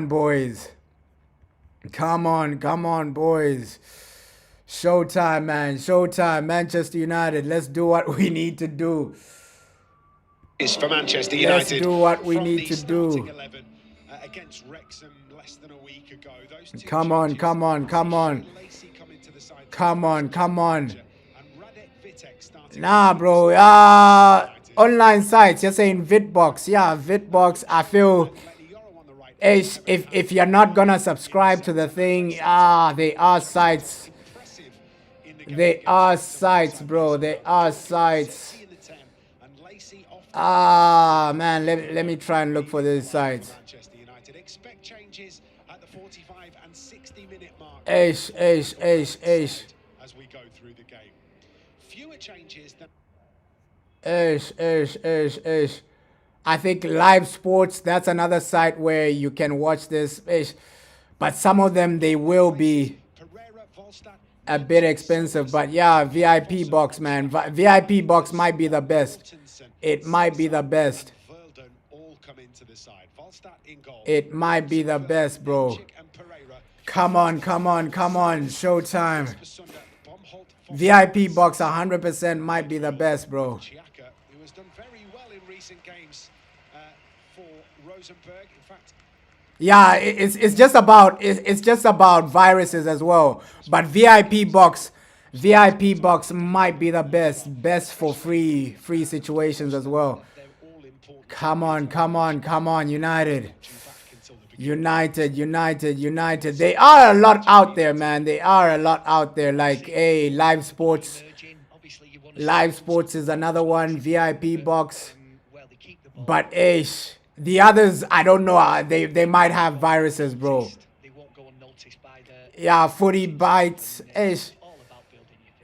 boys. Come on, boys. Showtime, man. Showtime. Manchester United, let's do what we need to do. It's for Manchester United. Let's do what we need to do. Against Wrexham less than a week ago. Come on. Nah, bro. Online sites, you're saying Vidbox. Yeah, Vidbox. I feel if you're not gonna subscribe to the thing, they are sites. They are sites, bro. They are sites. Man, let me try and look for these sites. As we go through the game. Fewer changes than I think Live Sports, that's another site where you can watch this. But some of them, they will be a bit expensive. But yeah, VIP box, man. VIP box might be the best. It might be the best. It might be the best, bro. Come on. Showtime. VIP box 100% might be the best, bro. Who has done very well in recent games for Rosenborg. In fact, yeah, it's just about viruses as well. But VIP box might be the best for free situations as well. Come on, United. United. They are a lot out there, man. They are a lot out there. Like, hey, live sports. Live sports is another one. VIP box. But, ish. The others, I don't know. They might have viruses, bro. Yeah, footy bites. Ish.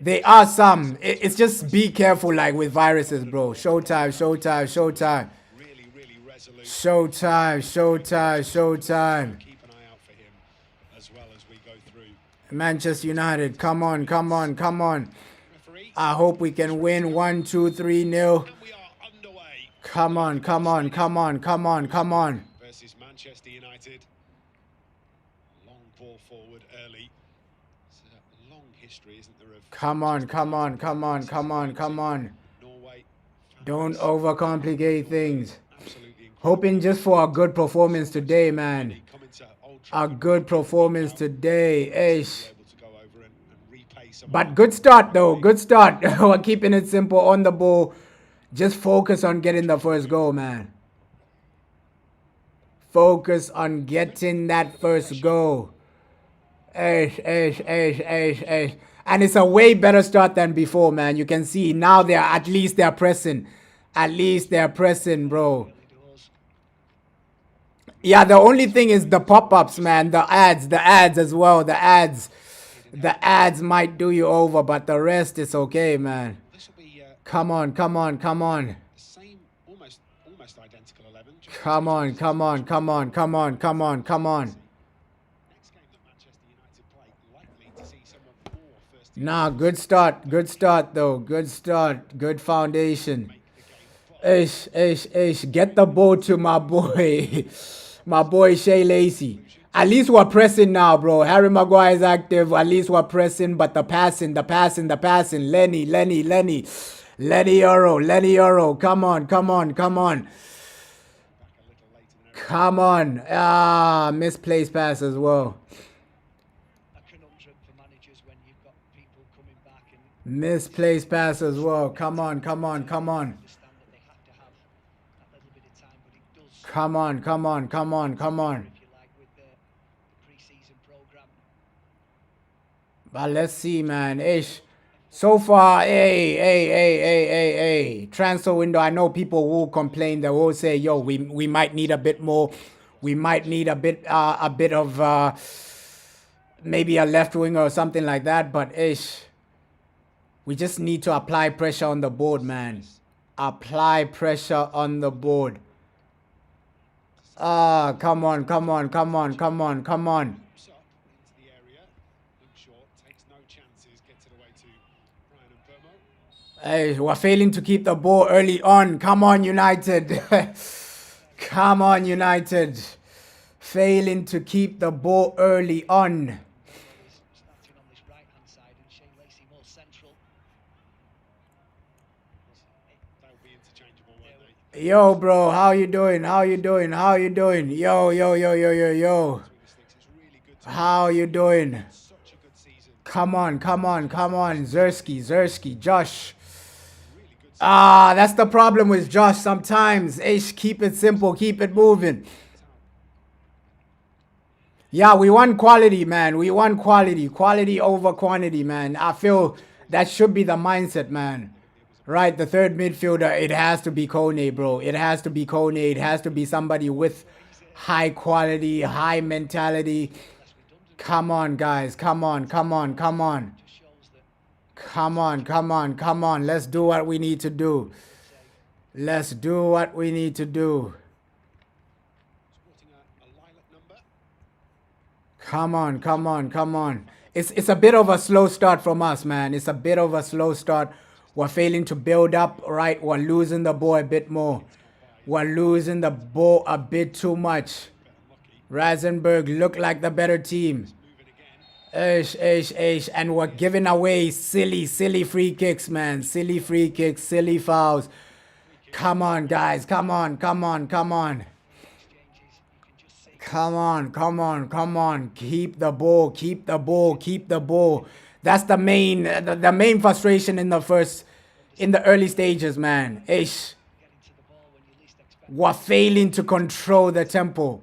There are some. It's just be careful, like, with viruses, bro. Showtime. Keep an eye out for him as well as we go through. Manchester United, come on. Referee, I hope we can win 1, 2, 3 nil. and we are underway. Come on. Versus Manchester United. Long ball forward early. It's a long history, isn't there? Of Come on. Norway. Don't overcomplicate things. Absolutely incredible. Hoping just for a good performance today, man. Coming to Old A Trafford, good performance today. Ish. able to go over and repay some. But good start, though. Good start. We're keeping it simple on the ball. Just focus on getting the first goal, man. Focus on getting that first goal. And it's a way better start than before, man. You can see now at least they're pressing. At least they're pressing, bro. Yeah, the only thing is the pop-ups, man. The ads as well. The ads might do you over, but the rest is okay, man. This will be Come on. the same, almost identical 11. Come on. Next game that Manchester United play, likely to see someone more first. Nah, good start though. Good start. Good foundation. Ish. Get the ball to my boy. My boy Shea Lacey. At least we're pressing now, bro. Harry Maguire is active. At least we're pressing, but the passing. Lenny Euro. Come on. Misplaced pass as well. A conundrum for managers when you've got people coming back and Misplaced pass as well. Come on. understand that they have to have that little bit of time, but it does. Come on. If you like, with the pre-season program. But let's see, man. Ish. So far, transfer window. I know people will complain. They will say, "Yo, we might need a bit more. We might need a bit of maybe a left winger or something like that." But ish, we just need to apply pressure on the board, man. Apply pressure on the board. Come on. Loops up into the area. Luke Shaw takes no chances. Gets it away to Brian and Burmo. Hey, we're failing to keep the ball early on. Come on, United. Failing to keep the ball early on. Starting on this right-hand side and Shea Lacey more central. They'll be interchangeable, won't they? Yo, bro, how you doing? Yo. Between the sticks, it's really good to How you doing? such a good season. Come on. Zersky, Josh. Really good season. That's the problem with Josh sometimes. Ish, keep it simple, keep it moving. Yeah, we want quality, man. We want quality. Quality over quantity, man. I feel that should be the mindset, man. Right, the third midfielder, it has to be Kone, bro. It has to be Kone. It has to be somebody with high quality, high mentality. Come on, guys. Come on. Let's do what we need to do. Sporting a lilac number. Come on. It's a bit of a slow start from us, man. It's a bit of a slow start. We're failing to build up, right? We're losing the ball a bit more. We're losing the ball a bit too much. Rosenborg look like the better team. Ish. And we're giving away silly free kicks, man. Silly free kicks, silly fouls. Come on, guys. Come on. Come on. Keep the ball. That's the main frustration in the early stages, man. We're failing to control the tempo.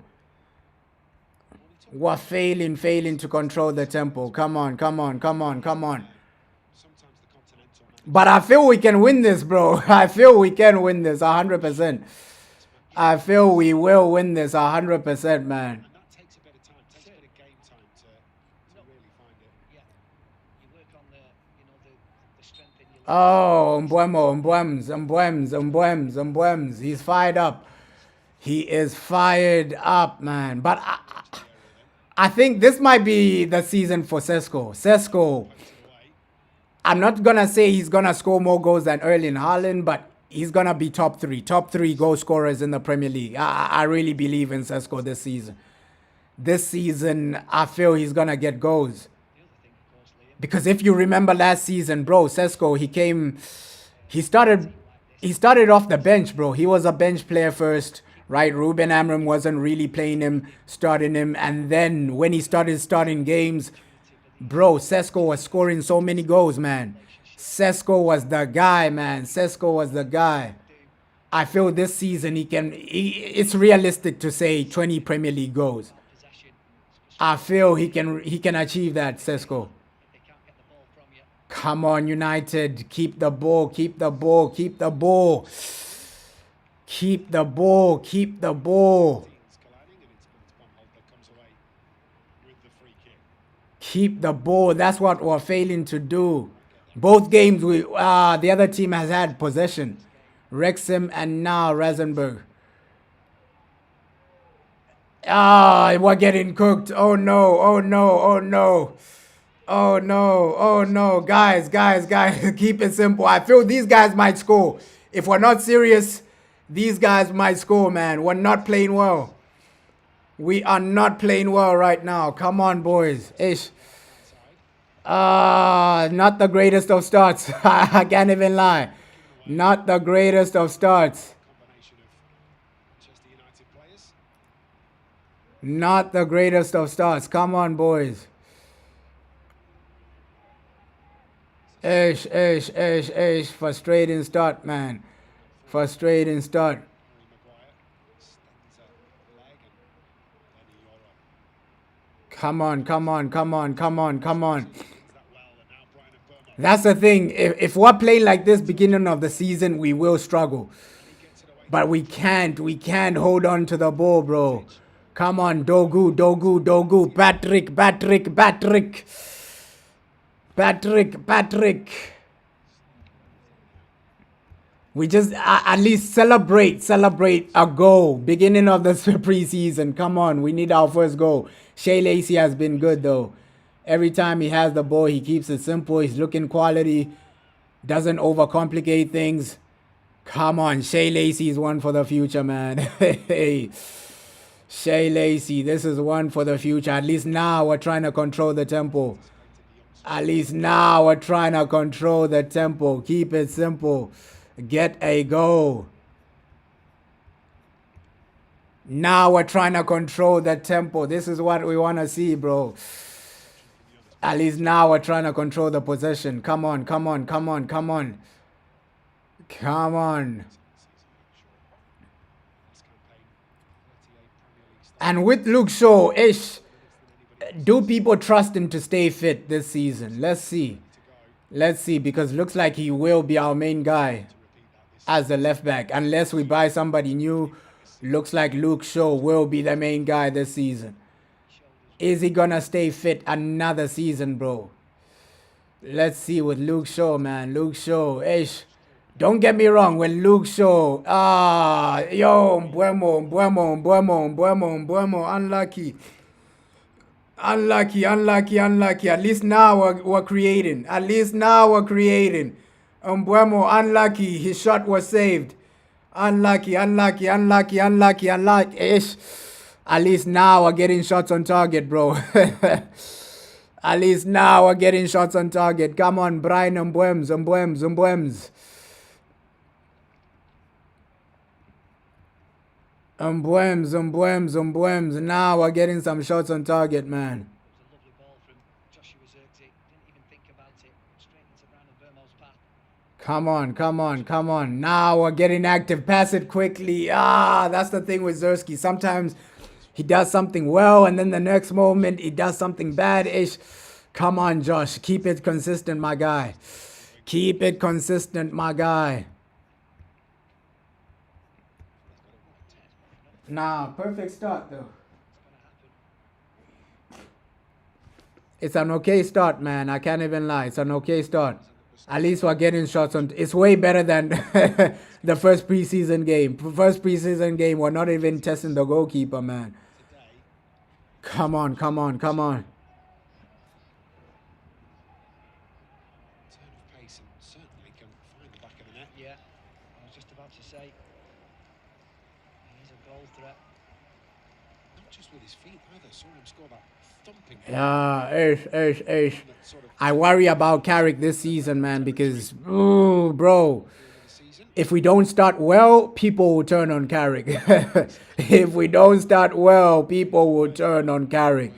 We're failing to control the tempo. Come on. Sometimes the continental But I feel we can win this, bro. I feel we can win this 100%. I feel we will win this 100%, man. and that takes a bit of time, takes a bit of game time to really find it. Yeah, you work on the strength in your. Oh, Mbwems. He's fired up. He is fired up, man. But I think this might be the season for Sesko. Sesko, I'm not going to say he's going to score more goals than Erling Haaland, but he's going to be top three goal scorers in the Premier League. I really believe in Sesko this season. This season, I feel he's going to get goals. Because if you remember last season, bro, Sesko, he started off the bench, bro. He was a bench player first, right? Ruben Amorim wasn't really playing him, starting him. And then when he started starting games, bro, Sesko was scoring so many goals, man. Sesko was the guy, man. Sesko was the guy. I feel this season it's realistic to say 20 Premier League goals. I feel he can achieve that, Sesko. Come on, United. Keep the ball. Keep the ball. Keep the ball. Keep the ball. Keep the ball. Keep the ball. That's what we're failing to do. Both games, the other team has had possession. Wrexham and now Rosenborg. We're getting cooked. Oh no. Oh no. Oh no. Oh no, oh no, guys, keep it simple. I feel these guys might score. If we're not serious, these guys might score, man. We're not playing well. We are not playing well right now. Come on, boys. Ish. Not the greatest of starts. I can't even lie. Not the greatest of starts. Not the greatest of starts. Come on, boys. Frustrating start, man. Frustrating start. Come on. That's the thing. If we're playing like this beginning of the season, we will struggle. But we can't hold on to the ball, bro. Come on, Dogu. Patrick. We just at least celebrate a goal. Beginning of the preseason. Come on, we need our first goal. Shea Lacey has been good though. Every time he has the ball, he keeps it simple. He's looking quality. Doesn't overcomplicate things. Come on, Shea Lacey is one for the future, man. Hey, Shea Lacey, this is one for the future. At least now we're trying to control the tempo. Keep it simple. Get a goal. Now we're trying to control the tempo. This is what we want to see, bro. At least now we're trying to control the possession. Come on. And with Luke Shaw, do people trust him to stay fit this season? Let's see, because looks like he will be our main guy as the left back. Unless we buy somebody new, looks like Luke Shaw will be the main guy this season. Is he gonna stay fit another season, bro? Let's see with Luke Shaw, man. Luke Shaw, don't get me wrong, when Luke Shaw, Mbwemo, unlucky. At least now we're creating. Mbwemo, unlucky. His shot was saved. Unlucky. At least now we're getting shots on target, bro. At least now we're getting shots on target. Come on, Brian Mbwems. Now we're getting some shots on target, man. Come on. Now we're getting active. Pass it quickly. That's the thing with Zersky. Sometimes he does something well, and then the next moment he does something bad-ish. Come on, Josh. Keep it consistent, my guy. Keep it consistent, my guy. Nah, perfect start, though. It's an okay start, man. I can't even lie. It's an okay start. At least we're getting shots on. It's way better than the first preseason game. First preseason game, we're not even testing the goalkeeper, man. Come on, come on, come on. Turn of pace and certainly can find the back of the net. Yeah, I was just about to say, he's a goal threat. Not just with his feet either. Saw him score that thumping. Yeah, I worry about Carrick this season, man, because, ooh, bro, if we don't start well, people will turn on Carrick. If we don't start well, people will turn on Carrick.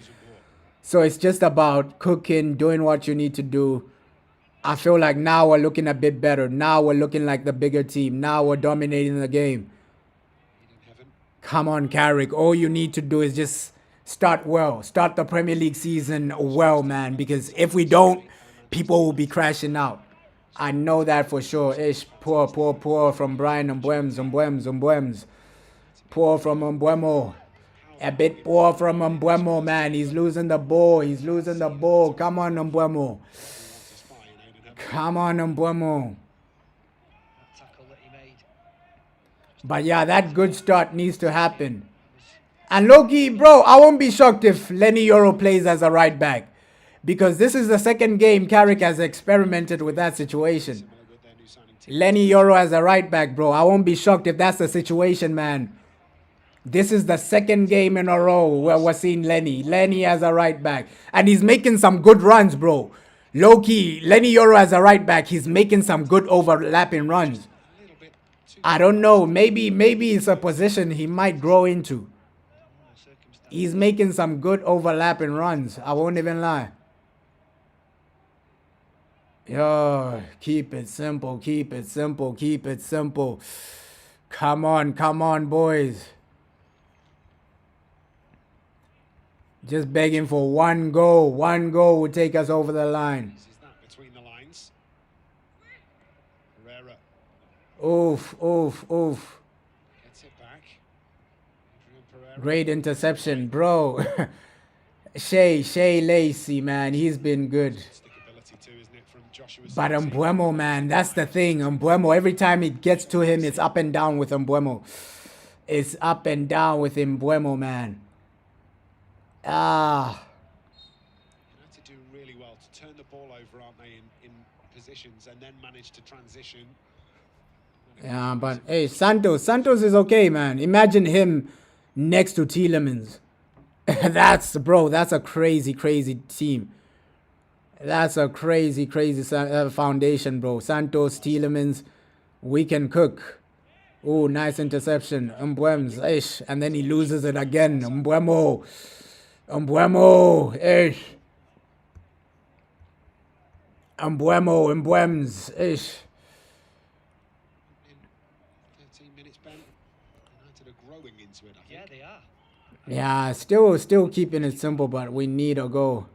So it's just about cooking, doing what you need to do. I feel like now we're looking a bit better. Now we're looking like the bigger team. Now we're dominating the game. Come on, Carrick. All you need to do is just start well. Start the Premier League season well, man. Because if we don't, people will be crashing out. I know that for sure. Ish, poor from Brian Mbwems. Poor from Mbwemo. A bit poor from Mbwemo, man. He's losing the ball. He's losing the ball. Come on, Mbwemo. Come on, Mbwemo. But yeah, that good start needs to happen. And Loki, bro, I won't be shocked if Lenny Yoro plays as a right back. Because this is the second game Carrick has experimented with that situation. Lenny Yoro as a right back, bro. I won't be shocked if that's the situation, man. This is the second game in a row where we're seeing Lenny as a right back. And he's making some good runs, bro. Low-key, Lenny Yoro as a right back, he's making some good overlapping runs. I don't know. Maybe it's a position he might grow into. He's making some good overlapping runs. I won't even lie. Yo, keep it simple, keep it simple, keep it simple. Come on, boys. Just begging for one goal. One goal will take us over the line. Is that between the lines? Herrera Oof. gets it back. Adrian Great interception, bro. Shea Lacey, man. He's been good. Stickability too, isn't it, from Joshua? But Mbwemo, man, that's the thing. Mbwemo, every time it gets to him, it's up and down with Mbwemo. It's up and down with Mbwemo, man. United do really well to turn the ball over, aren't they, in positions and then manage to transition. Yeah, but hey, Santos is okay, man. Imagine him next to Tielemans. That's a crazy team. That's a crazy foundation, bro. Santos, Tielemans, we can cook. Oh, nice interception. Mbwems, ish. And then he loses it again. Mbwemo, ish. Mbwems, ish. In 13 minutes, Ben, United are growing into it, I think. Yeah, they are. Yeah, still keeping it simple, but we need a goal.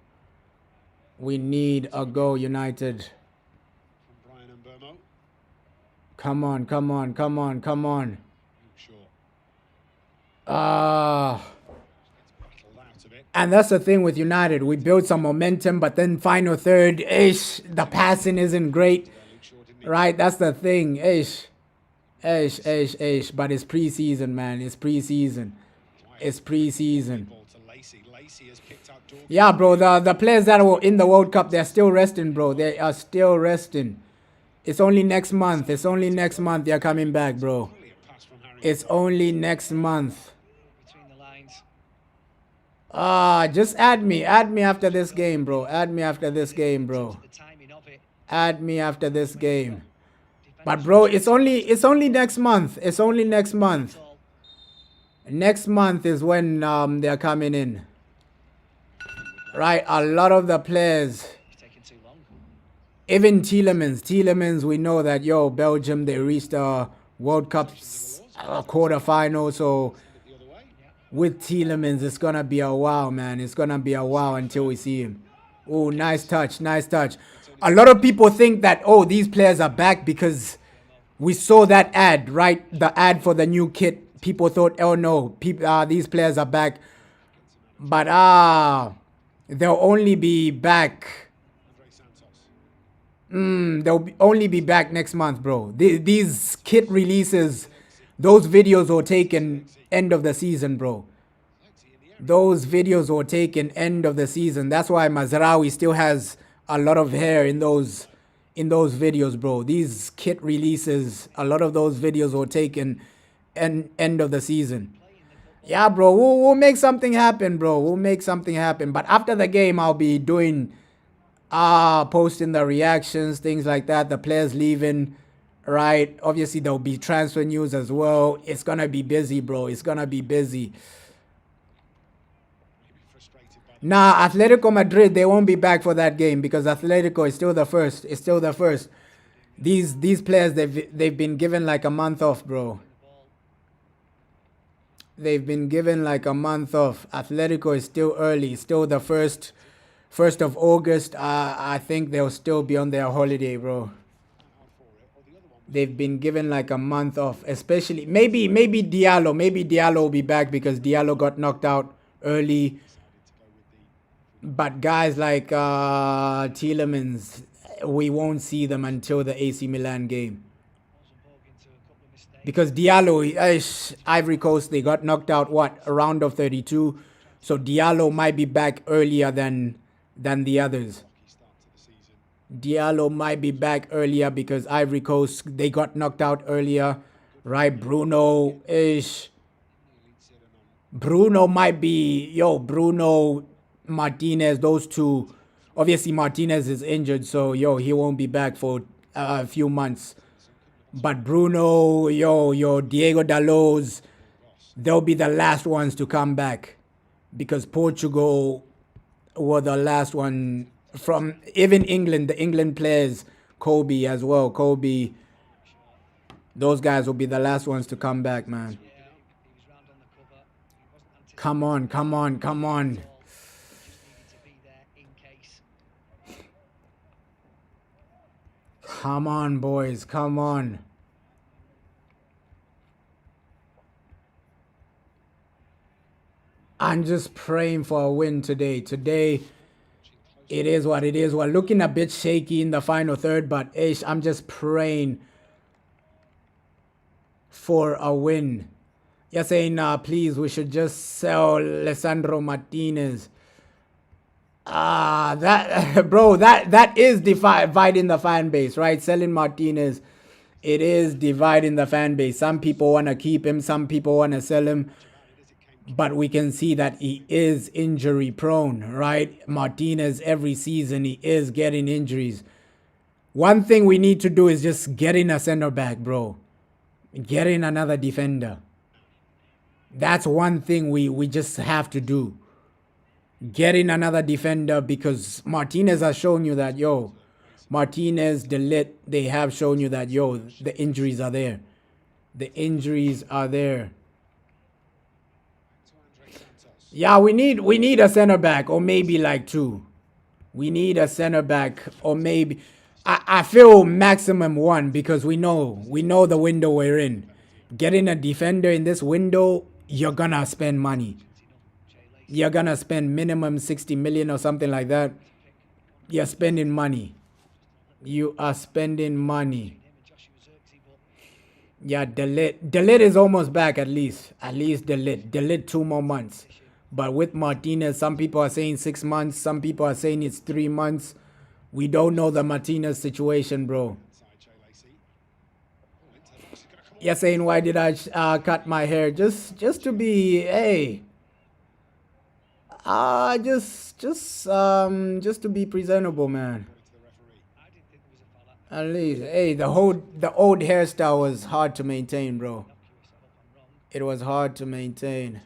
We need a goal, United. From Brian and Burmo. Come on. Sure. Battled out of it. And that's the thing with United. We build some momentum, but then final third-ish, the passing isn't great. Right? That's the thing. Ish. But it's preseason, man. It's preseason. Ball to Lacey. Lacey has picked up Dortmund. Yeah, bro. The players that were in the World Cup, they're still resting, bro. They are still resting. It's only next month. They're coming back, bro. Brilliant pass from Harry. It's only next month. Between the lines. Just add me after this game, bro. The timing of it. Add me after this game. But bro, it's only next month. Next month is when they're coming in. Right, a lot of the players, It's taking too long. even Tielemans, we know that Belgium, they reached the World Cup quarterfinal, so The other way. with Tielemans. It's gonna be a while, man. It's gonna be a while until we see him. Oh, nice touch, nice touch. A lot of people think that, oh, these players are back because we saw that ad, right? The ad for the new kit. People thought, oh no, these players are back. But they'll only be back. Only be back next month, bro. These kit releases, those videos were taken end of the season, bro. Those videos were taken end of the season. That's why Mazraoui still has a lot of hair in those videos, bro. These kit releases, a lot of those videos were taken end of the season. Yeah, bro, we'll make something happen, bro. We'll make something happen. But after the game, I'll be doing posting the reactions, things like that. The players leaving, right? Obviously, there'll be transfer news as well. It's gonna be busy, bro. It's gonna be busy. Nah, Atletico Madrid, they won't be back for that game because Atletico is still the first. It's still the first. These players, they've been given like a month off, bro. They've been given like a month off. Atletico is still early. Still the 1st of August. I think they'll still be on their holiday, bro. They've been given like a month off. Especially, maybe Diallo. Maybe Diallo will be back because Diallo got knocked out early. But guys like Tielemans, we won't see them until the AC Milan game. Because Diallo, Ivory Coast, they got knocked out, a round of 32. So Diallo might be back earlier than the others. Diallo might be back earlier because Ivory Coast, they got knocked out earlier. Right, Bruno might be, Bruno, Martinez, those two. Obviously, Martinez is injured, so, he won't be back for a few months. But Bruno, Diego Dalot, they'll be the last ones to come back because Portugal were the last one from even England. The England players, Kobe as well. Kobe, those guys will be the last ones to come back, man. Come on, come on, come on. Come on, boys. Come on. I'm just praying for a win today. Today, it is what it is. We're looking a bit shaky in the final third, but I'm just praying for a win. You're saying, please, we should just sell Lisandro Martinez. That is dividing the fan base, right? Selling Martinez, it is dividing the fan base. Some people want to keep him, some people want to sell him, but we can see that he is injury prone, right? Martinez, every season, he is getting injuries. One thing we need to do is just get in a center back, bro. Get in another defender. That's one thing we just have to do. Get in another defender because Martinez has shown you that, Martinez, De Ligt, they have shown you that, the injuries are there. The injuries are there. Yeah, we need a center back or maybe like two. We need a center back or maybe... I feel maximum one because we know the window we're in. Getting a defender in this window, you're gonna spend money. You're gonna spend minimum 60 million or something like that. You're spending money. You are spending money. Yeah, De Ligt is almost back at least. At least De Ligt 2 more months. But with Martinez, some people are saying 6 months. Some people are saying it's 3 months. We don't know the Martinez situation, bro. You're saying, why did I cut my hair? Just to be, hey. Just to be presentable, man. At least, hey, the old hairstyle was hard to maintain, bro. It was hard to maintain.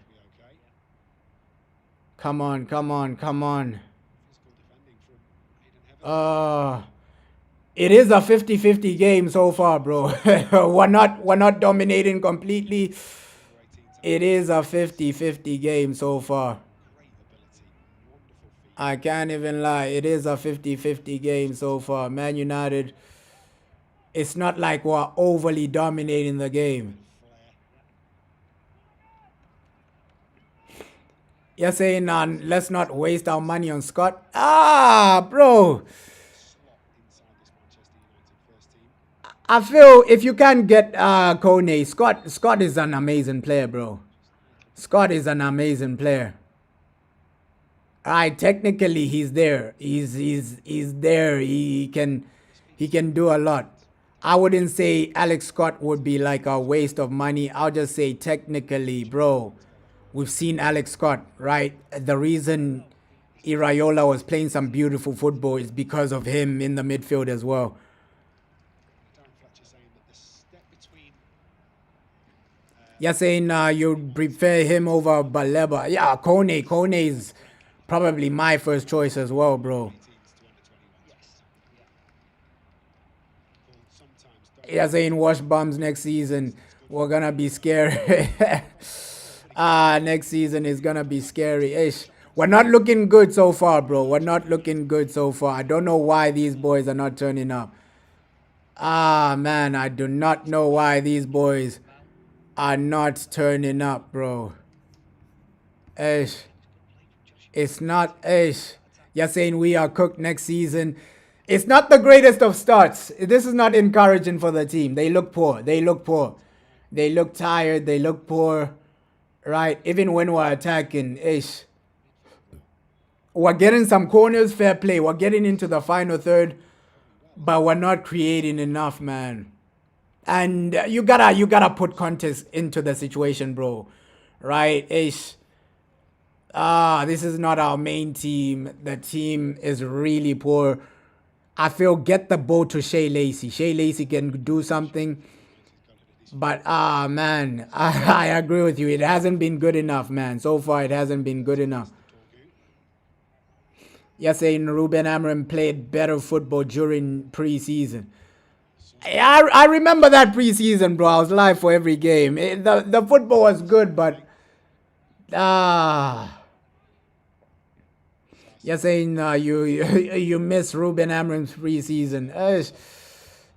Come on, come on, come on. It is a 50-50 game so far, bro. we're not dominating completely. it is a 50-50 game so far. I can't even lie. It is a 50-50 game so far. Man United, it's not like we're overly dominating the game. You're saying, let's not waste our money on Scott? Ah, bro. I feel if you can't get Kone, Scott is an amazing player, bro. Scott is an amazing player. Technically he's there. He's there. He can do a lot. I wouldn't say Alex Scott would be like a waste of money. I'll just say technically, bro. We've seen Alex Scott, right? The reason Iraola was playing some beautiful football is because of him in the midfield as well. You're saying you prefer him over Baleba. Yeah, Kone is probably my first choice as well, bro. You're saying wash bums next season. We're gonna be scary. Next season is gonna be scary. Ish. We're not looking good so far, bro. We're not looking good so far. I don't know why these boys are not turning up. Man, I do not know why these boys are not turning up, bro. Ish. It's not ish. You're saying we are cooked next season. It's not the greatest of starts. This is not encouraging for the team. They look poor. They look poor. They look tired. They look poor. Right? Even when we're attacking, ish. We're getting some corners, fair play. We're getting into the final third, but we're not creating enough, man. And you gotta put context into the situation, bro. Right? Ish. This is not our main team. The team is really poor. I feel get the ball to Shea Lacey. Shea Lacey can do something. But man, I agree with you. It hasn't been good enough, man. So far, it hasn't been good enough. You're saying Ruben Amorim played better football during preseason. I remember that preseason, bro. I was live for every game. The football was good, but you're saying you miss Ruben Amorim's preseason.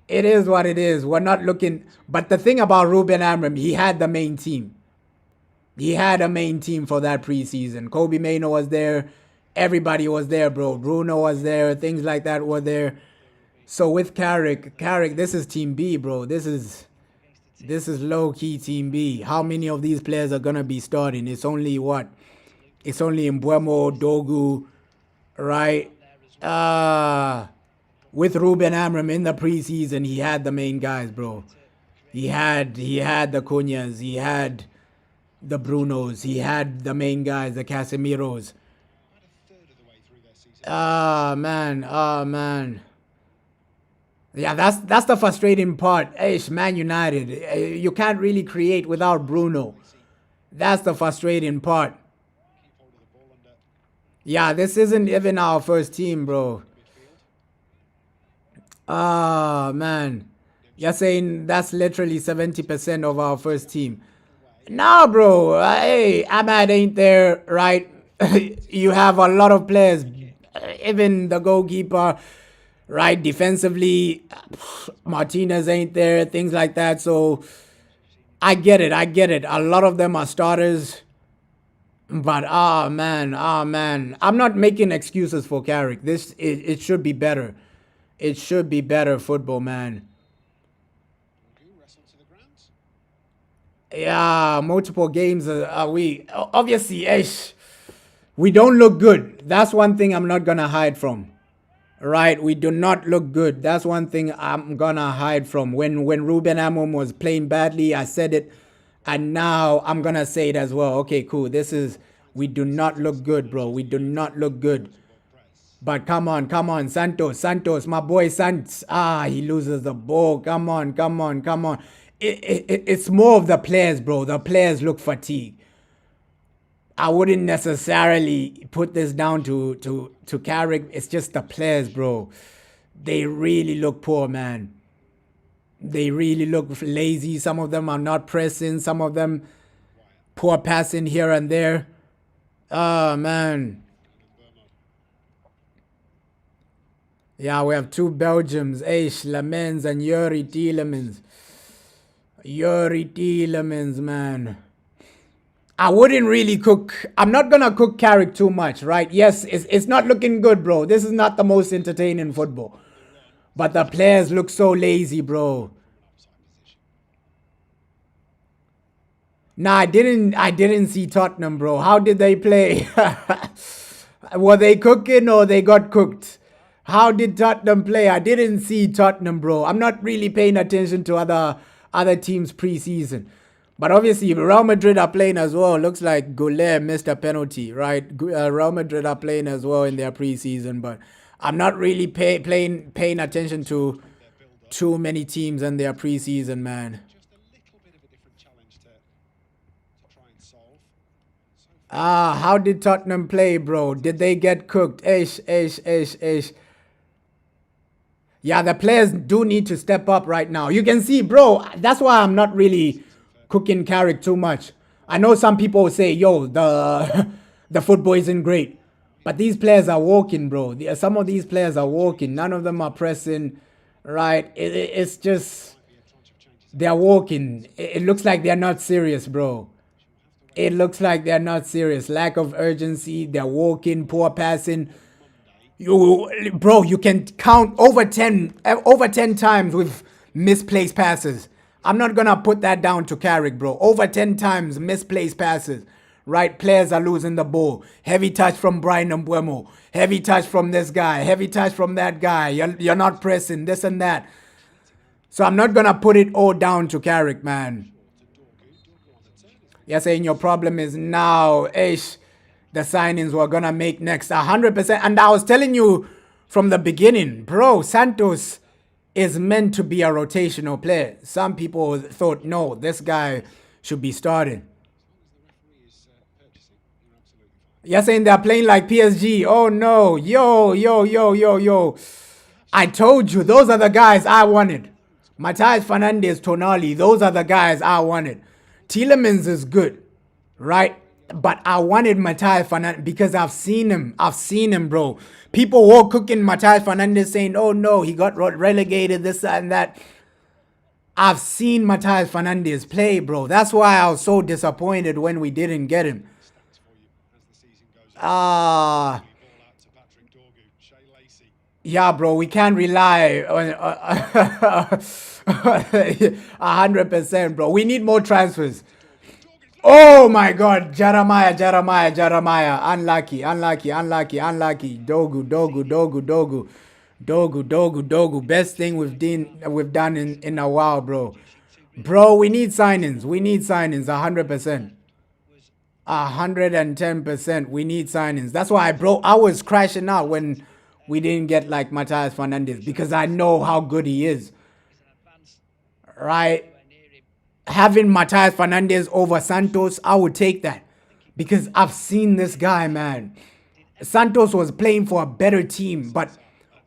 It is what it is. We're not looking. But the thing about Ruben Amorim, he had the main team. He had a main team for that preseason. Kobe Mainoo was there. Everybody was there, bro. Bruno was there. Things like that were there. So with Carrick, this is Team B, bro. This is low-key Team B. How many of these players are going to be starting? It's only what? It's only Mbeumo, Dogu, right? With Ruben Amorim in the preseason, he had the main guys, bro. He had the Cunhas, he had the Brunos, he had the main guys, the Casemiros. Man. Yeah, that's the frustrating part. Man United, you can't really create without Bruno. That's the frustrating part. Yeah, this isn't even our first team, bro. Man. You're saying that's literally 70% of our first team. Nah, bro. Hey, Ahmad ain't there, right? You have a lot of players. Even the goalkeeper, right? Defensively, Martinez ain't there. Things like that. So, I get it. A lot of them are starters. But, man. I'm not making excuses for Carrick. It should be better. It should be better football, man. Yeah, multiple games we obviously we don't look good. That's one thing I'm not gonna hide from. Right? We do not look good. That's one thing I'm gonna hide from. When Ruben Amorim was playing badly, I said it, and now I'm gonna say it as well. Okay, cool. We do not look good, bro. We do not look good. But come on, Santos, my boy Santos. He loses the ball. Come on. It's more of the players, bro. The players look fatigued. I wouldn't necessarily put this down to Carrick. It's just the players, bro. They really look poor, man. They really look lazy. Some of them are not pressing. Some of them Poor passing here and there. Oh, man. Yeah, we have two Belgians, Aish Lamens and Yuri Tielemans. Yuri Tielemans, man. I wouldn't really cook. I'm not going to cook Carrick too much, right? Yes, it's not looking good, bro. This is not the most entertaining football. But the players look so lazy, bro. Nah, I didn't see Tottenham, bro. How did they play? Were they cooking or they got cooked? How did Tottenham play? I didn't see Tottenham, bro. I'm not really paying attention to other teams preseason. But obviously, Real Madrid are playing as well. Looks like Goulet missed a penalty, right? Real Madrid are playing as well in their preseason. But I'm not really paying attention to too many teams in their preseason, man. How did Tottenham play, bro? Did they get cooked? Ish. Yeah, the players do need to step up right now. You can see, bro, that's why I'm not really cooking Carrick too much. I know some people say, yo, the football isn't great. But these players are walking, bro. Some of these players are walking. None of them are pressing, right? It's just, they're walking. It looks like they're not serious, bro. It looks like they're not serious. Lack of urgency. They're walking, poor passing. Bro, you can count over 10 times with misplaced passes. I'm not going to put that down to Carrick, bro. Over 10 times misplaced passes. Right? Players are losing the ball. Heavy touch from Brian Mbeumo. Heavy touch from this guy. Heavy touch from that guy. You're not pressing this and that. So I'm not going to put it all down to Carrick, man. You're saying your problem is now, the signings we're going to make next. 100%. And I was telling you from the beginning, bro, Santos is meant to be a rotational player. Some people thought, no, this guy should be starting. You're saying they're playing like PSG. Oh, no. Yo. I told you, those are the guys I wanted. Matthias Fernandes, Tonali, those are the guys I wanted. Tielemans is good, right? But I wanted Matthias Fernandes because I've seen him, bro. People were cooking Matthias Fernandes saying, oh, no, he got relegated, this and that. I've seen Matthias Fernandes play, bro. That's why I was so disappointed when we didn't get him. Yeah, bro, we can't rely on 100%, bro. We need more transfers. Oh my God, Jeremiah. Unlucky. Dogu. Best thing we've done in a while, bro. Bro, we need signings. 100%. 110%. We need signings. That's why, bro, I was crashing out when we didn't get like Matthias Fernandes because I know how good he is. Right? Having Matthias Fernandes over Santos, I would take that. Because I've seen this guy, man. Santos was playing for a better team, but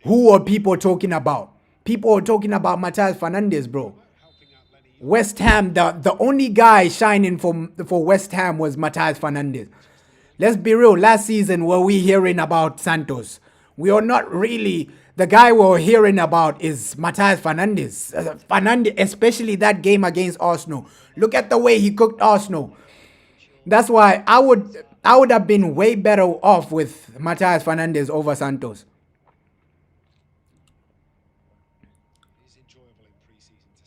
who are people talking about? People are talking about Matthias Fernandes, bro. West Ham, the only guy shining for West Ham was Matthias Fernandes. Let's be real. Last season, were we hearing about Santos? We are not really. The guy we're hearing about is Matthias Fernandes. Fernandes, especially that game against Arsenal. Look at the way he cooked Arsenal. That's why I would have been way better off with Matthias Fernandes over Santos.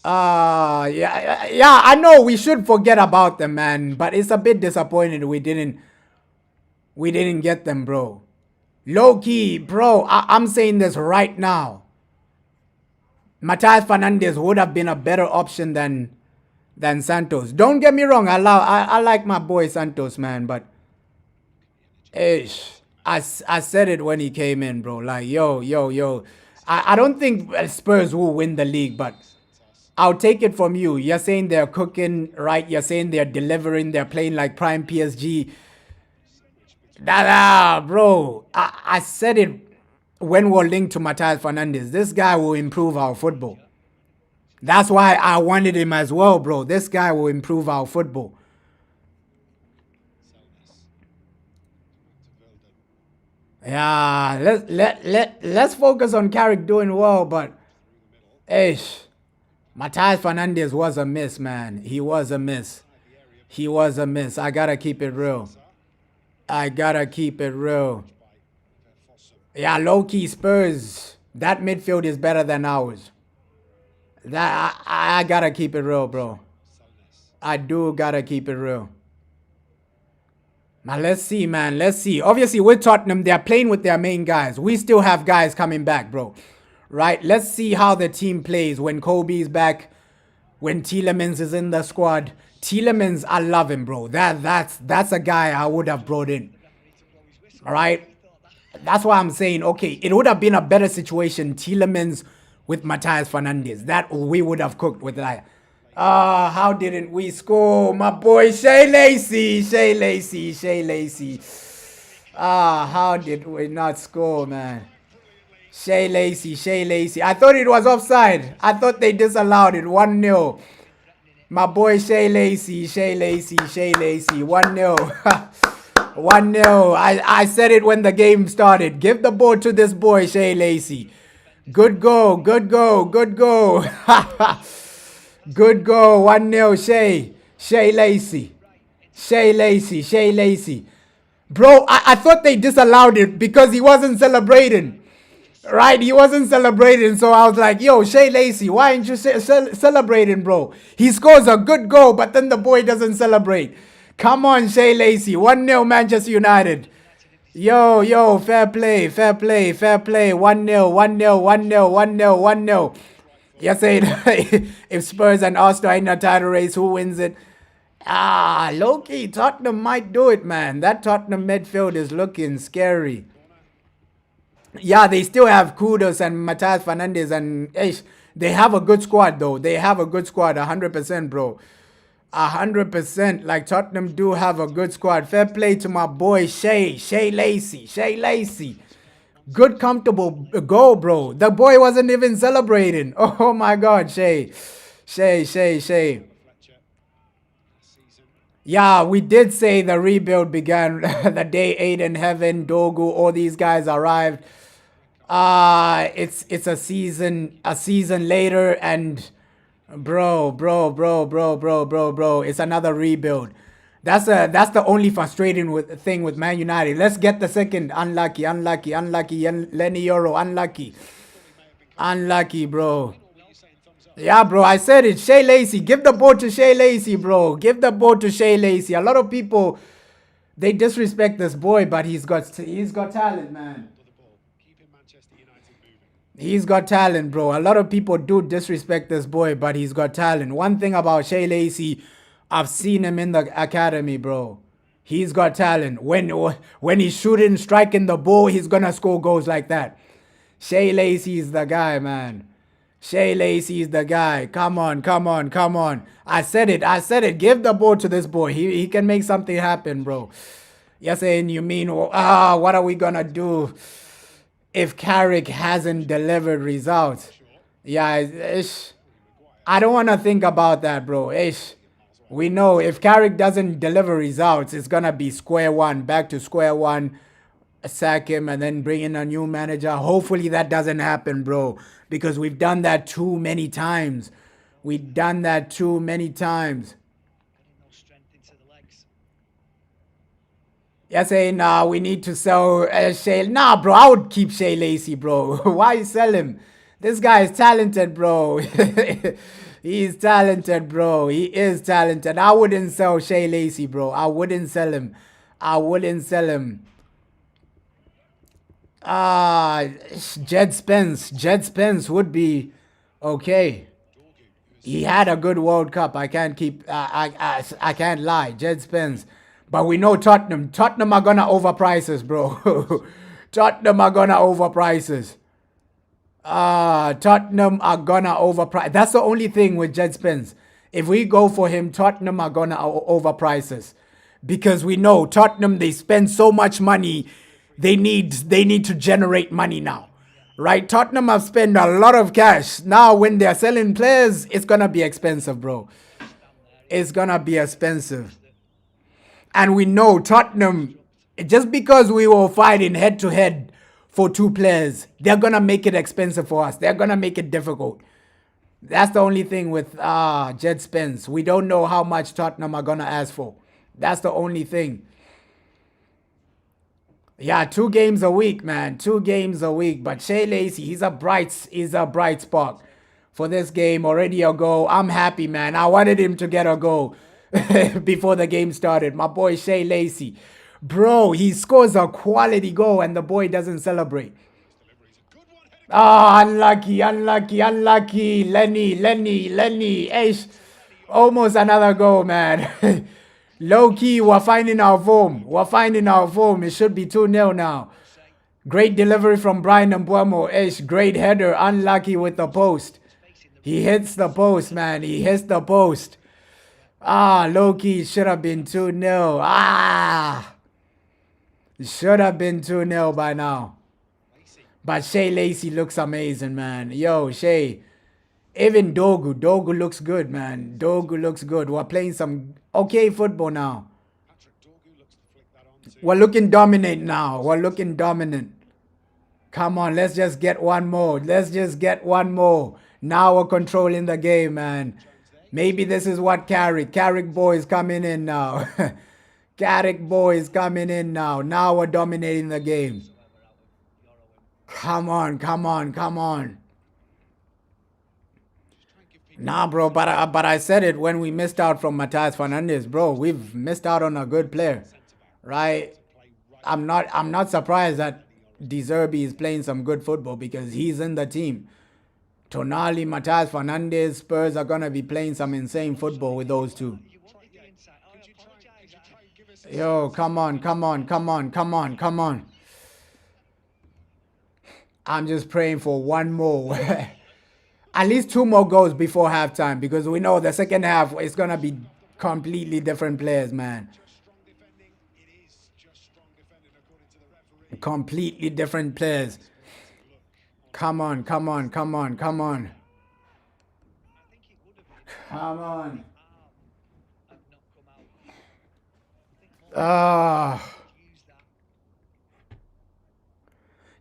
Yeah, I know we should forget about them, man. But it's a bit disappointing we didn't get them, bro. Low key, bro, I'm saying this right now. Matthias Fernandes would have been a better option than Santos. Don't get me wrong, I like my boy Santos, man, but I said it when he came in, bro. Like, yo. I don't think Spurs will win the league, but I'll take it from you. You're saying they're cooking, right? You're saying they're delivering, they're playing like prime PSG. Bro, I said it when we're linked to Matthias Fernandes. This guy will improve our football. That's why I wanted him as well, bro. This guy will improve our football. Yeah, let's focus on Carrick doing well, but ish, Matthias Fernandes was a miss, man. He was a miss. He was a miss. I gotta keep it real. I gotta keep it real. Yeah, low-key Spurs. That midfield is better than ours. That I gotta keep it real, bro. I do gotta keep it real. Now let's see, man. Let's see. Obviously, with Tottenham, they're playing with their main guys. We still have guys coming back, bro. Right? Let's see how the team plays when Kobe's back, when Tielemans is in the squad. Tielemans, I love him, bro. That's a guy I would have brought in. All right? That's why I'm saying, okay, it would have been a better situation, Tielemans with Matthias Fernandes. That we would have cooked with that. How didn't we score? My boy Shea Lacey. How did we not score, man? Shea Lacey. I thought it was offside. I thought they disallowed it. 1-0. My boy Shea Lacey. 1-0. 1-0. I said it when the game started. Give the ball to this boy, Shea Lacey. Good go. Good go. Good go. 1-0, Shea Lacey. Bro, I thought they disallowed it because he wasn't celebrating. Right? He wasn't celebrating. So I was like, yo, Shea Lacey, why aren't you celebrating, bro? He scores a good goal, but then the boy doesn't celebrate. Come on, Shea Lacey. 1-0 Manchester United. Yo, fair play. 1-0. 1-0. Yes, if Spurs and Arsenal are in a title race, who wins it? Low-key, Tottenham might do it, man. That Tottenham midfield is looking scary. Yeah, they still have Kudus and Matthias Fernandes and they have a good squad, though. They have a good squad, 100%, bro. 100%. Like, Tottenham do have a good squad. Fair play to my boy, Shea Lacey. Good, comfortable goal, bro. The boy wasn't even celebrating. Oh, my God, Shea. Yeah, we did say the rebuild began the day Aiden, Heaven, Dogu, all these guys arrived. It's a season later, and bro, it's another rebuild. That's the only frustrating thing with Man United. Let's get the second. Unlucky. Lenny Euro, unlucky, bro. Yeah, bro, I said it. Shea Lacey. Give the ball to Shea Lacey, bro. Give the ball to Shea Lacey. A lot of people, they disrespect this boy, but he's got talent, man. He's got talent, bro. A lot of people do disrespect this boy, but he's got talent. One thing about Shea Lacey, I've seen him in the academy, bro. He's got talent. When he's shooting, striking the ball, he's gonna score goals like that. Shea Lacey is the guy, man. Shea Lacey is the guy. Come on. I said it. Give the ball to this boy. He can make something happen, bro. Yes, and you mean, what are we gonna do if Carrick hasn't delivered results? Yeah, I don't want to think about that, bro. We know if Carrick doesn't deliver results, it's gonna be square one, back to square one. Sack him and then bring in a new manager. Hopefully that doesn't happen, bro, because we've done that too many times. You're saying, we need to sell Shea. Nah, bro, I would keep Shea Lacey, bro. Why sell him? This guy is talented, bro. He's talented, bro. He is talented. I wouldn't sell Shea Lacey, bro. I wouldn't sell him. Jed Spence would be okay. He had a good World Cup. I can't lie. Jed Spence. But we know Tottenham are gonna overprice us, bro. Tottenham are gonna overprice us. That's the only thing with Jed Spence. If we go for him, Tottenham are gonna overprice us. Because we know Tottenham, they spend so much money. They need to generate money now, right? Tottenham have spent a lot of cash. Now, when they're selling players, it's going to be expensive, bro. It's going to be expensive. And we know Tottenham, Just because we were fighting head to head for two players, they're gonna make it expensive for us. They're gonna make it difficult. That's the only thing with Jed Spence. We don't know how much Tottenham are gonna ask for. That's the only thing. Yeah, 2 games a week, man. 2 games a week. But Shea Lacey, he's a bright spark for this game. Already a goal. I'm happy, man. I wanted him to get a goal before the game started. My boy Shea Lacey. Bro, he scores a quality goal and the boy doesn't celebrate. Ah, unlucky. Lenny. Eish. Almost another goal, man. Low key, we're finding our form. It should be 2-0 now. Great delivery from Brian Mbuemo. Eish, great header. Unlucky with the post. He hits the post, man. He hits the post. Ah, low key, should have been 2-0. It should have been 2-0 by now. But Shea Lacey looks amazing, man. Yo, Shea. Even Dogu looks good, man. Dogu looks good. We're playing some okay football now. We're looking dominant now. Come on, let's just get one more. Now we're controlling the game, man. Maybe this is what Carrick boys coming in now. Now we're dominating the game. Come on. Nah, bro, but I said it when we missed out from Matías Fernandes, bro. We've missed out on a good player, right? I'm not surprised that De Zerbi is playing some good football because he's in the team. Tonali, Matías Fernandes, Spurs are gonna be playing some insane football with those two. Yo, come on. I'm just praying for one more. At least 2 more goals before halftime because we know the second half is going to be completely different players, man. Completely different players. Come on.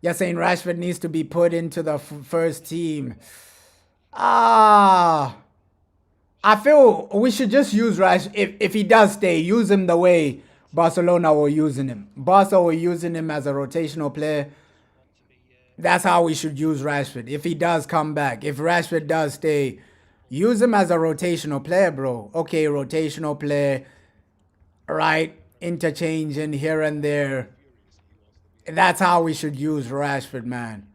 You're saying Rashford needs to be put into the first team. I feel we should just use Rash. If he does stay, use him the way Barcelona were using him. Barca were using him as a rotational player. That's how we should use Rashford. If he does come back, if Rashford does stay, use him as a rotational player, bro. Okay, rotational player, right? Interchanging here and there. That's how we should use Rashford, man.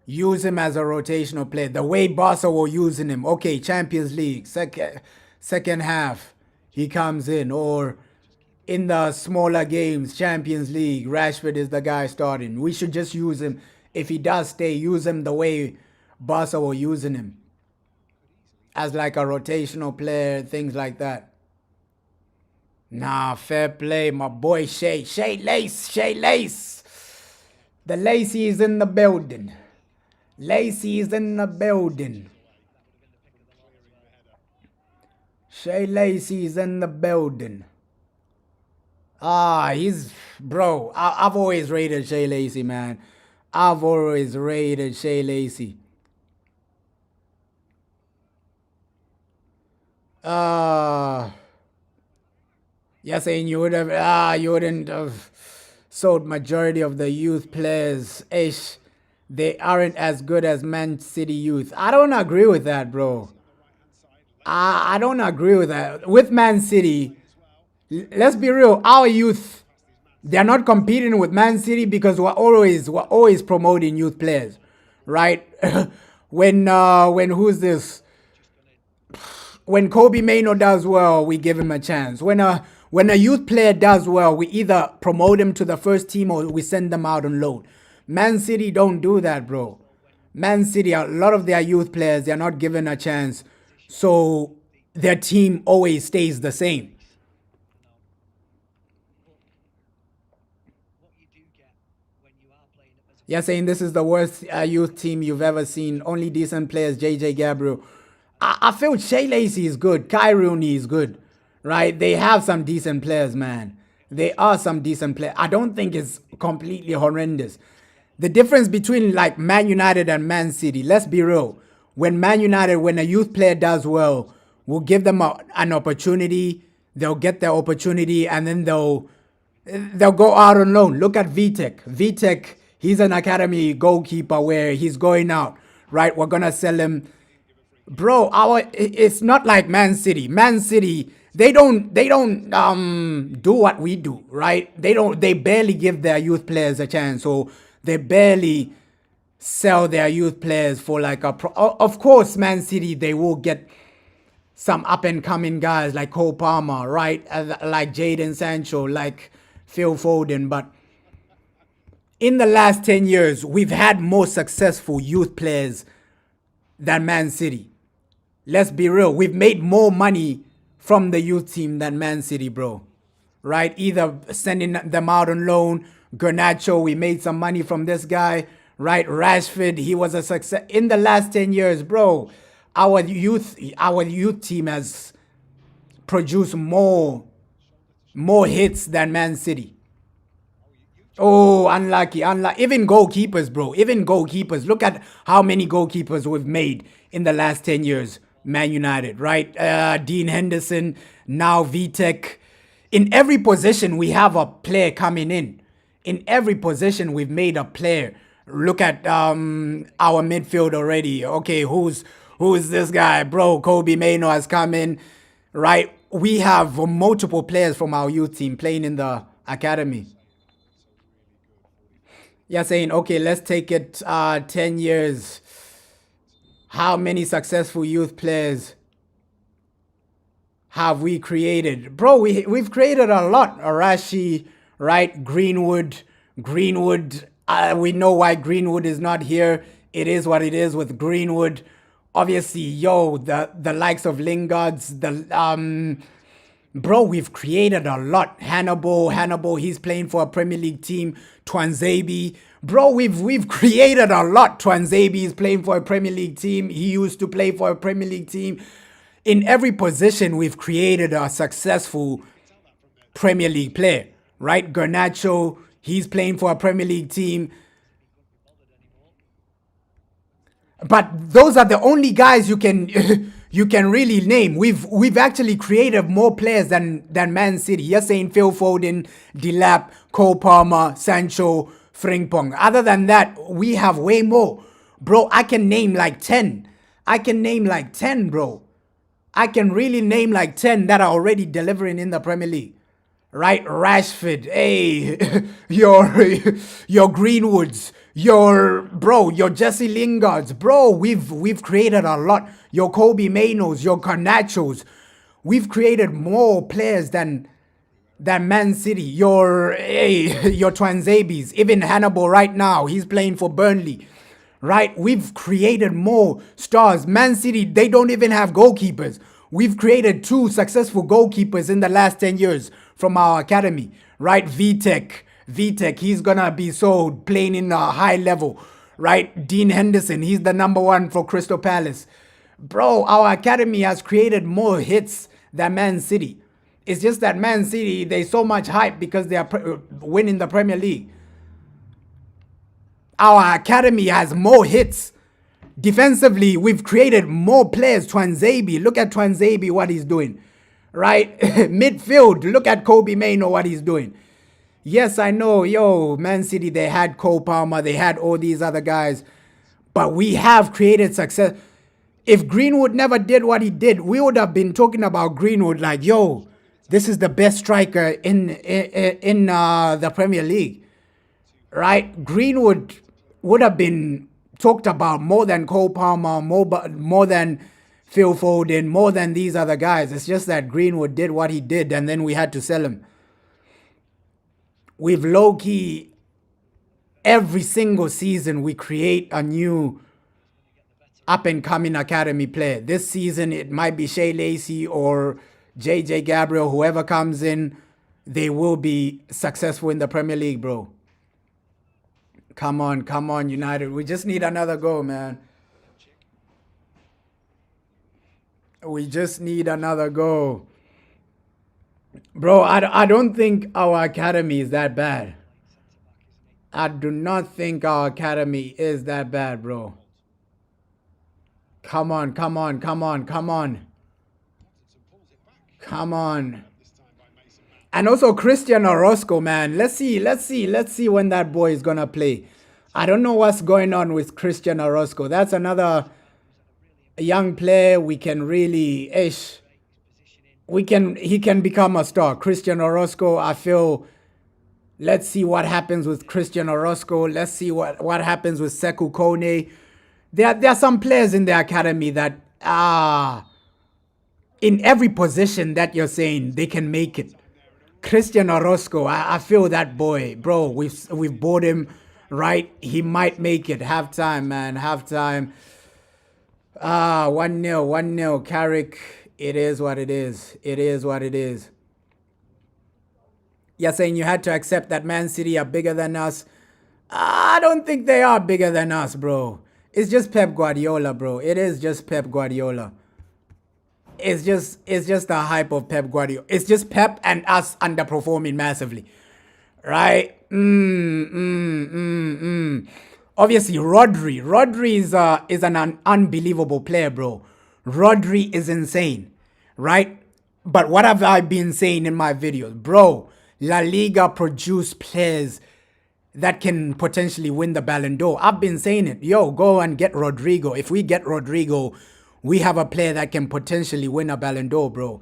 Use him as a rotational player. The way Barca were using him. Okay, Champions League, second half, he comes in. Or in the smaller games, Champions League, Rashford is the guy starting. We should just use him. If he does stay, use him the way Barca were using him. As like a rotational player, things like that. Nah, fair play, my boy Shea Lace. The Lacey is in the building. Shea Lacey is in the building. Bro, I've always rated Shea Lacey, man. You're saying you wouldn't have sold majority of the youth players. Ish. They aren't as good as Man City youth. I don't agree with that, bro. I don't agree with that. With Man City, let's be real. Our youth, they're not competing with Man City because we're always promoting youth players, right? when who's this? When Kobe Mainoo does well, we give him a chance. When a youth player does well, we either promote him to the first team or we send them out on loan. Man City don't do that, bro. Man City, a lot of their youth players, they're not given a chance. So their team always stays the same. You're saying this is the worst youth team you've ever seen. Only decent players, JJ Gabriel. I feel Shea Lacey is good. Kai Rooney is good. Right? They have some decent players, man. There are some decent players. I don't think it's completely horrendous. The difference between like Man United and Man City, let's be real. When Man United, when a youth player does well, we'll give them an opportunity. They'll get their opportunity and then they'll go out on loan. Look at Vitek. Vitek, he's an academy goalkeeper where he's going out, right? We're gonna sell him. Bro, it's not like Man City. Man City, they don't do what we do, right? They barely give their youth players a chance, so they barely sell their youth players for like of course, Man City, they will get some up and coming guys like Cole Palmer, right? Like Jadon Sancho, like Phil Foden, but in the last 10 years, we've had more successful youth players than Man City. Let's be real. We've made more money from the youth team than Man City, bro. Right? Either sending them out on loan. Garnacho, we made some money from this guy. Right? Rashford, he was a success. In the last 10 years, bro, our youth team has produced more hits than Man City. Oh, unlucky. Even goalkeepers, bro. Even goalkeepers. Look at how many goalkeepers we've made in the last 10 years. Man United, right? Dean Henderson, now Vitek. In every position, we have a player coming in. In every position, we've made a player. Look at our midfield already. Okay, who's this guy? Bro, Kobe Mainoo has come in, right? We have multiple players from our youth team playing in the academy. You're saying, okay, let's take it 10 years. How many successful youth players have we created? Bro, we've created a lot. Arashi, right? Greenwood. We know why Greenwood is not here. It is what it is with Greenwood. Obviously, the likes of Lingards, bro, we've created a lot. Hannibal, he's playing for a Premier League team. Twanzebe, bro, we've created a lot. Twanzebe is playing for a Premier League team. He used to play for a Premier League team. In every position, we've created a successful Premier League player, right? Garnacho, he's playing for a Premier League team. But those are the only guys you can you can really name. We've actually created more players than Man City. You're saying Phil Foden, Delap, Cole Palmer, Sancho, Frimpong. Other than that, we have way more. Bro, I can name like 10. Bro. I can really name like 10 that are already delivering in the Premier League. Right? Rashford, hey, your Greenwoods, your Jesse Lingards, bro, we've created a lot. Your Kobe Mainos, your Garnachos. We've created more players than Man City. Your Twanzebes, even Hannibal right now, he's playing for Burnley. Right? We've created more stars. Man City, they don't even have goalkeepers. We've created 2 successful goalkeepers in the last 10 years from our academy. Right? Vitek, he's gonna be sold playing in a high level. Right? Dean Henderson, he's the number 1 for Crystal Palace. Bro, our academy has created more hits than Man City. It's just that Man City, there's so much hype because they are winning the Premier League. Our academy has more hits. Defensively, we've created more players. Twanzebe, look at Twanzebe, what he's doing. Right? Midfield, look at Kobe Mainoo, what he's doing. Yes, I know, Man City, they had Cole Palmer, they had all these other guys. But we have created success. If Greenwood never did what he did, we would have been talking about Greenwood like, this is the best striker in the Premier League. Right? Greenwood would have been talked about more than Cole Palmer, more than Phil Foden, more than these other guys. It's just that Greenwood did what he did and then we had to sell him. We've low-key, every single season, we create a new up-and-coming academy player. This season, it might be Shea Lacey or JJ Gabriel, whoever comes in, they will be successful in the Premier League, bro. Come on, United. We just need another goal, man. We just need another goal. Bro, I don't think our academy is that bad. I do not think our academy is that bad, bro. Come on, come on, come on, come on. Come on. And also Christian Orozco, man. Let's see when that boy is gonna play. I don't know what's going on with Christian Orozco. That's another young player we can really he can become a star. Christian Orozco, I feel. Let's see what happens with Christian Orozco. Let's see what happens with Sekou Kone. There are some players in the academy that in every position that you're saying they can make it. Christian Orozco, I feel that boy, bro. We've bought him, right? He might make it. Halftime, man. Halftime. 1-0, 1-0. Carrick. It is what it is. It is what it is. You're saying you had to accept that Man City are bigger than us. I don't think they are bigger than us, bro. It's just Pep Guardiola, bro. It is just Pep Guardiola. It's just the hype of Pep Guardiola. It's just Pep and us underperforming massively, right? Obviously, Rodri is an unbelievable player, bro. Rodri is insane, right? But what have I been saying in my videos, bro? La Liga produce players that can potentially win the Ballon d'Or. I've been saying it. Yo, go and get Rodrigo. If we get Rodrigo, we have a player that can potentially win a Ballon d'Or, bro.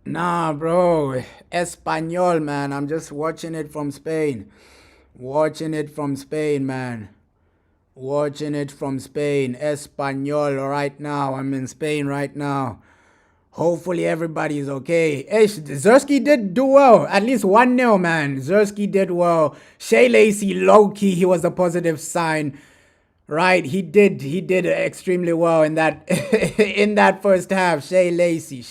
Nah, bro. Espanol, man. I'm just watching it from Spain. Watching it from Spain, man. Watching it from Spain. Espanol right now. I'm in Spain right now. Hopefully everybody's okay. Hey, Zersky did do well. At least 1-0, man. Zersky did well. Shea Lacey, low-key, he was a positive sign. Right? He did extremely well in that in that first half. Shea Lacey,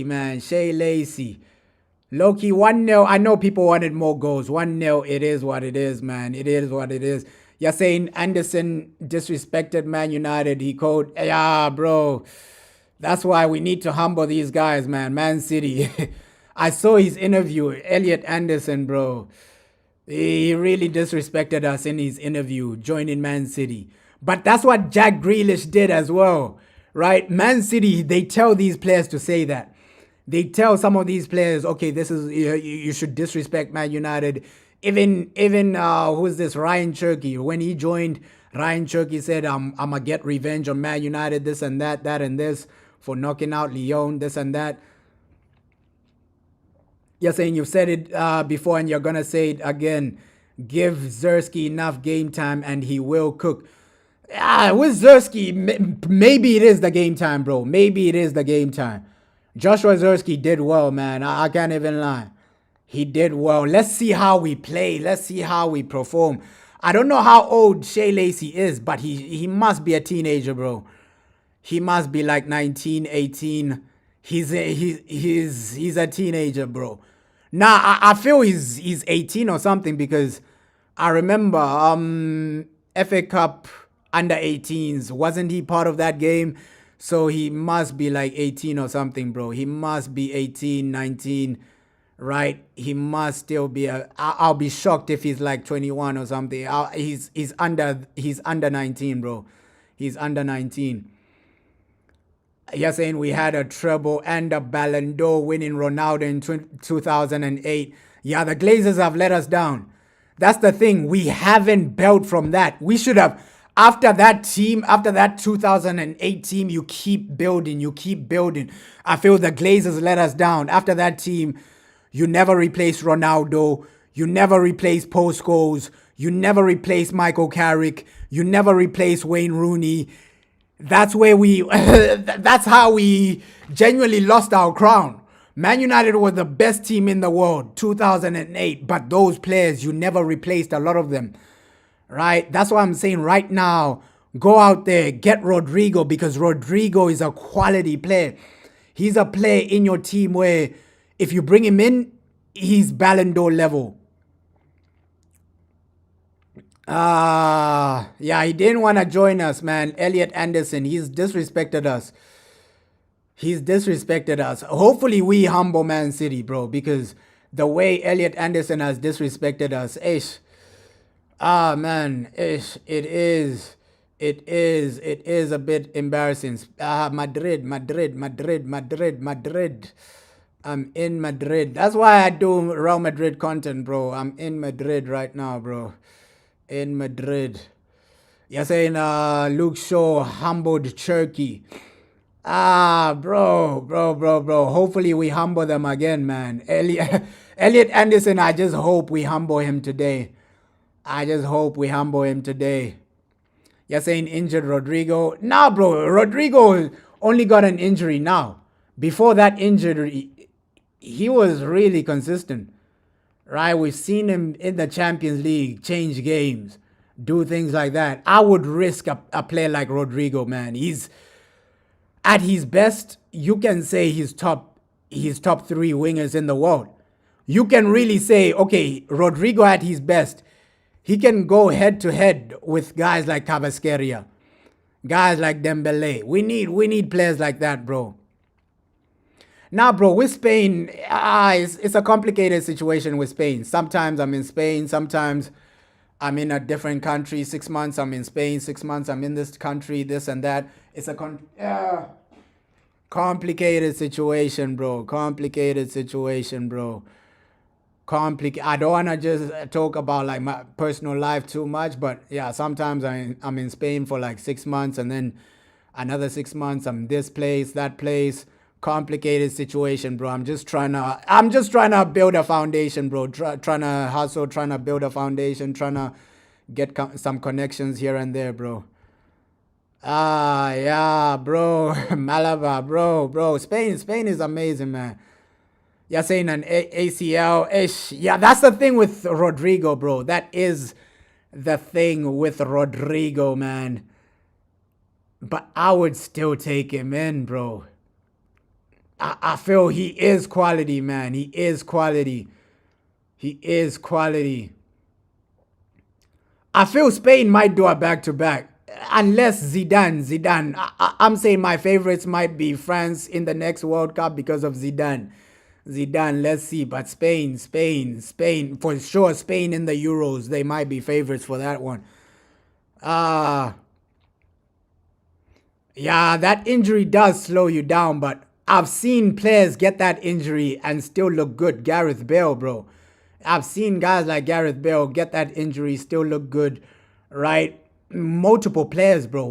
man. Shea Lacey. Low-key 1-0. I know people wanted more goals. 1-0. It is what it is, man. It is what it is. You're saying Anderson disrespected Man United. He called, yeah, bro. That's why we need to humble these guys, man. Man City. I saw his interview. Elliot Anderson, bro. He really disrespected us in his interview, joining Man City. But that's what Jack Grealish did as well, right? Man City, they tell these players to say that. They tell some of these players, okay, this is you should disrespect Man United. Even who's this, Ryan Cherky? When he joined, Ryan Cherky said, I'm gonna get revenge on Man United, this and that and this, for knocking out Lyon, this and that. You're saying you've said it before and you're gonna say it again. Give Zersky enough game time and he will cook. With Zersky, maybe it is the game time, bro. Maybe it is the game time. Joshua Zersky did well, man. I can't even lie. He did well. Let's see how we play. Let's see how we perform. I don't know how old Shea Lacey is, but he must be a teenager, bro. He must be like 19, 18. He's a teenager, bro. Nah, I feel he's 18 or something because I remember FA Cup under 18s. Wasn't he part of that game? So he must be like 18 or something, bro. He must be 18, 19, right? He must still be I'll be shocked if he's like 21 or something. He's under 19, bro. He's under 19. You're saying we had a treble and a Ballon d'Or winning Ronaldo in 2008. Yeah, the Glazers have let us down. That's the thing. We haven't built from that. We should have. After that 2008 team, you keep building. I feel the Glazers let us down. After that team, you never replace Ronaldo. You never replace Paul Scholes. You never replace Michael Carrick. You never replace Wayne Rooney. That's where that's how we genuinely lost our crown. Man United was the best team in the world, 2008. But those players, you never replaced a lot of them. Right? That's what I'm saying right now. Go out there, get Rodrigo, because Rodrigo is a quality player. He's a player in your team where if you bring him in, he's Ballon d'Or level. Yeah, he didn't want to join us, man. Elliot Anderson, he's disrespected us. He's disrespected us. Hopefully we humble Man City, bro, because the way Elliot Anderson has disrespected us, ish. Man, ish. It is a bit embarrassing. Madrid. I'm in Madrid. That's why I do Real Madrid content, bro. I'm in Madrid right now, bro. In Madrid. You're saying Luke Shaw humbled Turkey. Bro. Hopefully we humble them again, man. Elliot Anderson, I just hope we humble him today. You're saying injured Rodrigo. Nah, bro. Rodrigo only got an injury now. Before that injury, he was really consistent. Right? We've seen him in the Champions League change games, do things like that. I would risk a player like Rodrigo, man. He's at his best, you can say he's top 3 wingers in the world. You can really say, okay, Rodrigo at his best, he can go head to head with guys like Cavasqueria, guys like Dembele. We need players like that, bro. Now, bro, with Spain, it's a complicated situation with Spain. Sometimes I'm in Spain, sometimes I'm in a different country. 6 months I'm in Spain, 6 months I'm in this country, this and that. It's a complicated situation, bro. I don't want to just talk about like my personal life too much, but yeah, sometimes I'm in Spain for like 6 months and then another 6 months I'm this place, that place. Complicated situation, bro. I'm just trying to build a foundation, bro. Trying to hustle, trying to build a foundation, trying to get some connections here and there, bro. Yeah, bro. Malaga, bro. Spain is amazing, man. You're saying an ACL-ish. Yeah, that's the thing with Rodrigo, bro. That is the thing with Rodrigo, man. But I would still take him in, bro. I feel he is quality, man. He is quality. I feel Spain might do a back-to-back. Unless Zidane. I'm saying my favorites might be France in the next World Cup because of Zidane, let's see. But Spain. For sure, Spain in the Euros. They might be favorites for that one. Yeah, that injury does slow you down, but I've seen players get that injury and still look good. Gareth Bale, bro. I've seen guys like Gareth Bale get that injury, still look good, right? Multiple players, bro.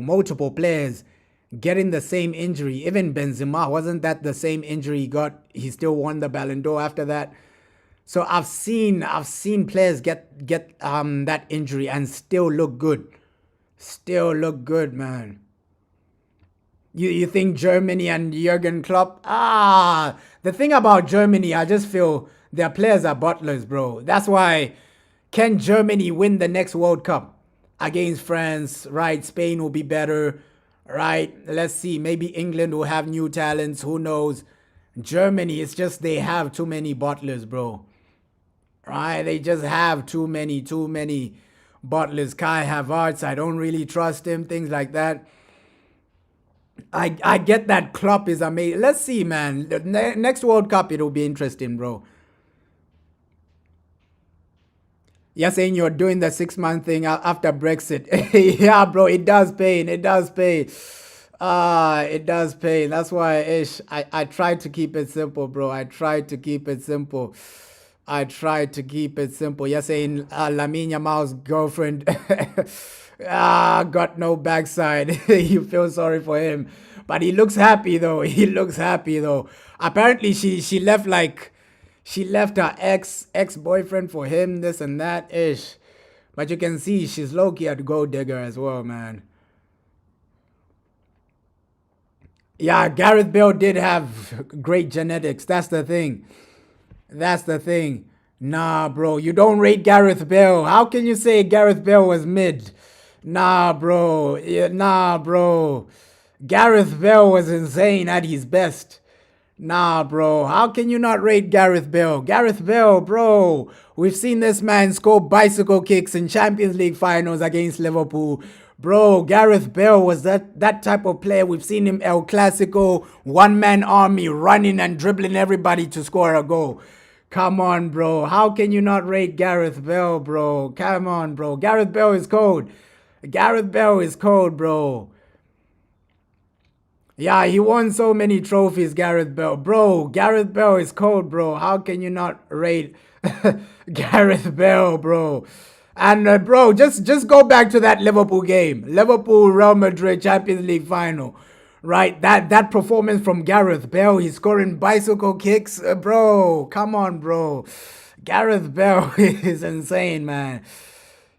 Getting the same injury. Even Benzema, wasn't that the same injury he got? He still won the Ballon d'Or after that. So I've seen players get that injury and still look good. Man. You think Germany and Jurgen Klopp? The thing about Germany, I just feel their players are butlers, bro. That's why, can Germany win the next World Cup against France, right? Spain will be better, right? Let's see. Maybe England will have new talents. Who knows? Germany, it's just they have too many butlers, bro. Right? They just have too many butlers. Kai Havertz, I don't really trust him. Things like that. I get that Klopp is amazing. Let's see, man. The next World Cup, it'll be interesting, bro. You're saying you're doing the 6-month thing after Brexit. Yeah, bro, it does pain. It does pain. That's why I try to keep it simple, bro. I try to keep it simple. You're saying Lamine Yamal's girlfriend got no backside. You feel sorry for him. But he looks happy, though. Apparently, she left her ex-boyfriend for him, this and that ish. But you can see she's low-key a gold digger as well, man. Yeah, Gareth Bale did have great genetics. That's the thing. Nah, bro, you don't rate Gareth Bale. How can you say Gareth Bale was mid? Nah, bro. Gareth Bale was insane at his best. Nah, bro. How can you not rate Gareth Bale? Gareth Bale, bro. We've seen this man score bicycle kicks in Champions League finals against Liverpool. Bro, Gareth Bale was that type of player. We've seen him El Clasico, one-man army, running and dribbling everybody to score a goal. Come on, bro. How can you not rate Gareth Bale, bro? Come on, bro. Gareth Bale is cold. Gareth Bale is cold, bro. Yeah, he won so many trophies, Gareth Bale. Bro, Gareth Bale is cold, bro. How can you not rate Gareth Bale, bro? And bro, just go back to that Liverpool game. Liverpool Real Madrid Champions League final. Right? That performance from Gareth Bale, he's scoring bicycle kicks. Bro, come on, bro. Gareth Bale is insane, man.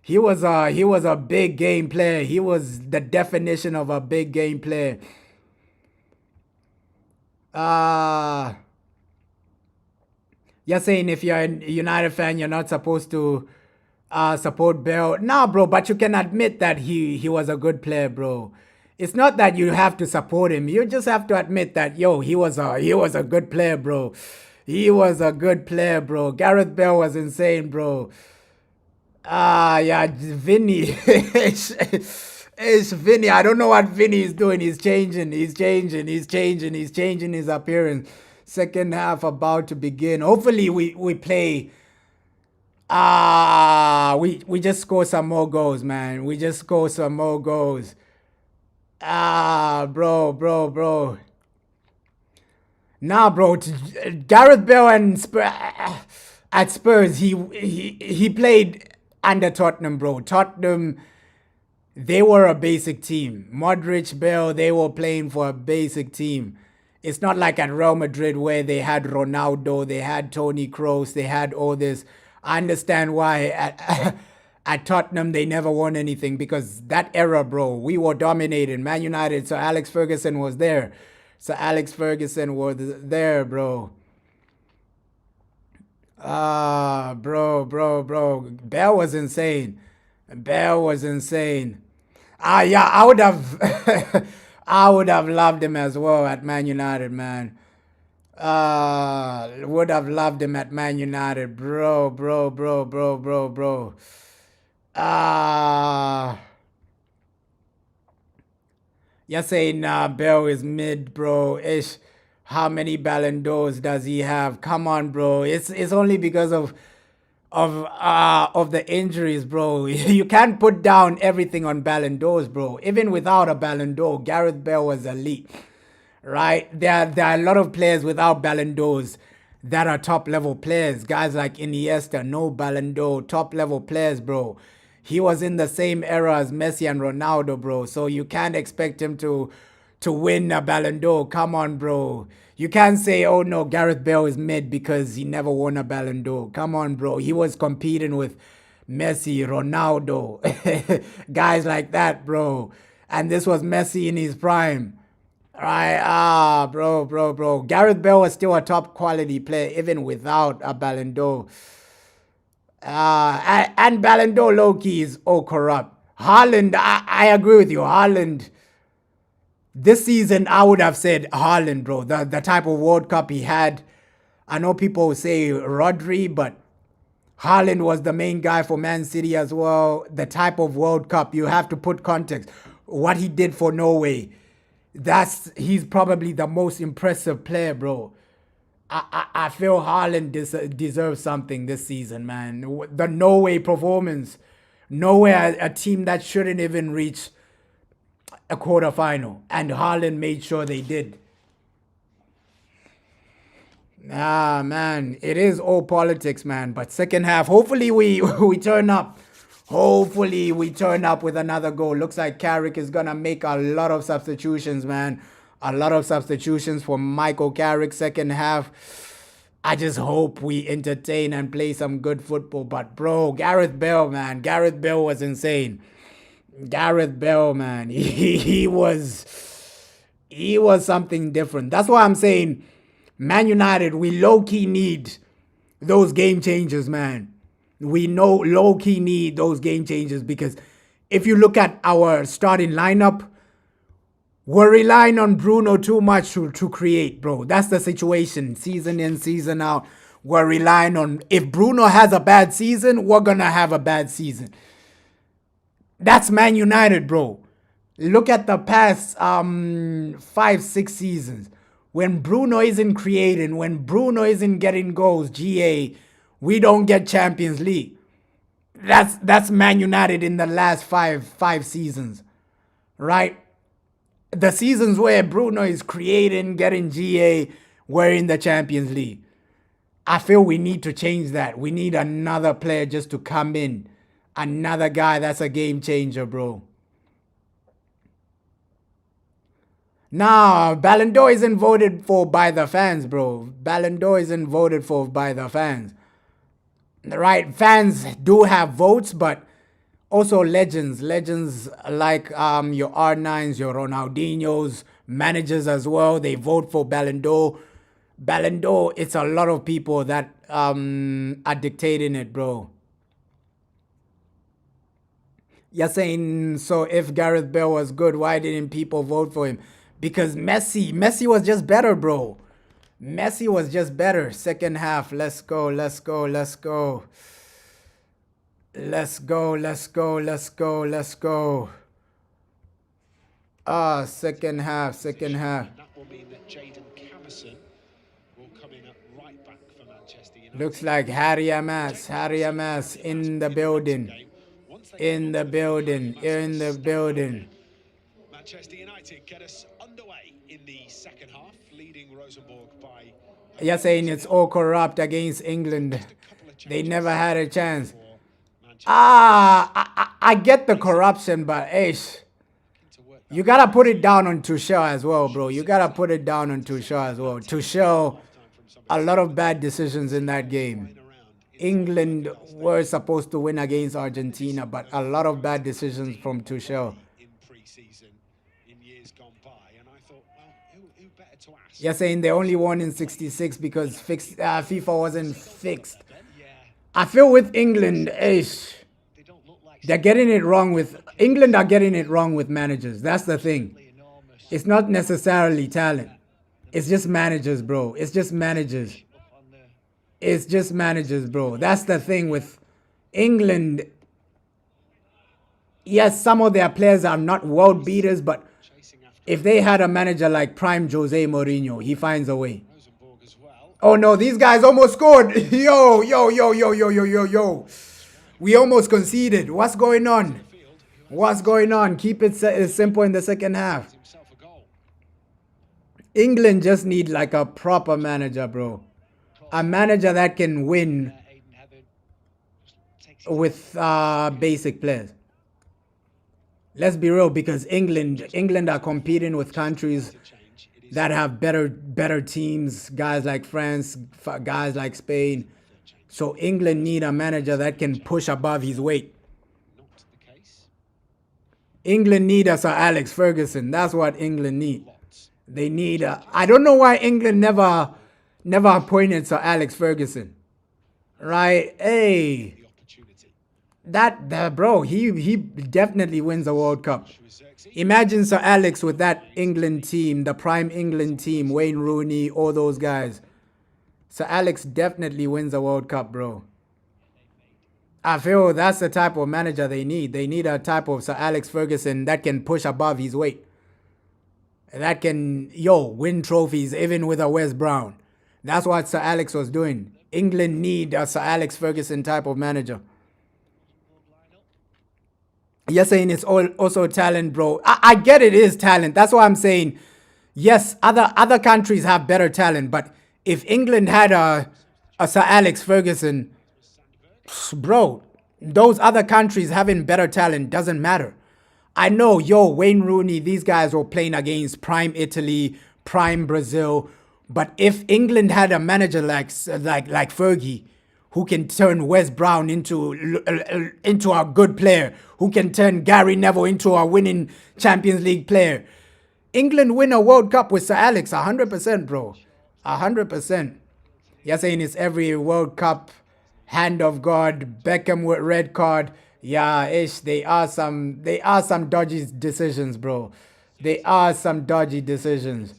He was a big game player. He was the definition of a big game player. You're saying if you're a United fan, you're not supposed to support Bale. Nah, bro, but you can admit that he was a good player, bro. It's not that you have to support him. You just have to admit that, yo, he was a good player, bro. He was a good player, bro. Gareth Bale was insane, bro. Yeah, Vinny. It's Vinny. I don't know what Vinny is doing. He's changing his appearance. Second half about to begin. Hopefully we play. We just score some more goals, man. We just score some more goals. Bro. Nah, bro. Gareth Bale and at Spurs, he played under Tottenham, bro. Tottenham, they were a basic team. Modric, Bale, they were playing for a basic team. It's not like at Real Madrid where they had Ronaldo, they had Toni Kroos, they had all this. I understand why at Tottenham they never won anything, because that era, bro, we were dominated. Man United, Sir Alex Ferguson was there. Sir Alex Ferguson was there, bro. Bro. Bale was insane. Yeah, I would have I would have loved him as well at Man United, man. Would have loved him at Man United, bro. You're saying Bale is mid, bro. Ish. How many Ballon d'Ors does he have? Come on, bro. It's only because of the injuries, bro. You can't put down everything on Ballon d'Ors, bro. Even without a Ballon d'Or, Gareth Bale was elite, right? There are a lot of players without Ballon d'Ors that are top level players. Guys like Iniesta, no Ballon d'Or, top level players, bro. He was in the same era as Messi and Ronaldo, bro. So you can't expect him to win a Ballon d'Or. Come on, bro. You can't say, oh no, Gareth Bale is mid because he never won a Ballon d'Or. Come on, bro. He was competing with Messi, Ronaldo, guys like that, bro. And this was Messi in his prime. Right? Bro. Gareth Bale was still a top quality player even without a Ballon d'Or. And Ballon d'Or low-key is all corrupt. Haaland, I agree with you. Haaland, this season, I would have said Haaland, bro. The type of World Cup he had. I know people say Rodri, but Haaland was the main guy for Man City as well. The type of World Cup, you have to put context. What he did for Norway, he's probably the most impressive player, bro. I feel Haaland deserves something this season, man. The Norway performance. Norway, a team that shouldn't even reach a quarterfinal, and Haaland made sure they did. Man, it is all politics, man. But second half, hopefully we turn up. Hopefully we turn up with another goal. Looks like Carrick is gonna make a lot of substitutions, man. A lot of substitutions for Michael Carrick second half. I just hope we entertain and play some good football. But bro, Gareth Bale, man. Gareth Bale was insane. Gareth Bale, man. He was something different. That's why I'm saying Man United, we low-key need those game changers, man. We know low-key need those game changers, because if you look at our starting lineup, We're relying on Bruno too much to create, bro. That's the situation. Season in, season out. We're relying on... If Bruno has a bad season, we're going to have a bad season. That's Man United, bro. Look at the past 5-6 seasons. When Bruno isn't creating, when Bruno isn't getting goals, GA, we don't get Champions League. That's Man United in the last five seasons, right? The seasons where Bruno is creating, getting GA, we're in the Champions League. I feel we need to change that. We need another player just to come in. Another guy that's a game changer, bro. Nah, Ballon d'Or isn't voted for by the fans, bro. Ballon d'Or isn't voted for by the fans. Right? Fans do have votes, but also legends like your R9s, your Ronaldinhos, managers as well, they vote for Ballon d'Or. Ballon d'Or, it's a lot of people that are dictating it, bro. You're saying, so if Gareth Bale was good, why didn't people vote for him? Because Messi was just better, bro. Messi was just better. Second half, let's go. Second half. That will mean that Jadon Camerson will come in at right back for Manchester United. Looks like Harry Amas in the building. Manchester United get us underway in the second half, leading Rosenborg by... You're saying it's all corrupt against England. They never had a chance. I get the corruption, but you gotta put it down on Tuchel as well, bro. You gotta put it down on Tuchel as well. Tuchel, a lot of bad decisions in that game. England were supposed to win against Argentina, but a lot of bad decisions from Tuchel. You're saying they only won in 66 because FIFA wasn't fixed. I feel with England, they're getting it wrong with... England are getting it wrong with managers. That's the thing. It's not necessarily talent. It's just managers, bro. It's just managers, bro. That's the thing with England. Yes, some of their players are not world beaters, but if they had a manager like prime Jose Mourinho, he finds a way. Oh no, these guys almost scored. Yo. We almost conceded. What's going on? Keep it simple in the second half. England just need like a proper manager, bro. A manager that can win with basic players. Let's be real, because England are competing with countries that have better teams, guys like France, guys like Spain. So England need a manager that can push above his weight. England need a Sir Alex Ferguson. That's what England need. They need a... I don't know why England never appointed Sir Alex Ferguson. Right? Hey. That bro, he definitely wins a World Cup. Imagine Sir Alex with that England team, the prime England team, Wayne Rooney, all those guys. Sir Alex definitely wins a World Cup, bro. I feel that's the type of manager they need. They need a type of Sir Alex Ferguson that can push above his weight. That can, win trophies even with a West Brown. That's what Sir Alex was doing. England need a Sir Alex Ferguson type of manager. You're saying it's also talent, bro. I get it is talent. That's why I'm saying, yes, other countries have better talent. But if England had a Sir Alex Ferguson, bro, those other countries having better talent doesn't matter. I know, Wayne Rooney, these guys were playing against prime Italy, prime Brazil. But if England had a manager like Fergie, who can turn West Brown into a good player, who can turn Gary Neville into a winning Champions League player, England win a World Cup with Sir Alex, 100%, bro. 100%. You're saying it's every World Cup, hand of God, Beckham with red card. Yeah, they are some dodgy decisions, bro. There are some dodgy decisions.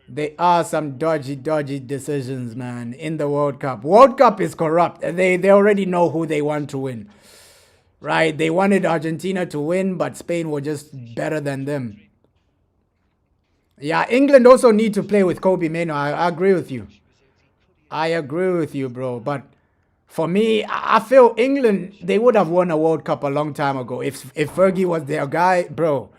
There are some dodgy decisions, man, in the World Cup. World Cup is corrupt. They already know who they want to win. Right? They wanted Argentina to win, but Spain were just better than them. Yeah, England also need to play with Kobe Mainoo. I agree with you. I agree with you, bro. But for me, I feel England, they would have won a World Cup a long time ago. If Fergie was their guy, bro,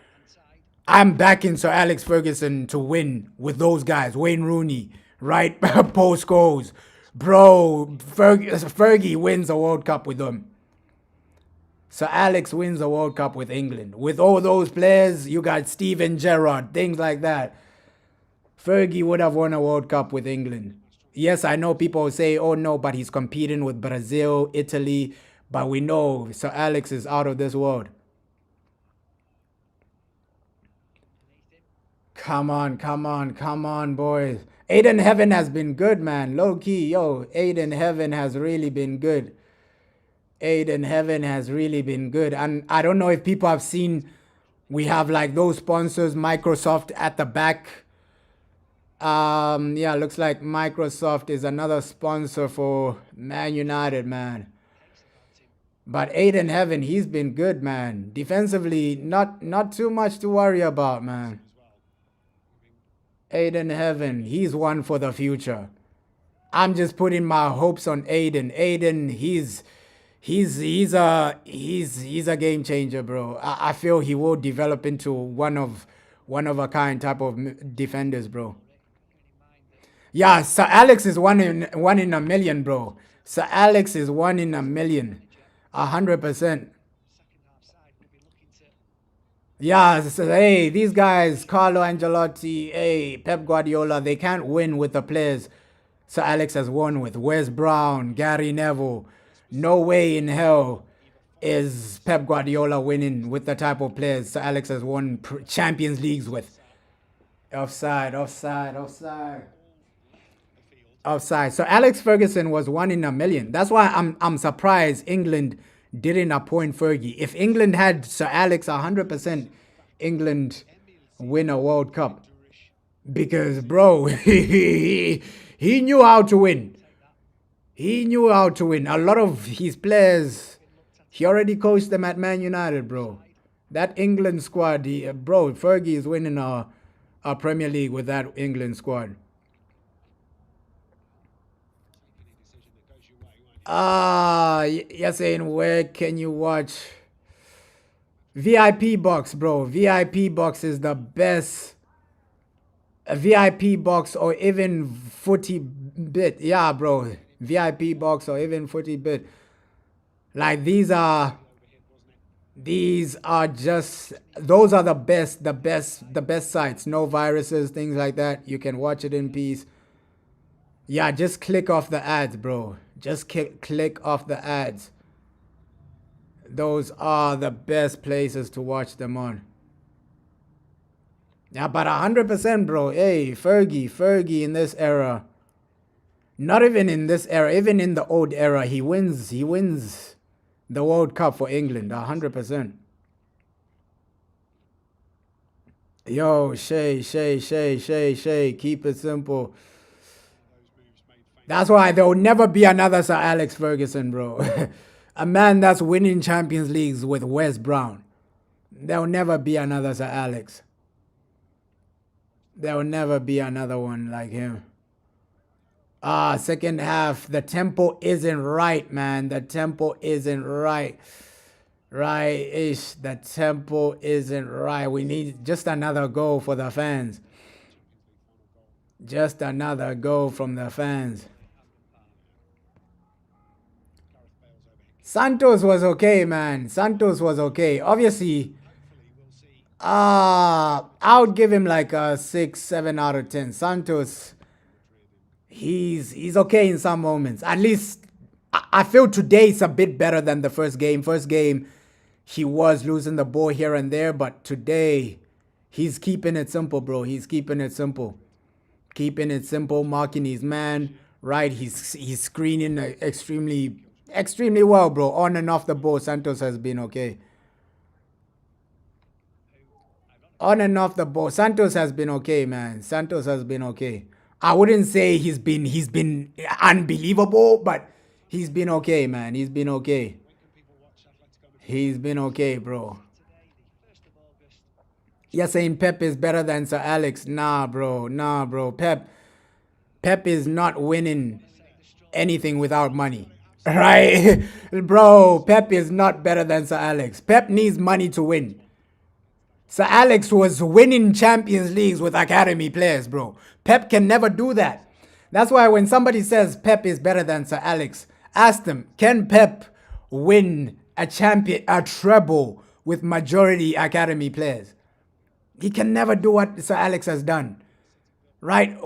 I'm backing Sir Alex Ferguson to win with those guys. Wayne Rooney, right? Paul Scholes. Bro, Fergie wins a World Cup with them. Sir Alex wins the World Cup with England. With all those players, you got Steven Gerrard, things like that. Fergie would have won a World Cup with England. Yes, I know people say, oh no, but he's competing with Brazil, Italy. But we know Sir Alex is out of this world. Come on, boys. Aiden Heaven has been good, man. Low key, yo, Aiden Heaven has really been good. Aiden Heaven has really been good. And I don't know if people have seen, we have like those sponsors, Microsoft at the back. Yeah, looks like Microsoft is another sponsor for Man United, man. But Aiden Heaven, he's been good, man. Defensively, not too much to worry about, man. Aiden Heaven, he's one for the future. I'm just putting my hopes on Aiden. Aiden, he's a game changer, bro. I feel he will develop into one of a kind type of defenders, bro. Yeah, Sir Alex is one in a million, bro. Sir Alex is 1 in a million. 100%. Yeah, so, hey, these guys, Carlo Ancelotti, hey, Pep Guardiola, they can't win with the players Sir Alex has won with. Wes Brown, Gary Neville. No way in hell is Pep Guardiola winning with the type of players Sir Alex has won Champions Leagues with. Offside. So Alex Ferguson was 1 in a million. That's why I'm surprised England didn't appoint Fergie. If England had Sir Alex 100%, England win a World Cup. Because, bro, he knew how to win. He knew how to win. A lot of his players, he already coached them at Man United, bro. That England squad, bro, Fergie is winning a Premier League with that England squad. You're saying where can you watch? VIP box, bro. VIP box is the best. A VIP box or even 40 bit. Yeah, bro. VIP box or even 40 bit. Like these are just, those are the best sites. No viruses, things like that. You can watch it in peace. Yeah, just click off the ads, bro. Just click off the ads. Those are the best places to watch them on. Yeah, but 100%, bro. Hey, Fergie in this era. Not even in this era, even in the old era, he wins the World Cup for England, 100%. Yo, Shay, keep it simple. That's why there will never be another Sir Alex Ferguson, bro. A man that's winning Champions Leagues with Wes Brown. There will never be another Sir Alex. There will never be another one like him. Second half, the tempo isn't right, man. The tempo isn't right. Right-ish. The tempo isn't right. We need just another goal for the fans. Just another goal from the fans. Santos was okay, man. Santos was okay. Obviously, I would give him like a 6, 7 out of 10. Santos, he's okay in some moments. At least, I feel today it's a bit better than the first game. First game, he was losing the ball here and there, but today, he's keeping it simple, bro. He's keeping it simple. Keeping it simple, marking his man, right? He's screening extremely well, bro. On and off the ball, Santos has been okay. On and off the ball. Santos has been okay, man. Santos has been okay. I wouldn't say he's been unbelievable, but he's been okay, man. He's been okay. He's been okay, bro. You're saying Pep is better than Sir Alex? Nah, bro. Nah, bro. Pep is not winning anything without money. Right? Bro, Pep is not better than Sir Alex. Pep needs money to win. Sir Alex was winning Champions Leagues with academy players, bro. Pep can never do that. That's why when somebody says Pep is better than Sir Alex, ask them, can Pep win a treble with majority academy players? He can never do what Sir Alex has done. Right?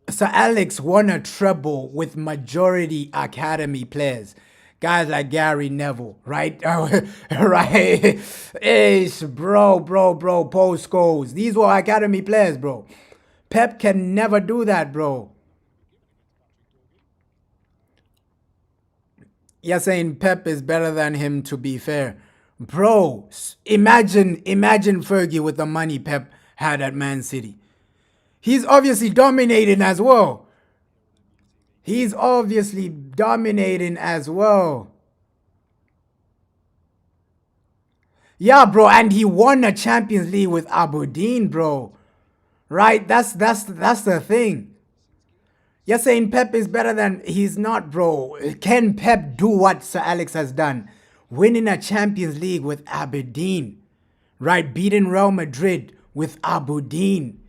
Sir Alex won a treble with majority academy players. Guys like Gary Neville, right? Right? Ish, bro. Paul Scholes. These were academy players, bro. Pep can never do that, bro. You're saying Pep is better than him, to be fair. Bro, imagine Fergie with the money Pep had at Man City. He's obviously dominating as well. He's obviously dominating as well. Yeah, bro, and he won a Champions League with Aberdeen, bro. Right? That's the thing. You're saying Pep is better than... He's not, bro. Can Pep do what Sir Alex has done? Winning a Champions League with Aberdeen. Right? Beating Real Madrid with Aberdeen.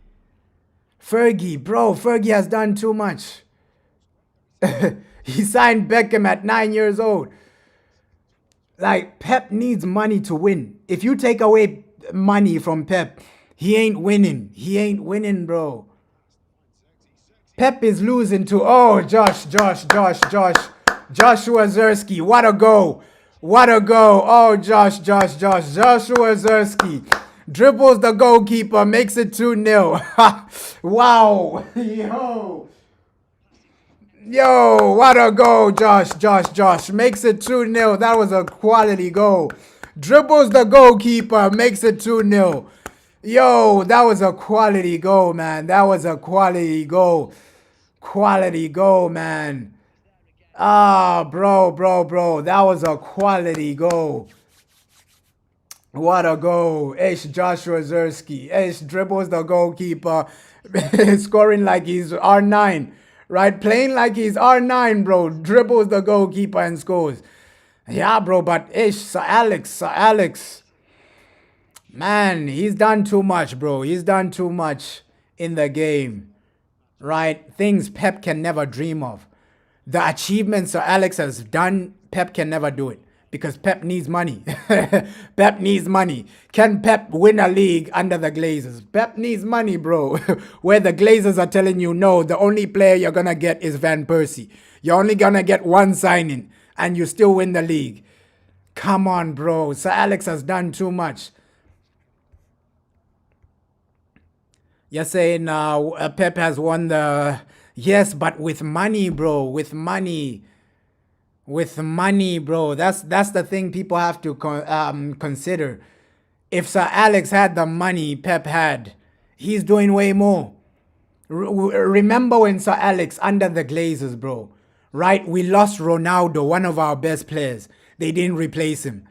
Fergie, bro. Fergie has done too much. He signed Beckham at 9 years old. Like, Pep needs money to win. If you take away money from Pep, he ain't winning. He ain't winning, bro. Pep is losing to... Oh, Joshua Zerski. What a goal. What a goal. Oh, Joshua Zerski. Dribbles the goalkeeper, makes it 2-0. Wow. Yo, what a goal, Josh. Makes it 2-0. That was a quality goal. Dribbles the goalkeeper, makes it 2-0. Yo, that was a quality goal, man. That was a quality goal. Quality goal, man. Ah, bro. That was a quality goal. What a goal. Joshua Zerski. Dribbles the goalkeeper. Scoring like he's R9. Right? Playing like he's R9, bro. Dribbles the goalkeeper and scores. Yeah, bro, but Sir Alex. Man, he's done too much, bro. He's done too much in the game. Right? Things Pep can never dream of. The achievements Sir Alex has done, Pep can never do it. Because Pep needs money. Pep needs money. Can Pep win a league under the Glazers? Pep needs money, bro. Where the Glazers are telling you, no, the only player you're going to get is Van Persie. You're only going to get one signing and you still win the league. Come on, bro. Sir Alex has done too much. You're saying Pep has won the... Yes, but with money, bro. With money, bro. That's the thing people have to consider. If Sir Alex had the money Pep had, he's doing way more. Remember when Sir Alex under the Glazers, bro, right? We lost Ronaldo, one of our best players. They didn't replace him,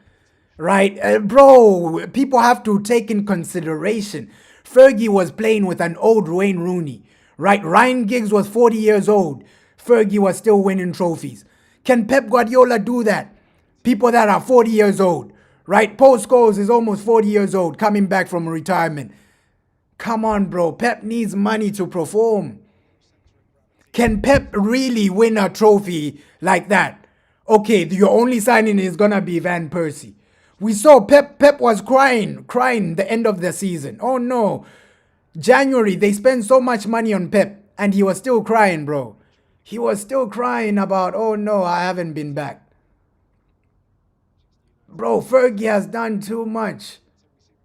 right? Bro, people have to take in consideration. Fergie was playing with an old Wayne Rooney, right? Ryan Giggs was 40 years old. Fergie was still winning trophies. Can Pep Guardiola do that? People that are 40 years old, right? Paul Scholes is almost 40 years old, coming back from retirement. Come on, bro. Pep needs money to perform. Can Pep really win a trophy like that? Okay, your only signing is going to be Van Persie. We saw Pep was crying the end of the season. Oh, no. January, they spent so much money on Pep, and he was still crying, bro. He was still crying about, oh, no, I haven't been back. Bro, Fergie has done too much.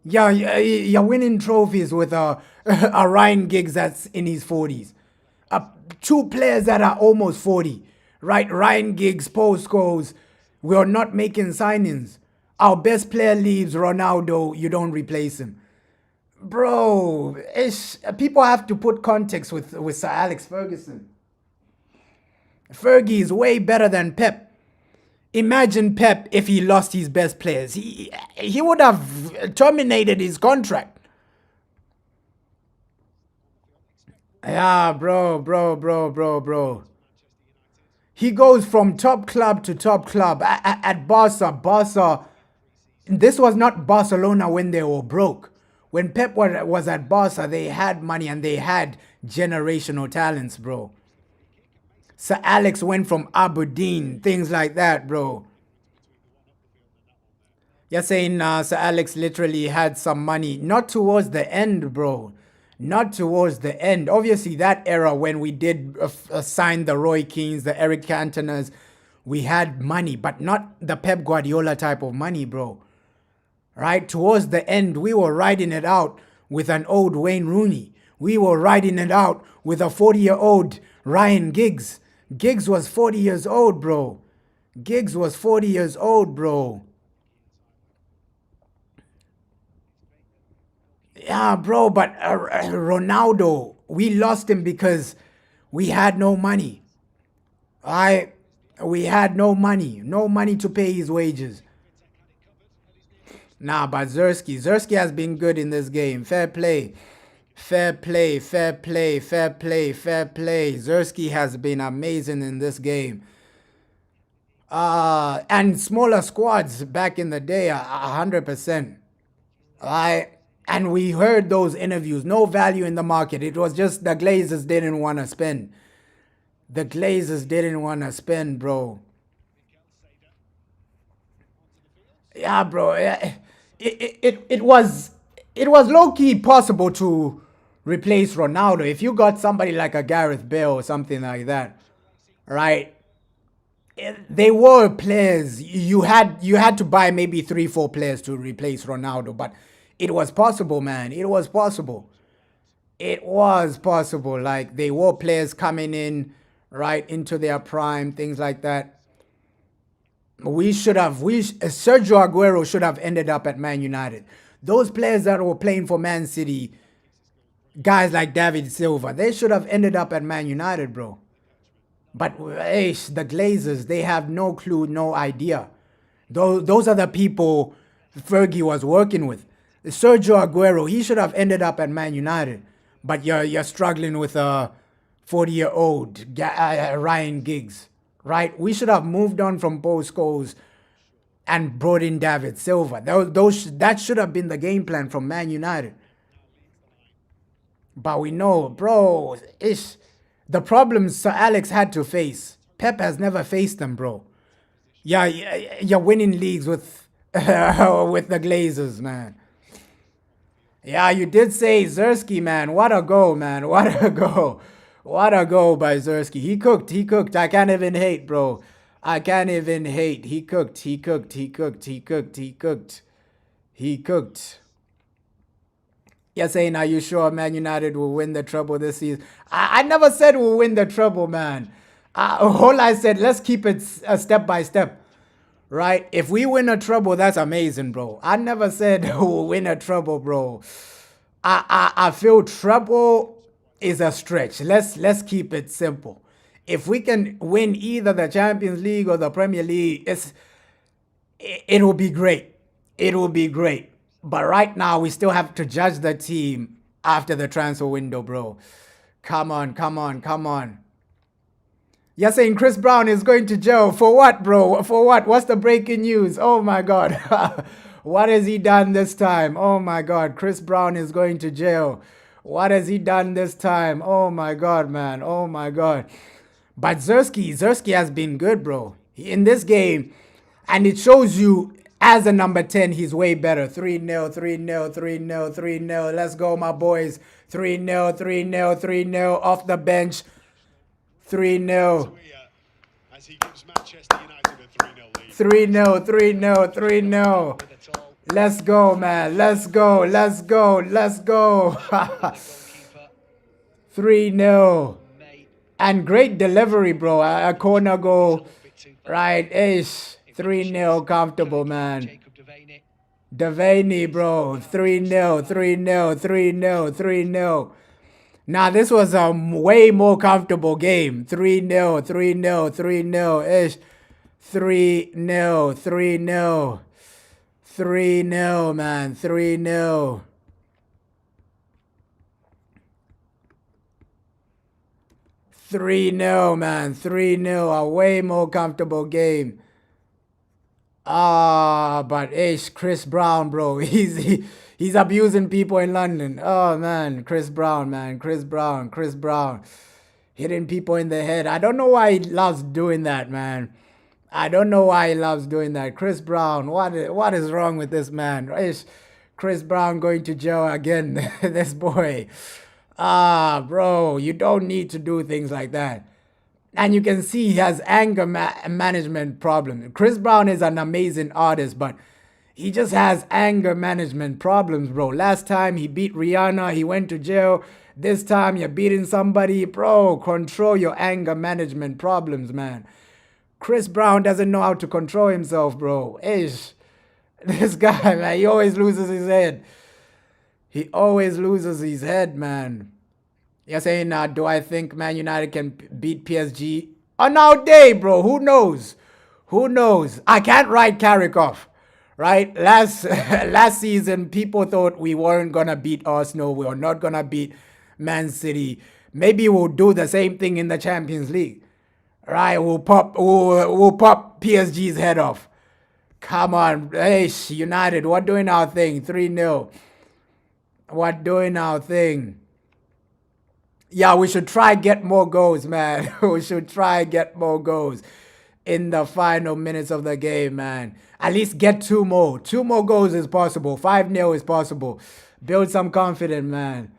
Yeah, you're winning trophies with a Ryan Giggs that's in his 40s. Two players that are almost 40, right? Ryan Giggs, Paul Scholes. We're not making signings. Our best player leaves, Ronaldo, you don't replace him. Bro, people have to put context with Sir Alex Ferguson. Fergie is way better than Pep. Imagine Pep if he lost his best players. He would have terminated his contract. Yeah, bro. He goes from top club to top club. At Barca, this was not Barcelona when they were broke. When Pep was at Barca, they had money and they had generational talents, bro. Sir Alex went from Aberdeen, things like that, bro. You're saying Sir Alex literally had some money. Not towards the end, bro. Not towards the end. Obviously, that era when we did sign the Roy Keanes, the Eric Cantonas, we had money, but not the Pep Guardiola type of money, bro. Right? Towards the end, we were riding it out with an old Wayne Rooney. We were riding it out with a 40-year-old Ryan Giggs. Giggs was 40 years old, bro. Giggs was 40 years old, bro. Yeah, bro, but Ronaldo, we lost him because we had no money. We had no money to pay his wages. Nah, but Zersky has been good in this game. Fair play. Zersky has been amazing in this game. And smaller squads back in the day, 100%. And we heard those interviews. No value in the market. It was just the Glazers didn't want to spend. The Glazers didn't want to spend, bro. Yeah, bro. It was low-key possible to replace Ronaldo if you got somebody like a Gareth Bale or something like that, right? They were players. You had to buy maybe 3-4 players to replace Ronaldo, but it was possible, man. It was possible. It was possible. Like, they were players coming in right into their prime, things like that. Sergio Aguero should have ended up at Man United. Those players that were playing for Man City, guys like David Silva, they should have ended up at Man United, bro. But the Glazers, they have no clue, no idea. Those are the people Fergie was working with. Sergio Aguero, he should have ended up at Man United. But you're struggling with a 40-year-old Ryan Giggs, right? We should have moved on from Paul Scholes and brought in David Silva. That should have been the game plan from Man United. But we know, bro, the problems Sir Alex had to face. Pep has never faced them, bro. Yeah, you're winning leagues with with the Glazers, man. Yeah, you did say Zersky, man. What a goal, man. What a goal. What a goal by Zersky. He cooked. I can't even hate, bro. I can't even hate. He cooked. You're saying, are you sure Man United will win the treble this season? I never said we'll win the treble, man. All I said, let's keep it step by step. Right? If we win a treble, that's amazing, bro. I never said we'll win a treble, bro. I feel treble is a stretch. Let's keep it simple. If we can win either the Champions League or the Premier League, it will be great. It will be great. But right now, we still have to judge the team after the transfer window, bro. Come on. You're saying Chris Brown is going to jail. For what, bro? For what? What's the breaking news? Oh, my God. What has he done this time? Oh, my God. Chris Brown is going to jail. What has he done this time? Oh, my God, man. Oh, my God. But Zersky has been good, bro. In this game, and it shows you as a number 10, he's way better. 3-0. Let's go, my boys. 3-0. Off the bench. 3-0. As he gives Manchester United a 3-0 lead. 3-0. Let's go, man. Let's go. 3-0. And great delivery, bro. A corner goal. Right. 3-0 comfortable, man. Devaney, bro. 3-0, 3-0, 3-0, 3-0. Nah, this was a way more comfortable game. 3-0, 3-0, 3-0 ish. 3-0, 3-0. 3-0, man. 3-0. 3-0, man. 3-0. A way more comfortable game. But ish, Chris Brown, bro. He's abusing people in London. Oh man, Chris Brown, man. Chris Brown, Chris Brown. Hitting people in the head. I don't know why he loves doing that, man. I don't know why he loves doing that. Chris Brown, what is wrong with this man? Ish, Chris Brown going to jail again. This boy. Bro, you don't need to do things like that. And you can see he has anger management problems. Chris Brown is an amazing artist, but he just has anger management problems, bro. Last time he beat Rihanna, he went to jail. This time you're beating somebody. Bro, control your anger management problems, man. Chris Brown doesn't know how to control himself, bro. Ish. This guy, man, he always loses his head. He always loses his head, man. You're saying, do I think Man United can beat PSG? On our day, bro. Who knows? Who knows? I can't write Carrick off, right? Last season, people thought we weren't going to beat Arsenal. We were not going to beat Man City. Maybe we'll do the same thing in the Champions League, right? We'll pop PSG's head off. Come on. Hey, United, we're doing our thing. 3-0. We're doing our thing. Yeah, we should try get more goals, man. We should try get more goals in the final minutes of the game, man. At least get 2 more. 2 more goals is possible. 5-0 is possible. Build some confidence, man.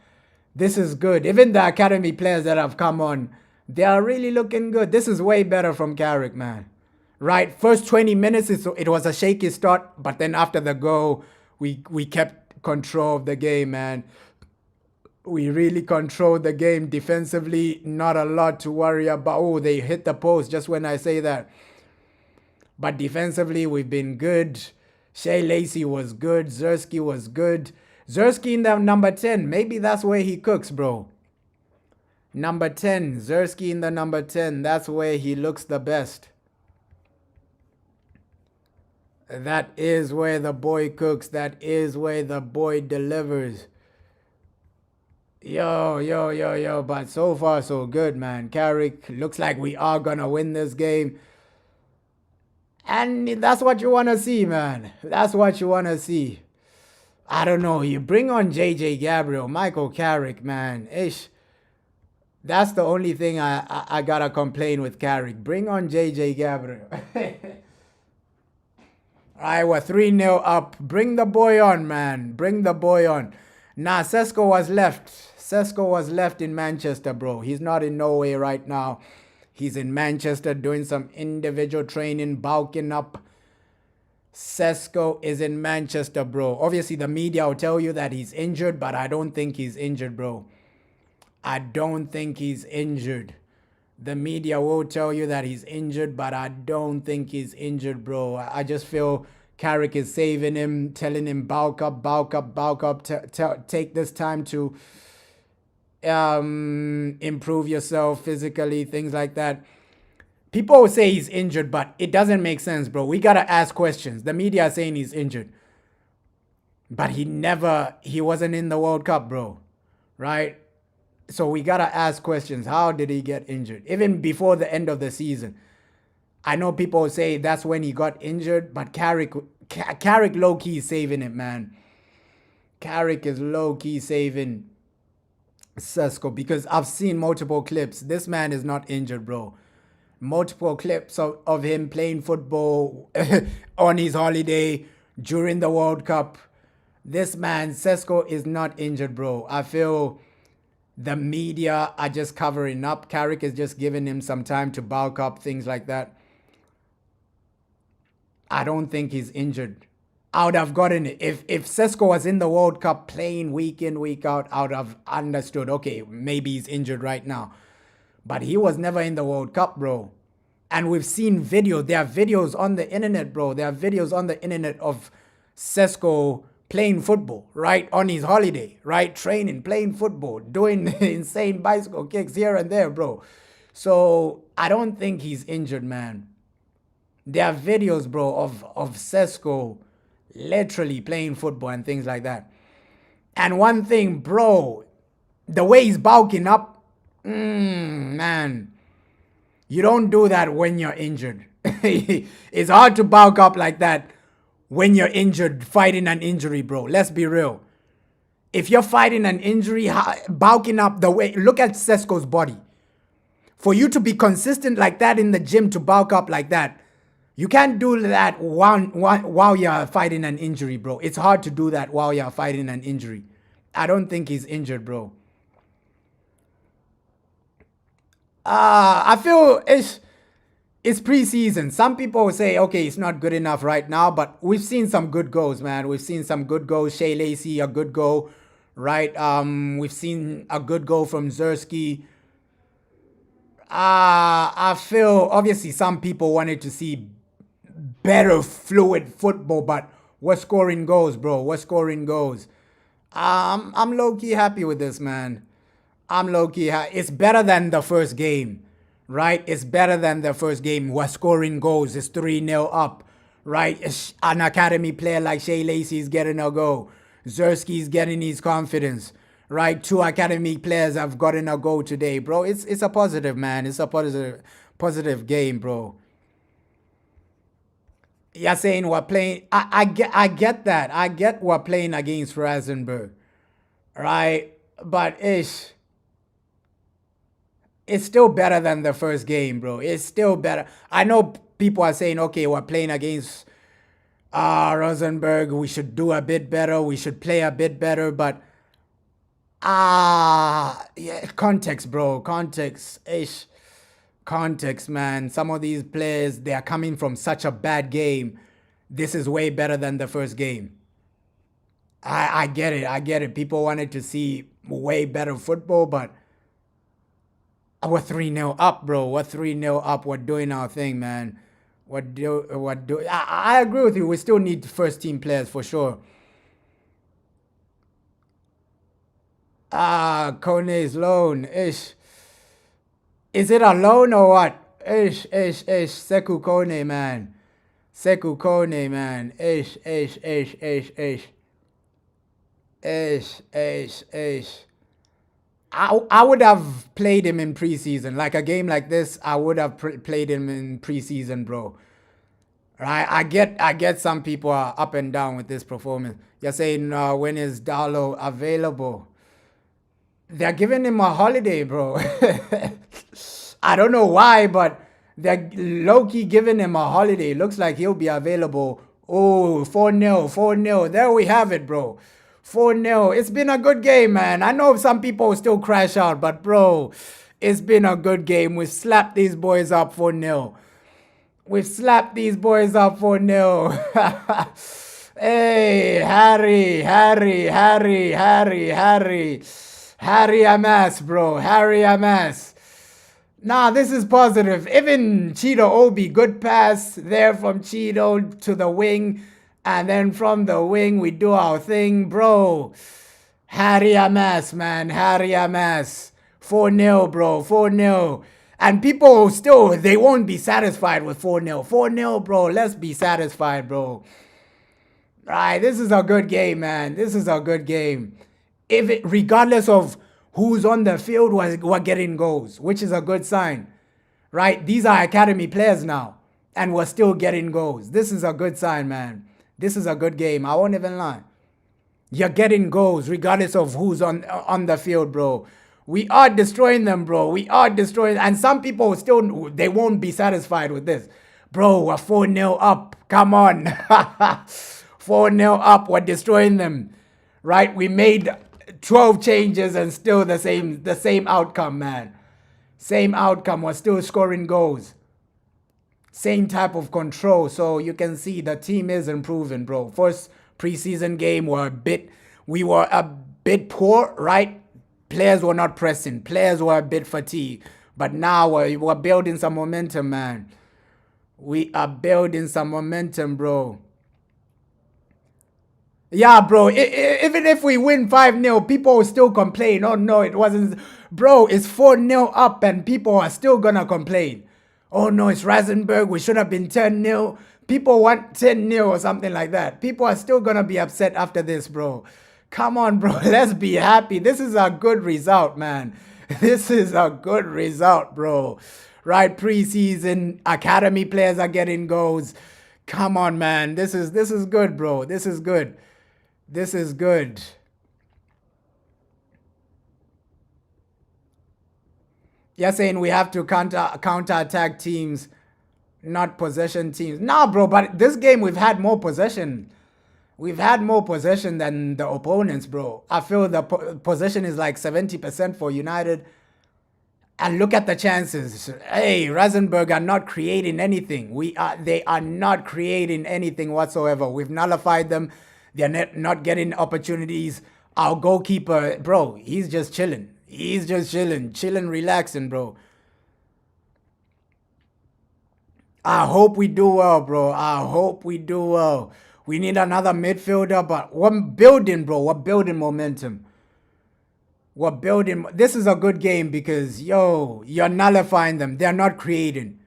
This is good. Even the academy players that have come on, they are really looking good. This is way better from Carrick, man. Right? First 20 minutes, it was a shaky start, but then after the goal, we kept control of the game, man. We really controlled the game defensively. Not a lot to worry about. Oh, they hit the post just when I say that. But defensively, we've been good. Shea Lacey was good. Zersky was good. Zersky in the number 10. Maybe that's where he cooks, bro. Number 10. Zersky in the number 10. That's where he looks the best. That is where the boy cooks. That is where the boy delivers. Yo, but so far so good, man. Carrick, looks like we are gonna win this game. And that's what you wanna see, man. That's what you wanna see. I don't know, you bring on JJ Gabriel, Michael Carrick, man. Ish. That's the only thing I gotta complain with Carrick. Bring on JJ Gabriel. Alright, we're 3-0 up. Bring the boy on, man. Bring the boy on. Nah, Sesko was left. Sesko was left in Manchester, bro. He's not in Norway right now. He's in Manchester doing some individual training, bulking up. Sesko is in Manchester, bro. Obviously, the media will tell you that he's injured, but I don't think he's injured, bro. I don't think he's injured. The media will tell you that he's injured, but I don't think he's injured, bro. I just feel Carrick is saving him, telling him bulk up, bulk up, bulk up. Take this time to improve yourself physically, things like that. People will say he's injured, but it doesn't make sense, bro. We got to ask questions. The media are saying he's injured. But he wasn't in the World Cup, bro. Right? So we got to ask questions. How did he get injured? Even before the end of the season. I know people say that's when he got injured, but Carrick low-key is saving it, man. Carrick is low-key saving Sesko because I've seen multiple clips. This man is not injured, bro. Multiple clips of him playing football on his holiday during the World Cup. This man, Sesko, is not injured, bro. I feel the media are just covering up. Carrick is just giving him some time to bulk up, things like that. I don't think he's injured. I would have gotten it. If Sesko was in the World Cup playing week in, week out, I would have understood, okay, maybe he's injured right now. But he was never in the World Cup, bro. And we've seen videos. There are videos on the internet, bro. There are videos on the internet of Sesko playing football, right? On his holiday, right? Training, playing football, doing insane bicycle kicks here and there, bro. So I don't think he's injured, man. There are videos, bro, of Sesko literally playing football and things like that. And one thing, bro, the way he's bulking up, man, you don't do that when you're injured. It's hard to bulk up like that when you're injured, fighting an injury, bro. Let's be real. If you're fighting an injury, bulking up the way, look at Sesko's body. For you to be consistent like that in the gym, to bulk up like that, you can't do that while you're fighting an injury, bro. It's hard to do that while you're fighting an injury. I don't think he's injured, bro. I feel it's preseason. Some people say, okay, it's not good enough right now, but we've seen some good goals, man. We've seen some good goals. Shea Lacey, a good goal, right? We've seen a good goal from Zersky. I feel obviously some people wanted to see better fluid football, but we're scoring goals, bro. We're scoring goals. I'm low-key happy with this, man. I'm low-key it's better than the first game, right? It's better than the first game. We're scoring goals. It's 3-0 up, right? It's an academy player like Shea Lacey is getting a goal. Zersky's getting his confidence, right? 2 academy players have gotten a goal today, bro. It's a positive, man. It's a positive game, bro. You're saying we're playing. I get that. I get we're playing against Rosenborg, right? But it's still better than the first game, bro. It's still better. I know people are saying, okay, we're playing against Rosenborg. We should do a bit better. We should play a bit better. But yeah, context, bro. Context, man. Some of these players, they are coming from such a bad game. This is way better than the first game. I get it. People wanted to see way better football, but we're 3-0 up, bro. We're 3-0 up. We're doing our thing, man. I agree with you. We still need first team players for sure. Kone's loan. Is it a loan or what? Sekou Kone, man. Sekou Kone, man. I would have played him in preseason. Like a game like this, I would have played him in preseason, bro. Right? I get some people are up and down with this performance. You're saying, when is Darlow available? They're giving him a holiday, bro. I don't know why, but they're low-key giving him a holiday. Looks like he'll be available. Oh, 4-0, 4-0. There we have it, bro. 4-0. It's been a good game, man. I know some people still crash out, but, bro, it's been a good game. We've slapped these boys up 4-0. We've slapped these boys up 4-0. Hey, Harry Amas, bro. Harry Amas. Nah, this is positive. Even Chido Obi, good pass there from Chido to the wing. And then from the wing, we do our thing, bro. Harry Amas, man. Harry Amas. 4-0, bro. 4-0. And people still, they won't be satisfied with 4-0. 4-0, bro. Let's be satisfied, bro. Right, this is a good game, man. This is a good game. Regardless of who's on the field, we're getting goals, which is a good sign, right? These are academy players now, and we're still getting goals. This is a good sign, man. This is a good game. I won't even lie. You're getting goals regardless of who's on the field, bro. We are destroying them, bro. We are destroying. And some people still, they won't be satisfied with this. Bro, we're 4-0 up. Come on. 4-0 up. We're destroying them, right? We made 12 changes and still the same outcome, man. Same outcome. We're still scoring goals. Same type of control. So you can see the team is improving, bro. First preseason game, we were a bit poor, right? Players were not pressing. Players were a bit fatigued. But now we're building some momentum, man. We are building some momentum, bro. Yeah, bro. Even if we win 5-0, people will still complain. Oh no, it wasn't. Bro, it's 4-0 up and people are still gonna complain. Oh no, it's Rosenborg. We should have been 10-0. People want 10-0 or something like that. People are still gonna be upset after this, bro. Come on, bro. Let's be happy. This is a good result, man. This is a good result, bro. Right, preseason academy players are getting goals. Come on, man. This is good, bro. This is good. This is good. You're saying we have to counter attack teams, not possession teams. Nah, bro, but this game we've had more possession. We've had more possession than the opponents, bro. I feel the possession is like 70% for United. And look at the chances. Hey, Rosenborg are not creating anything. They are not creating anything whatsoever. We've nullified them. They're not getting opportunities. Our goalkeeper, bro, he's just chilling. He's just chilling, relaxing, bro. I hope we do well, bro. I hope we do well. We need another midfielder, but we're building, bro. We're building momentum. We're building. This is a good game because, yo, you're nullifying them. They're not creating.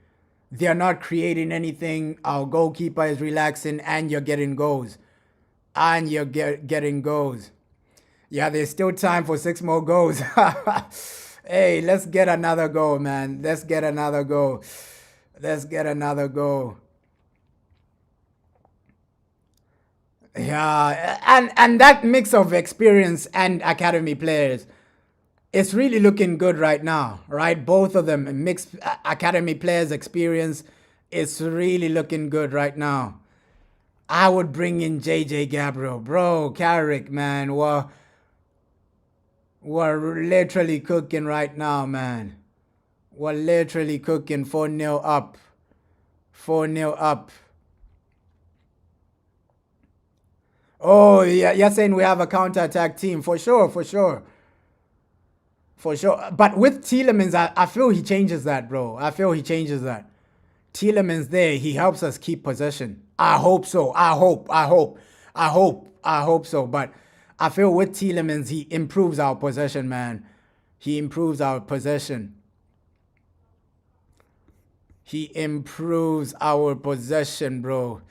They're not creating anything. Our goalkeeper is relaxing and you're getting goals. And you're getting goals. Yeah, there's still time for 6 more goals. Hey, let's get another goal, man. Let's get another goal. Let's get another goal. Yeah, and that mix of experience and academy players, it's really looking good right now, right? Both of them, mixed academy players experience, it's really looking good right now. I would bring in JJ Gabriel, bro. Carrick, man, we're literally cooking right now, man. We're literally cooking. 4-0 up. 4-0 up. Oh, yeah, you're saying we have a counter-attack team. For sure, for sure. For sure. But with Tielemans, I feel he changes that, bro. I feel he changes that. Tielemans there, he helps us keep possession. I hope so. I hope so. But I feel with Tielemans, he improves our possession, man. He improves our possession. He improves our possession, bro.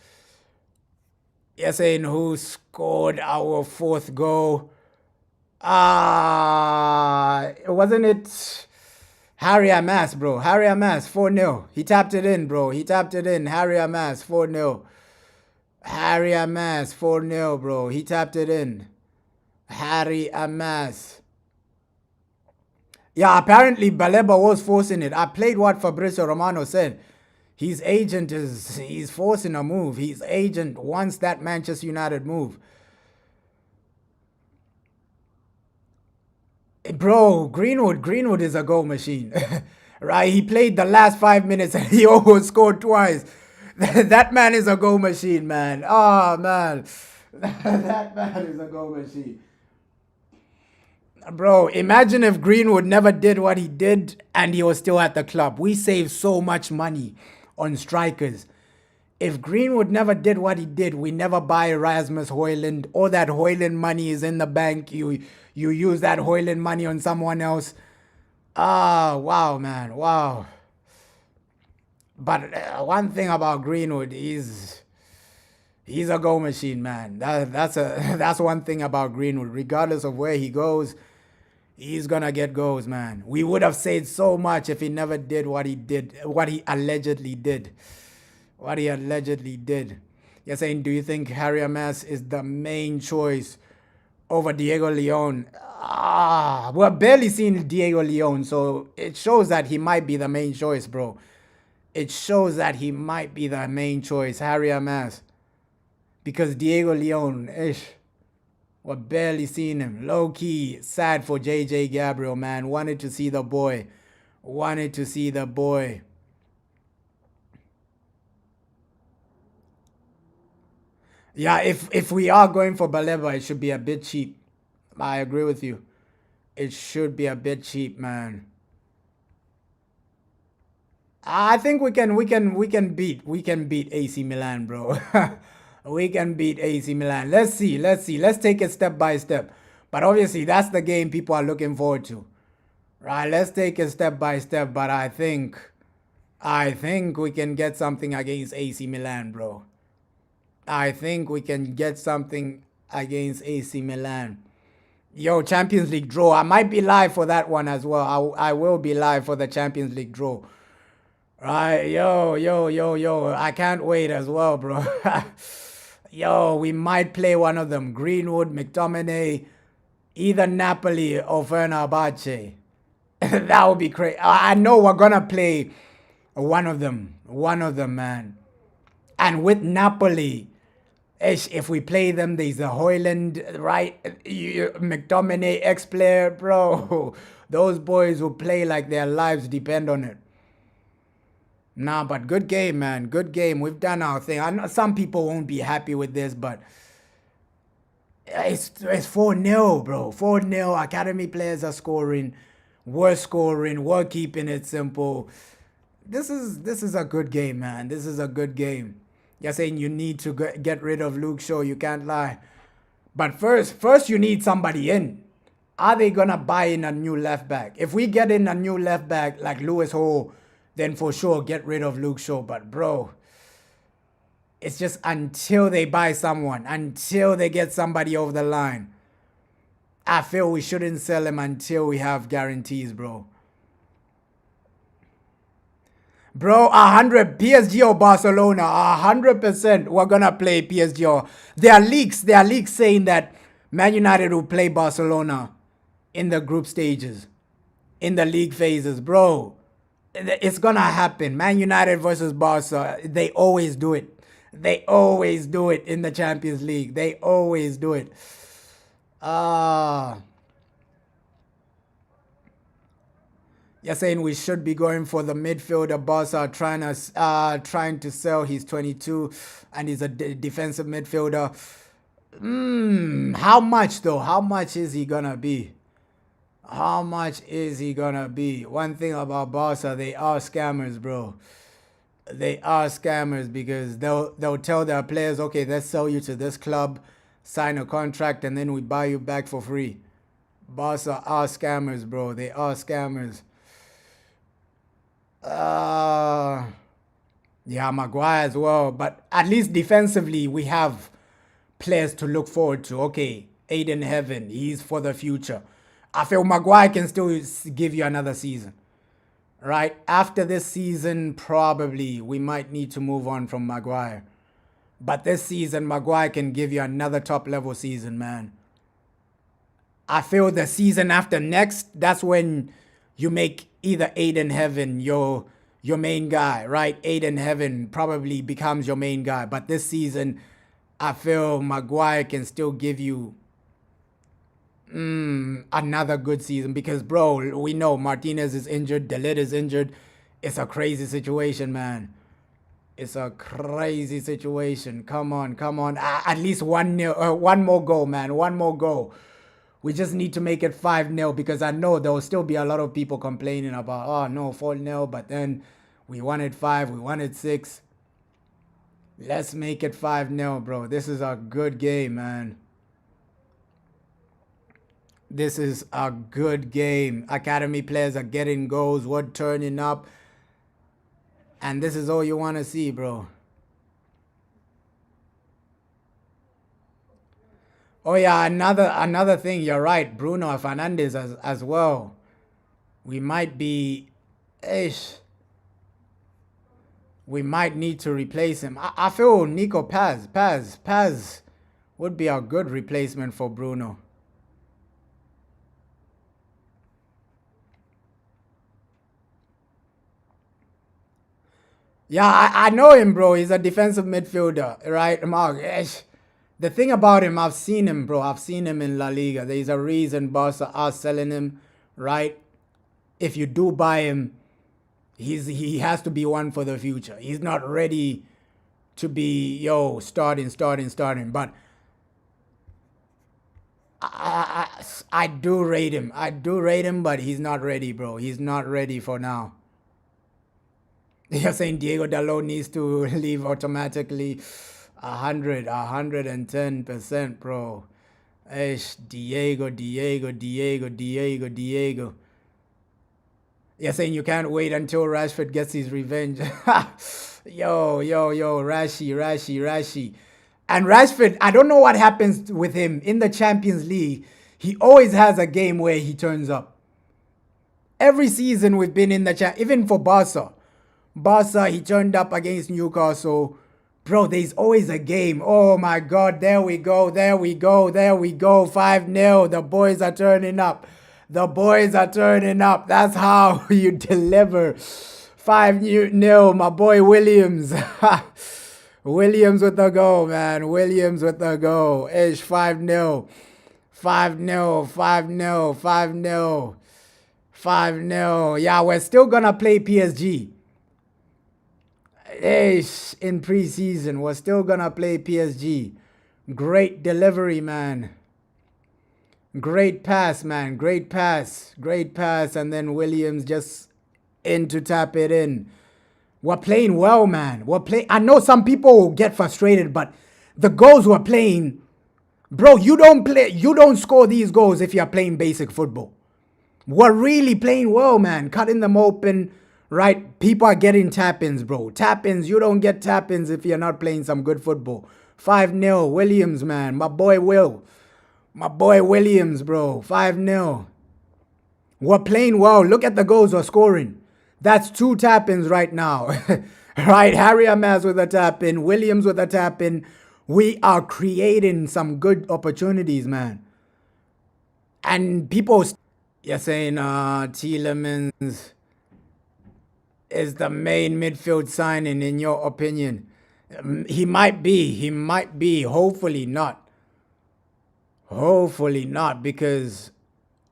You're saying who scored our 4th goal? Wasn't it Harry Amas, bro? Harry Amas, 4-0. He tapped it in, bro. He tapped it in. Harry Amas, 4-0. Harry Amas, 4-0, bro. He tapped it in. Harry Amas. Yeah, apparently Baleba was forcing it. I played what Fabrizio Romano said. His agent he's forcing a move. His agent wants that Manchester United move. Bro, Greenwood is a goal machine. Right? He played the last 5 minutes and he almost scored twice. That man is a goal machine, man. Oh, man. That man is a goal machine. Bro, imagine if Greenwood never did what he did and he was still at the club. We save so much money on strikers. If Greenwood never did what he did, we never buy Rasmus Højlund. All that Højlund money is in the bank. You use that Højlund money on someone else. Ah, wow, man, wow. But one thing about Greenwood is he's a goal machine, man. That's one thing about Greenwood. Regardless of where he goes, he's gonna get goals, man. We would have saved so much if he never did what he did, what he allegedly did. What he allegedly did. You're saying, do you think Harry Amas is the main choice over Diego Leon? We're barely seeing Diego Leon, so it shows that he might be the main choice, bro. It shows that he might be the main choice, Harry Amas. Because Diego Leon, we're barely seeing him. Low-key, sad for JJ Gabriel, man. Wanted to see the boy. Wanted to see the boy. Yeah, if we are going for Baleba, it should be a bit cheap. I agree with you. It should be a bit cheap, man. I think we can beat AC Milan, bro. We can beat AC Milan. Let's see. Let's take it step by step. But obviously, that's the game people are looking forward to. Right? Let's take it step by step. But I think we can get something against AC Milan, bro. I think we can get something against AC Milan. Yo, Champions League draw. I might be live for that one as well. I will be live for the Champions League draw. Right, yo. I can't wait as well, bro. Yo, we might play one of them. Greenwood, McTominay, either Napoli or Fenerbahce. That would be crazy. I know we're going to play one of them. One of them, man. And with Napoli, if we play them, there's a Hoyland, right? McTominay, ex-player, bro. Those boys will play like their lives depend on it. Nah, but good game, man. Good game. We've done our thing. I know some people won't be happy with this, but it's 4-0, bro. 4-0. Academy players are scoring. We're keeping it simple. This is a good game, man. This is a good game. You're saying you need to get rid of Luke Shaw. You can't lie. But first you need somebody in. Are they going to buy in a new left back? If we get in a new left back like Lewis Hall, then for sure get rid of Luke Shaw. But bro, it's just until they buy someone, until they get somebody over the line, I feel we shouldn't sell him until we have guarantees, bro. Bro, 100 PSG or Barcelona, 100% we're gonna play PSG. Or there are leaks saying that Man United will play Barcelona in the group stages, in the league phases, bro. It's gonna happen. Man United versus Barca, they always do it. They always do it in the Champions League. They always do it. You're saying we should be going for the midfielder. Barca trying to sell. He's 22 and he's a defensive midfielder. How much though? How much is he gonna be? How much is he gonna be? One thing about Barca, they are scammers, bro. They are scammers because they'll tell their players, okay, let's sell you to this club, sign a contract, and then we buy you back for free. Barca are scammers, bro. They are scammers. Yeah, Maguire as well. But at least defensively, we have players to look forward to. Okay, Aiden Heaven, he's for the future. I feel Maguire can still give you another season. Right? After this season, probably we might need to move on from Maguire. But this season, Maguire can give you another top-level season, man. I feel the season after next, that's when you make either Aiden Heaven your main guy, right? Aiden Heaven probably becomes your main guy. But this season, I feel Maguire can still give you another good season because, bro, we know Martinez is injured, De Ligt is injured. It's a crazy situation, man. It's a crazy situation. Come on. At least 1-0, one more goal, man. One more goal. We just need to make it 5-0 because I know there will still be a lot of people complaining about, oh, no, 4-0. But then we wanted 5, we wanted 6. Let's make it 5-0, bro. This is a good game, man. This is a good game. Academy players are getting goals. We're turning up. And this is all you want to see, bro. Oh, yeah, another thing. You're right. Bruno Fernandes as well. We might be... We might need to replace him. I feel Nico Paz would be a good replacement for Bruno. Yeah, I know him, bro. He's a defensive midfielder, right? Mark, the thing about him, I've seen him, bro. I've seen him in La Liga. There's a reason Barca are selling him, right? If you do buy him, he has to be one for the future. He's not ready to be, starting. But I do rate him. But he's not ready, bro. He's not ready for now. You're saying Diego Dalot needs to leave automatically. 110%, bro. Ish, Diego. You're saying you can't wait until Rashford gets his revenge. Yo, Rashi. And Rashford, I don't know what happens with him in the Champions League. He always has a game where he turns up. Every season we've been in the chat, even for Barca. Barca, he turned up against Newcastle. Bro, there's always a game. Oh my God, there we go. 5-0. The boys are turning up. That's how you deliver. 5-0, my boy Williams. Williams with the goal, man. Ish, 5-0. 5-0. Yeah, we're still gonna play PSG. Ish, in preseason, we're still gonna play PSG. Great delivery, man. Great pass, man. Great pass. And then Williams just in to tap it in. We're playing well, man. I know some people get frustrated, but the goals we're playing, bro, you don't score these goals if you're playing basic football. We're really playing well, man. Cutting them open, right? People are getting tap-ins, bro. Tap-ins, you don't get tap-ins if you're not playing some good football. 5-0, Williams, man. My boy Williams, bro. 5-0. We're playing well. Look at the goals we're scoring. That's 2 tap-ins right now. Right? Harry Amaz with a tap-in. Williams with a tap-in. We are creating some good opportunities, man. And people... You're saying Tielemans is the main midfield signing, in your opinion? He might be. Hopefully not, because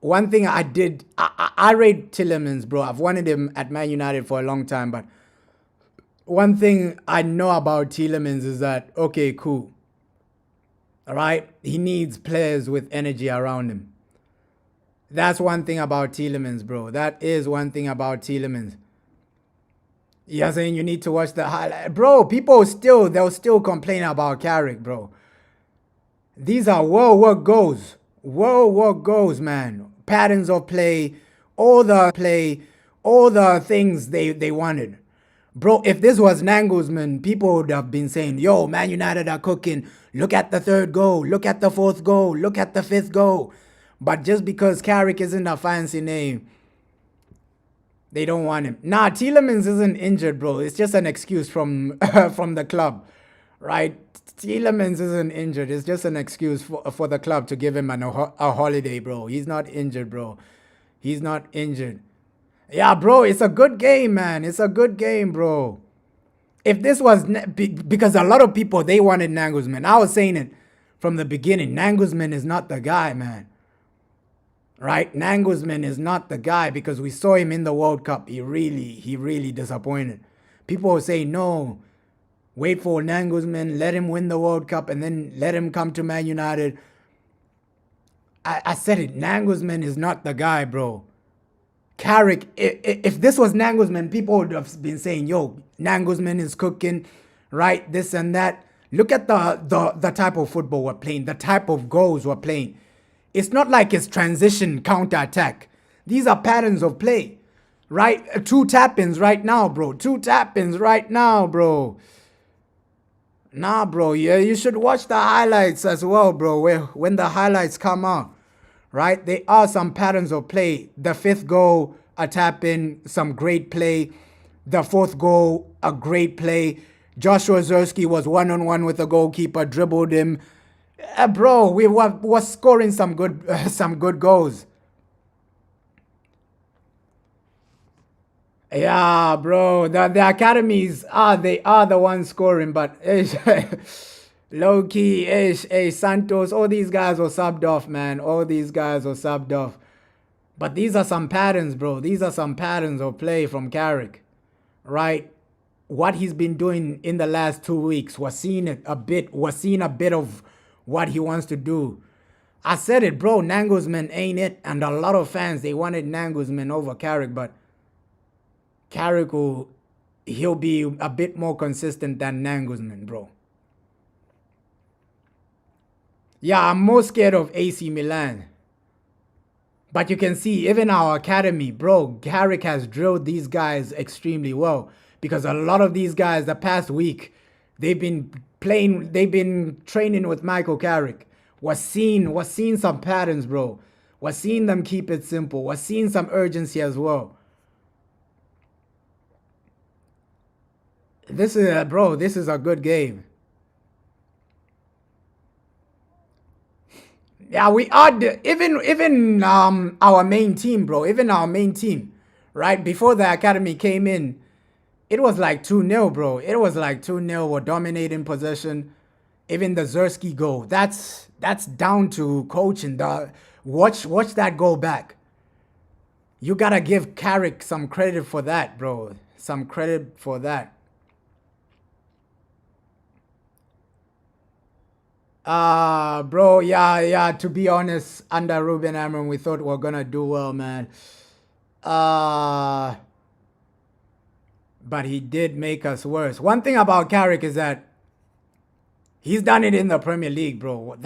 one thing I rate Tielemans, bro. I've wanted him at Man United for a long time, but one thing I know about Tielemans is that, okay, cool. All right? He needs players with energy around him. That's one thing about Tielemans, bro. That is one thing about Tielemans. You're saying you need to watch the highlight. Bro, they'll still complain about Carrick, bro. These are world work goals, man. Patterns of play, all the things they wanted. Bro, if this was Nagelsmann, people would have been saying, yo, Man United are cooking. Look at the 3rd goal. Look at the 4th goal. Look at the 5th goal. But just because Carrick isn't a fancy name, they don't want him. Nah, Tielemans isn't injured, bro. It's just an excuse from from the club, right? Tielemans isn't injured. It's just an excuse for the club to give him a holiday, bro. He's not injured, bro. He's not injured. Yeah, bro, it's a good game, man. It's a good game, bro. If this was... Because a lot of people, they wanted Nagelsmann. I was saying it from the beginning. Nagelsmann is not the guy, man. Right? Nagelsmann is not the guy, because we saw him in the World Cup. He really disappointed. People will say, no, wait for Nagelsmann, let him win the World Cup, and then let him come to Man United. I said it, Nagelsmann is not the guy, bro. Carrick, if this was Nagelsmann, people would have been saying, yo, Nagelsmann is cooking, right? This and that. Look at the type of football we're playing, the type of goals we're playing. It's not like it's transition, counter-attack. These are patterns of play, right? 2 tap-ins right now, bro. Nah, bro. Yeah, you should watch the highlights as well, bro. When the highlights come out, right? There are some patterns of play. The 5th goal, a tap-in, some great play. The 4th goal, a great play. Joshua Zerski was one-on-one with the goalkeeper, dribbled him. Bro, we were scoring some good goals. Yeah, bro. The academies they are the ones scoring, but low key, Santos, all these guys were subbed off, man. But these are some patterns, bro. These are some patterns of play from Carrick, right? What he's been doing in the last 2 weeks, we're seeing a bit of what he wants to do. I said it, bro. Nagelsmann ain't it. And a lot of fans, they wanted Nagelsmann over Carrick, but Carrick he'll be a bit more consistent than Nagelsmann, bro. Yeah, I'm more scared of AC Milan. But you can see, even our academy, bro, Carrick has drilled these guys extremely well. Because a lot of these guys, the past week, they've been training with Michael Carrick. Was seeing some patterns, bro. Was seeing them keep it simple. Was seeing some urgency as well. This is a good game. Yeah, we are even our main team, bro. Even our main team, right? Before the academy came in, it was like 2-0, bro. It was like 2-0. We're dominating possession. Even the Zersky goal. That's down to coaching. Watch that goal back. You gotta give Carrick some credit for that, bro. Some credit for that. Bro, yeah, to be honest, under Ruben Amorim, we thought we were gonna do well, man. But he did make us worse. One thing about Carrick is that he's done it in the Premier League, bro.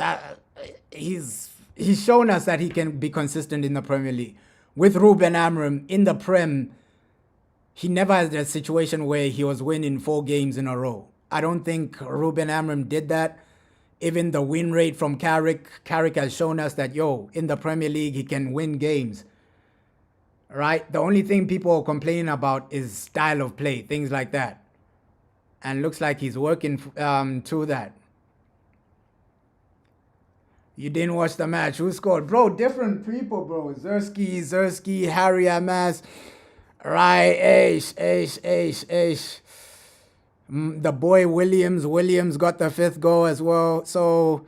He's shown us that he can be consistent in the Premier League. With Ruben Amorim in the Prem, he never had a situation where he was winning 4 games in a row. I don't think Ruben Amorim did that. Even the win rate from Carrick has shown us that, in the Premier League, he can win games. Right? The only thing people are complaining about is style of play, things like that. And looks like he's working to that. You didn't watch the match. Who scored? Bro, different people, bro. Zersky, Harry Amas. Right, Aish. The boy Williams got the 5th goal as well. So,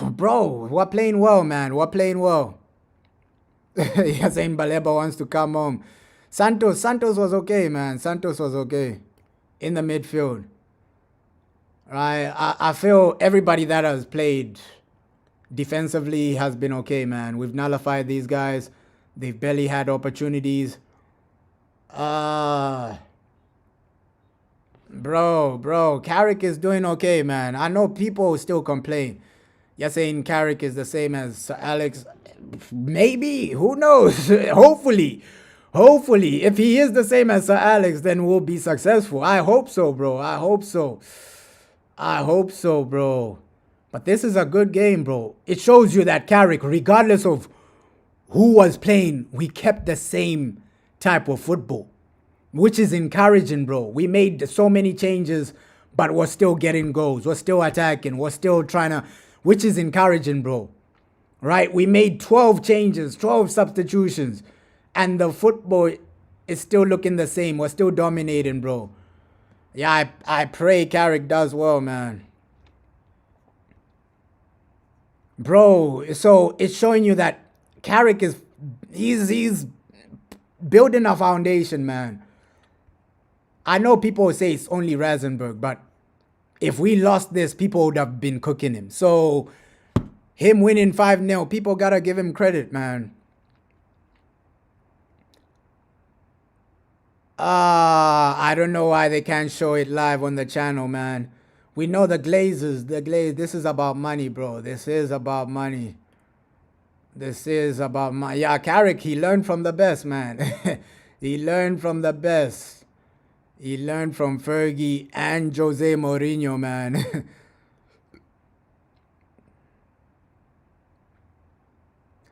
bro, we're playing well, man. We're playing well. You're saying Baleba wants to come home. Santos was okay, man. Santos was okay in the midfield. Right, I feel everybody that has played defensively has been okay, man. We've nullified these guys. They've barely had opportunities. Bro, Carrick is doing okay, man. I know people still complain. You're saying Carrick is the same as Sir Alex. Maybe. Who knows? Hopefully. If he is the same as Sir Alex, then we'll be successful. I hope so, bro. I hope so, bro. But this is a good game, bro. It shows you that Carrick, regardless of who was playing, we kept the same type of football. Which is encouraging, bro. We made so many changes, but we're still getting goals. We're still attacking. We're still trying to... Which is encouraging, bro. Right? We made 12 changes, 12 substitutions. And the football is still looking the same. We're still dominating, bro. Yeah, I pray Carrick does well, man. Bro, so it's showing you that Carrick is... He's building a foundation, man. I know people say it's only Rosenborg, but if we lost this, people would have been cooking him. So, him winning 5-0, people gotta give him credit, man. I don't know why they can't show it live on the channel, man. We know the Glazers, this is about money, bro. This is about money. Yeah, Carrick, he learned from the best, man. He learned from the best. He learned from Fergie and Jose Mourinho, man.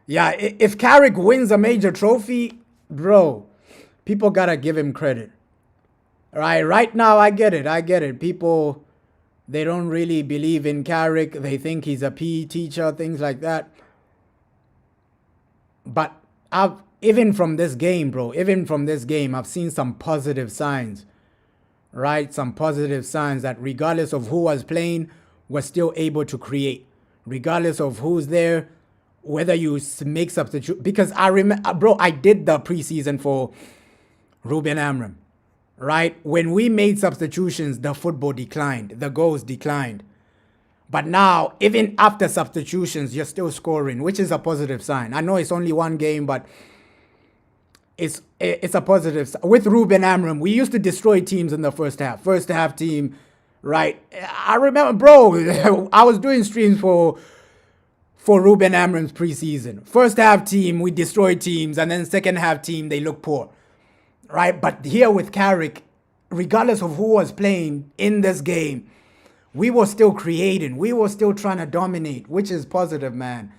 Yeah, if Carrick wins a major trophy, bro, people gotta give him credit. Right now, I get it. People, they don't really believe in Carrick. They think he's a PE teacher, things like that. But even from this game, bro, I've seen some positive signs. Right? Some positive signs that regardless of who was playing, we're still able to create. Regardless of who's there, whether you make substitute. Because I remember, bro, I did the preseason for Ruben Amorim. Right? When we made substitutions, the football declined. The goals declined. But now, even after substitutions, you're still scoring, which is a positive sign. I know it's only one game, but... It's a positive. With Ruben Amorim, we used to destroy teams in the first half. First half team, right? I remember, bro, I was doing streams for Ruben Amorim's preseason. First half team, we destroy teams, and then second half team, they look poor, right? But here with Carrick, regardless of who was playing in this game, we were still creating. We were still trying to dominate, which is positive, man.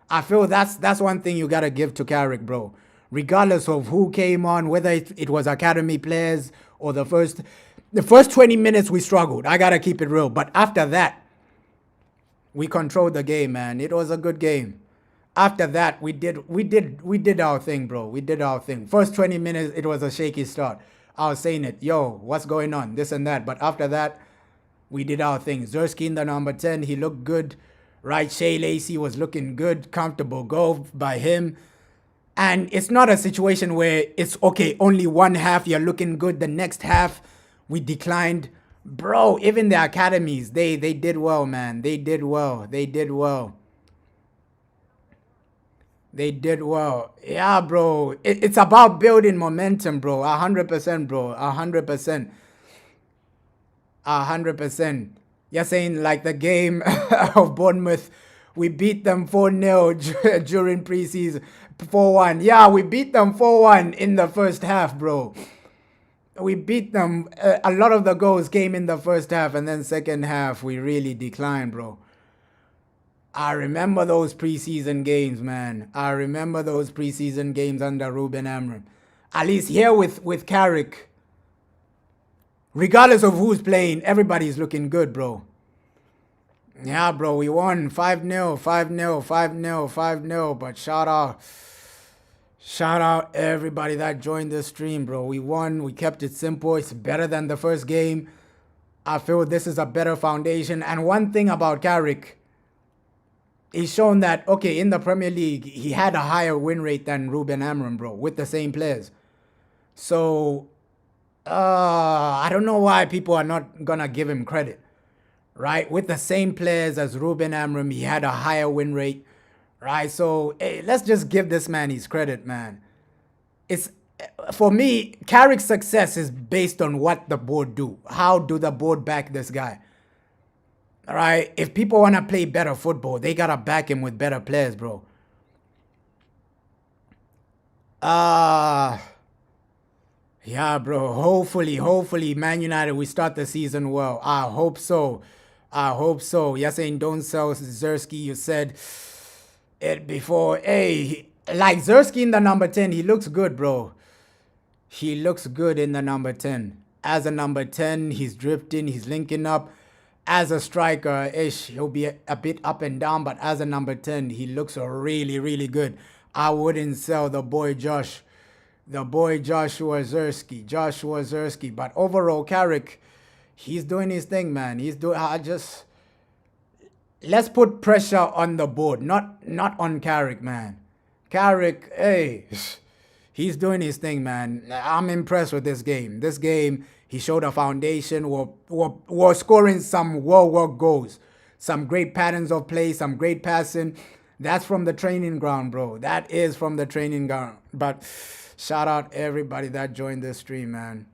I feel that's one thing you gotta give to Carrick, bro. Regardless of who came on, whether it was academy players or the first 20 minutes we struggled. I gotta keep it real. But after that, we controlled the game, man. It was a good game. After that, we did our thing, bro. We did our thing. First 20 minutes, it was a shaky start. I was saying it, yo, what's going on? This and that. But after that, we did our thing. Zersky in the number 10, he looked good. Right, Shea Lacey was looking good. Comfortable goal by him. And it's not a situation where it's, okay, only one half you're looking good. The next half, we declined. Bro, even the academies, they did well, man. They did well. They did well. They did well. Yeah, bro. It's about building momentum, bro. 100%, bro. 100%. 100%. You're saying like the game of Bournemouth, we beat them 4-0 during preseason. 4-1. Yeah, we beat them 4-1 in the first half, bro. We beat them. A lot of the goals came in the first half, and then second half, we really declined, bro. I remember those preseason games, man. I remember those preseason games under Ruben Amorim. At least here with Carrick, regardless of who's playing, everybody's looking good, bro. Yeah, bro, we won 5-0, 5-0, 5-0, 5-0. But shout out everybody that joined the stream, bro. We won. We kept it simple. It's better than the first game. I feel this is a better foundation. And one thing about Carrick, he's shown that, okay, in the Premier League, he had a higher win rate than Ruben Amorim, bro, with the same players. So, I don't know why people are not going to give him credit, right? With the same players as Ruben Amorim, he had a higher win rate, right? So, hey, let's just give this man his credit, man. It's, for me, Carrick's success is based on what the board do. How do the board back this guy? All right? If people want to play better football, they got to back him with better players, bro. Yeah, bro. Hopefully, Man United, we start the season well. I hope so. You're saying don't sell Zersky. You said it before. Hey, like Zersky in the number 10, he looks good, bro. He looks good in the number 10. As a number 10, he's drifting, he's linking up. As a striker, he'll be a bit up and down, but as a number 10, he looks really, really good. I wouldn't sell the boy Joshua Zersky. But overall, Carrick, he's doing his thing, man. Let's put pressure on the board, not on Carrick, man. Carrick, hey, he's doing his thing, man. I'm impressed with this game. This game, he showed a foundation. We're scoring some well-worked goals. Some great patterns of play, some great passing. That's from the training ground, bro. That is from the training ground. But shout out everybody that joined this stream, man.